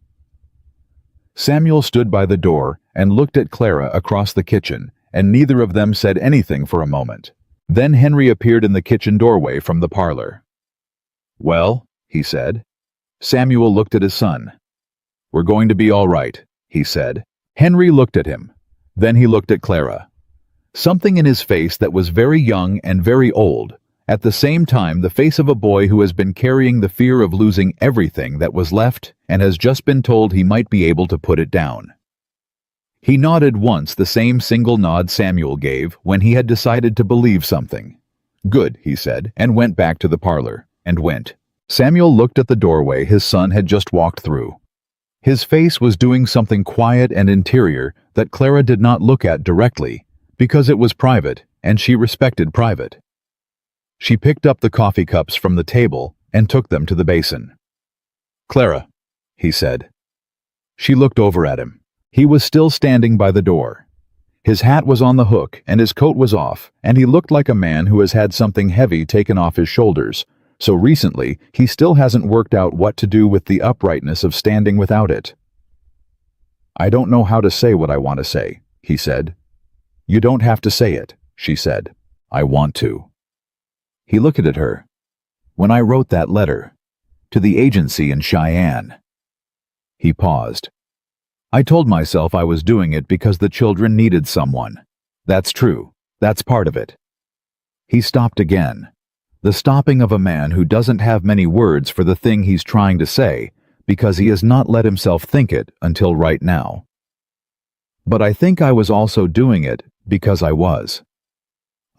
Samuel stood by the door and looked at Clara across the kitchen, and neither of them said anything for a moment. Then Henry appeared in the kitchen doorway from the parlor. "Well," he said. Samuel looked at his son. "We're going to be all right," he said. Henry looked at him. Then he looked at Clara. Something in his face that was very young and very old, at the same time the face of a boy who has been carrying the fear of losing everything that was left and has just been told he might be able to put it down. He nodded once, the same single nod Samuel gave when he had decided to believe something. "Good," he said, and went back to the parlor, and went. Samuel looked at the doorway his son had just walked through. His face was doing something quiet and interior that Clara did not look at directly, because it was private, and she respected private. She picked up the coffee cups from the table and took them to the basin. "Clara," he said. She looked over at him. He was still standing by the door. His hat was on the hook and his coat was off, and he looked like a man who has had something heavy taken off his shoulders, so recently he still hasn't worked out what to do with the uprightness of standing without it. "I don't know how to say what I want to say," he said. "You don't have to say it," she said. "I want to." He looked at her. "When I wrote that letter, to the agency in Cheyenne." He paused. "I told myself I was doing it because the children needed someone. That's true. That's part of it." He stopped again. The stopping of a man who doesn't have many words for the thing he's trying to say because he has not let himself think it until right now. "But I think I was also doing it because I was.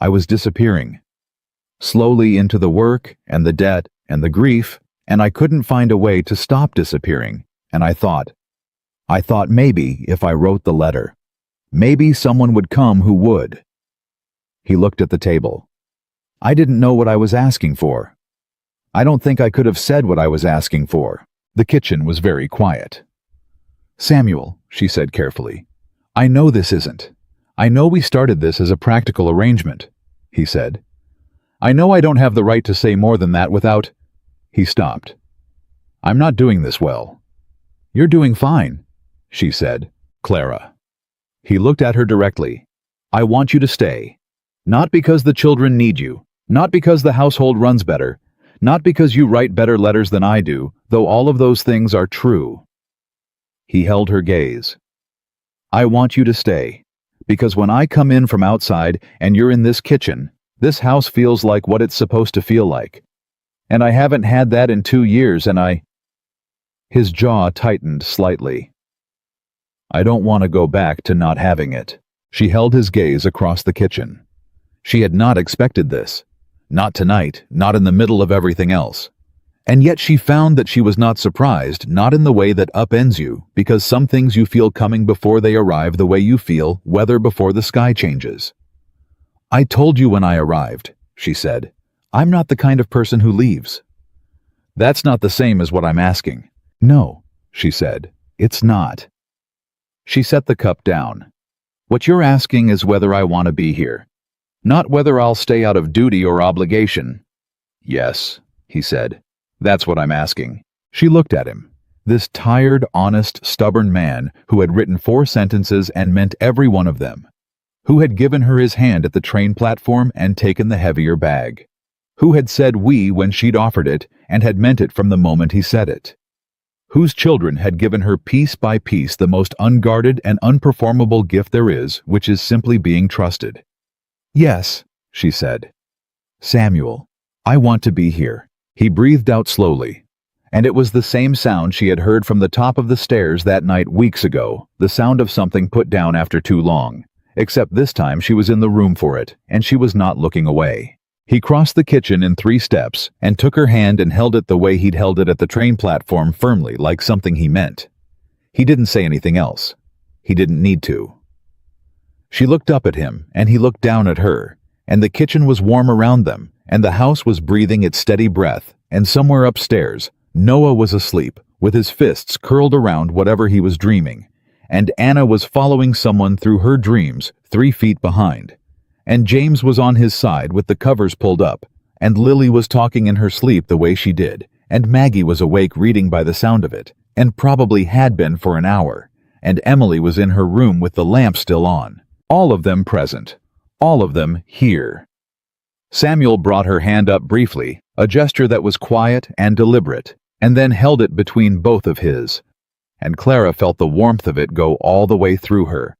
I was disappearing. Slowly into the work and the debt and the grief, and I couldn't find a way to stop disappearing, and I thought maybe if I wrote the letter, maybe someone would come who would." He looked at the table. "I didn't know what I was asking for. I don't think I could have said what I was asking for." The kitchen was very quiet. "Samuel," she said carefully, "I know this isn't. I know we started this as a practical arrangement," he said. "I know I don't have the right to say more than that without—" He stopped. "I'm not doing this well." "You're doing fine," she said. "Clara." He looked at her directly. "I want you to stay. Not because the children need you, not because the household runs better, not because you write better letters than I do, though all of those things are true." He held her gaze. "I want you to stay, because when I come in from outside and you're in this kitchen, this house feels like what it's supposed to feel like. And I haven't had that in 2 years, and His jaw tightened slightly. "I don't want to go back to not having it." She held his gaze across the kitchen. She had not expected this. Not tonight, not in the middle of everything else. And yet she found that she was not surprised, not in the way that upends you, because some things you feel coming before they arrive the way you feel weather before the sky changes. "I told you when I arrived," she said. "I'm not the kind of person who leaves." "That's not the same as what I'm asking." "No," she said. "It's not." She set the cup down. "What you're asking is whether I want to be here. Not whether I'll stay out of duty or obligation." "Yes," he said. "That's what I'm asking." She looked at him. This tired, honest, stubborn man who had written 4 sentences and meant every one of them. Who had given her his hand at the train platform and taken the heavier bag. Who had said "we" when she'd offered it and had meant it from the moment he said it. Whose children had given her piece by piece the most unguarded and unperformable gift there is, which is simply being trusted. "Yes," she said. "Samuel, I want to be here." He breathed out slowly. And it was the same sound she had heard from the top of the stairs that night weeks ago, the sound of something put down after too long. Except this time she was in the room for it, and she was not looking away. He crossed the kitchen in 3 steps and took her hand and held it the way he'd held it at the train platform, firmly, like something he meant. He didn't say anything else. He didn't need to. She looked up at him, and he looked down at her, and the kitchen was warm around them, and the house was breathing its steady breath, and somewhere upstairs, Noah was asleep, with his fists curled around whatever he was dreaming, and Anna was following someone through her dreams 3 feet behind. And James was on his side with the covers pulled up, and Lily was talking in her sleep the way she did, and Maggie was awake reading by the sound of it, and probably had been for an hour, and Emily was in her room with the lamp still on. All of them present. All of them here. Samuel brought her hand up briefly, a gesture that was quiet and deliberate, and then held it between both of his. And Clara felt the warmth of it go all the way through her.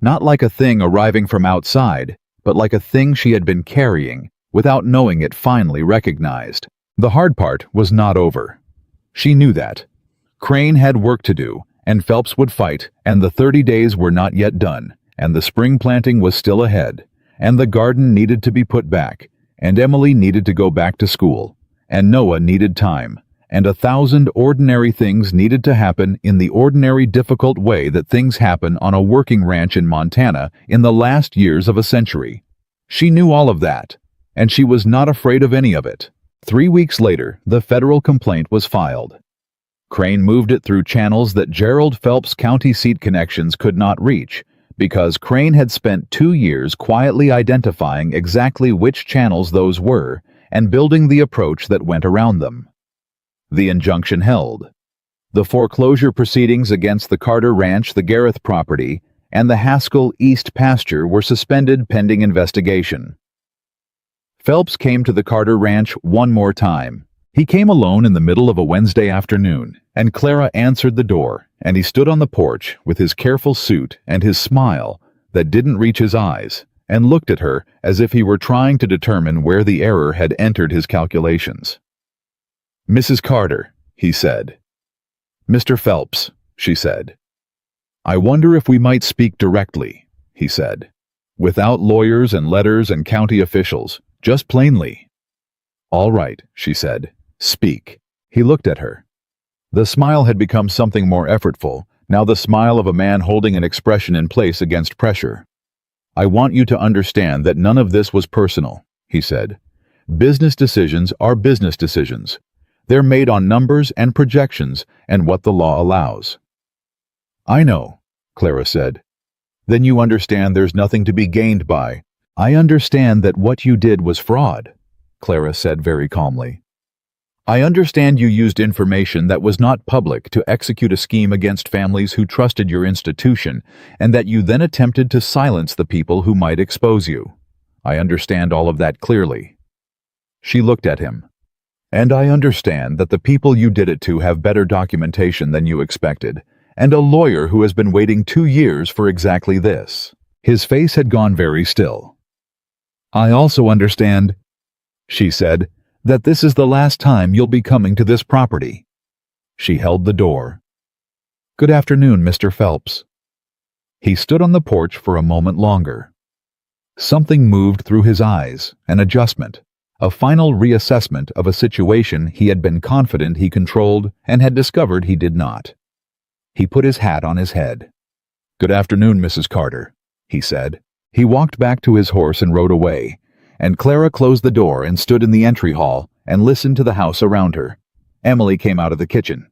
Not like a thing arriving from outside, but like a thing she had been carrying, without knowing it, finally recognized. The hard part was not over. She knew that. Crane had work to do, and Phelps would fight, and the 30 days were not yet done, and the spring planting was still ahead, and the garden needed to be put back, and Emily needed to go back to school, and Noah needed time, and 1,000 ordinary things needed to happen in the ordinary difficult way that things happen on a working ranch in Montana in the last years of a century. She knew all of that, and she was not afraid of any of it. 3 weeks later, the federal complaint was filed. Crane moved it through channels that Gerald Phelps' county seat connections could not reach, because Crane had spent 2 years quietly identifying exactly which channels those were and building the approach that went around them. The injunction held. The foreclosure proceedings against the Carter Ranch, the Gareth property, and the Haskell East pasture were suspended pending investigation. Phelps came to the Carter Ranch one more time. He came alone in the middle of a Wednesday afternoon, and Clara answered the door, and he stood on the porch with his careful suit and his smile that didn't reach his eyes, and looked at her as if he were trying to determine where the error had entered his calculations. "Mrs. Carter," he said. "Mr. Phelps," she said. "I wonder if we might speak directly," he said, "without lawyers and letters and county officials, just plainly." "All right," she said. "Speak." He looked at her. The smile had become something more effortful, now the smile of a man holding an expression in place against pressure. "I want you to understand that none of this was personal," he said. "Business decisions are business decisions. They're made on numbers and projections and what the law allows." "I know," Clara said. "Then you understand there's nothing to be gained by." "I understand that what you did was fraud," Clara said very calmly. "I understand you used information that was not public to execute a scheme against families who trusted your institution, and that you then attempted to silence the people who might expose you. I understand all of that clearly." She looked at him. "And I understand that the people you did it to have better documentation than you expected, and a lawyer who has been waiting 2 years for exactly this." His face had gone very still. "I also understand," she said, "that this is the last time you'll be coming to this property." She held the door. "Good afternoon, Mr. Phelps." He stood on the porch for a moment longer. Something moved through his eyes, an adjustment, a final reassessment of a situation he had been confident he controlled and had discovered he did not. He put his hat on his head. "Good afternoon, Mrs. Carter," he said. He walked back to his horse and rode away, and Clara closed the door and stood in the entry hall and listened to the house around her. Emily came out of the kitchen.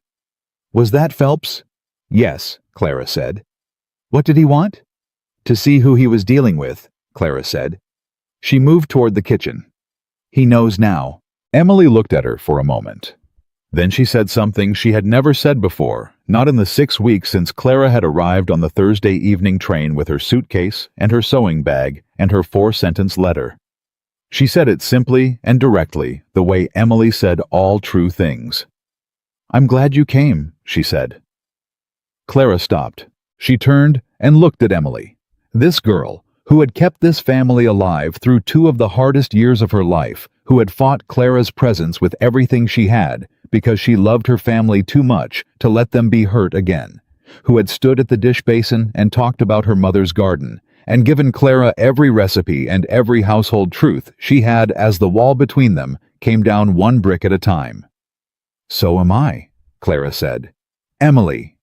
"Was that Phelps?" "Yes," Clara said. "What did he want?" "To see who he was dealing with," Clara said. She moved toward the kitchen. "He knows now." Emily looked at her for a moment. Then she said something she had never said before, not in the 6 weeks since Clara had arrived on the Thursday evening train with her suitcase and her sewing bag and her 4-sentence letter. She said it simply and directly, the way Emily said all true things. "I'm glad you came," she said. Clara stopped. She turned and looked at Emily. This girl, who had kept this family alive through 2 of the hardest years of her life, who had fought Clara's presence with everything she had, because she loved her family too much to let them be hurt again, who had stood at the dish basin and talked about her mother's garden, and given Clara every recipe and every household truth she had as the wall between them came down 1 brick at a time. "So am I," Clara said. "Emily."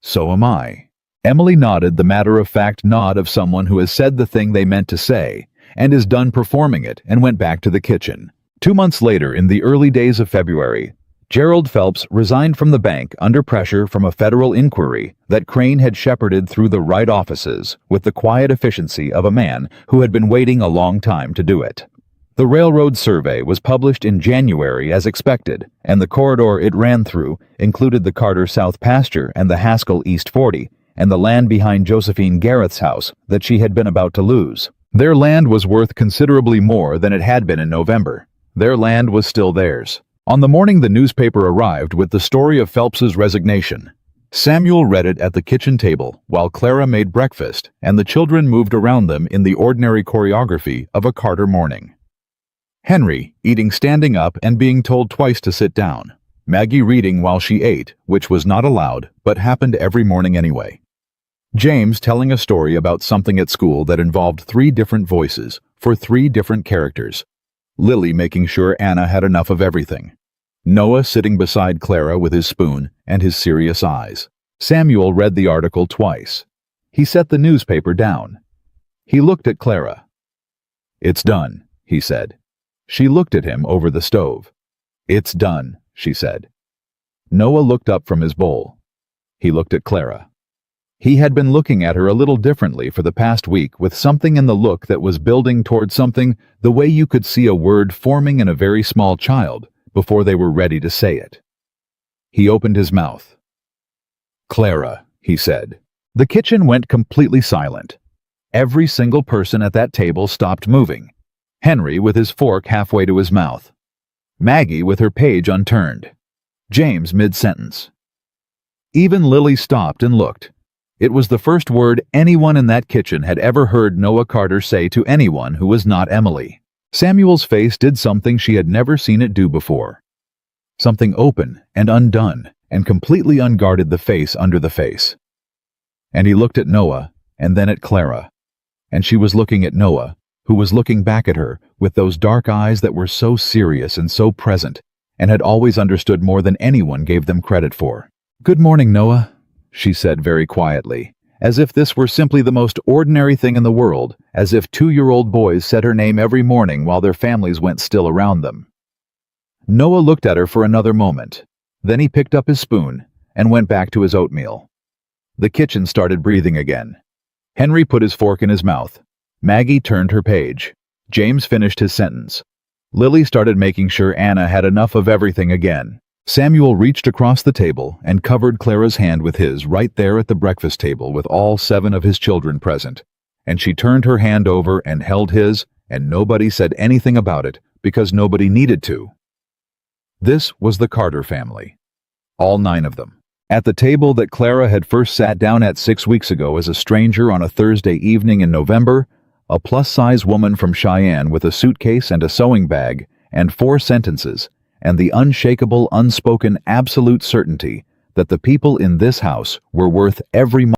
"So am I." Emily nodded the matter-of-fact nod of someone who has said the thing they meant to say, and is done performing it, and went back to the kitchen. 2 months later, in the early days of February, Gerald Phelps resigned from the bank under pressure from a federal inquiry that Crane had shepherded through the right offices with the quiet efficiency of a man who had been waiting a long time to do it. The railroad survey was published in January as expected, and the corridor it ran through included the Carter South pasture and the Haskell East 40, and the land behind Josephine Gareth's house that she had been about to lose. Their land was worth considerably more than it had been in November. Their land was still theirs. On the morning the newspaper arrived with the story of Phelps's resignation, Samuel read it at the kitchen table while Clara made breakfast and the children moved around them in the ordinary choreography of a Carter morning. Henry eating standing up and being told twice to sit down. Maggie reading while she ate, which was not allowed, but happened every morning anyway. James telling a story about something at school that involved 3 different voices for 3 different characters. Lily making sure Anna had enough of everything. Noah sitting beside Clara with his spoon and his serious eyes. Samuel read the article twice. He set the newspaper down. He looked at Clara. "It's done," he said. She looked at him over the stove. "It's done," she said. Noah looked up from his bowl. He looked at Clara. He had been looking at her a little differently for the past week, with something in the look that was building toward something, the way you could see a word forming in a very small child before they were ready to say it. He opened his mouth. "Clara," he said. The kitchen went completely silent. Every single person at that table stopped moving. Henry with his fork halfway to his mouth. Maggie with her page unturned. James mid-sentence. Even Lily stopped and looked. It was the first word anyone in that kitchen had ever heard Noah Carter say to anyone who was not Emily. Samuel's face did something she had never seen it do before. Something open and undone and completely unguarded the face under the face. And he looked at Noah and then at Clara. And she was looking at Noah, who was looking back at her with those dark eyes that were so serious and so present and had always understood more than anyone gave them credit for. "Good morning, Noah," she said very quietly, as if this were simply the most ordinary thing in the world, as if 2-year-old boys said her name every morning while their families went still around them. Noah looked at her for another moment. Then he picked up his spoon and went back to his oatmeal. The kitchen started breathing again. Henry put his fork in his mouth. Maggie turned her page. James finished his sentence. Lily started making sure Anna had enough of everything again. Samuel reached across the table and covered Clara's hand with his right there at the breakfast table with all 7 of his children present. And she turned her hand over and held his, and nobody said anything about it because nobody needed to. This was the Carter family. All 9 of them. At the table that Clara had first sat down at 6 weeks ago as a stranger on a Thursday evening in November, a plus-size woman from Cheyenne with a suitcase and a sewing bag and 4 sentences, and the unshakable, unspoken, absolute certainty that the people in this house were worth every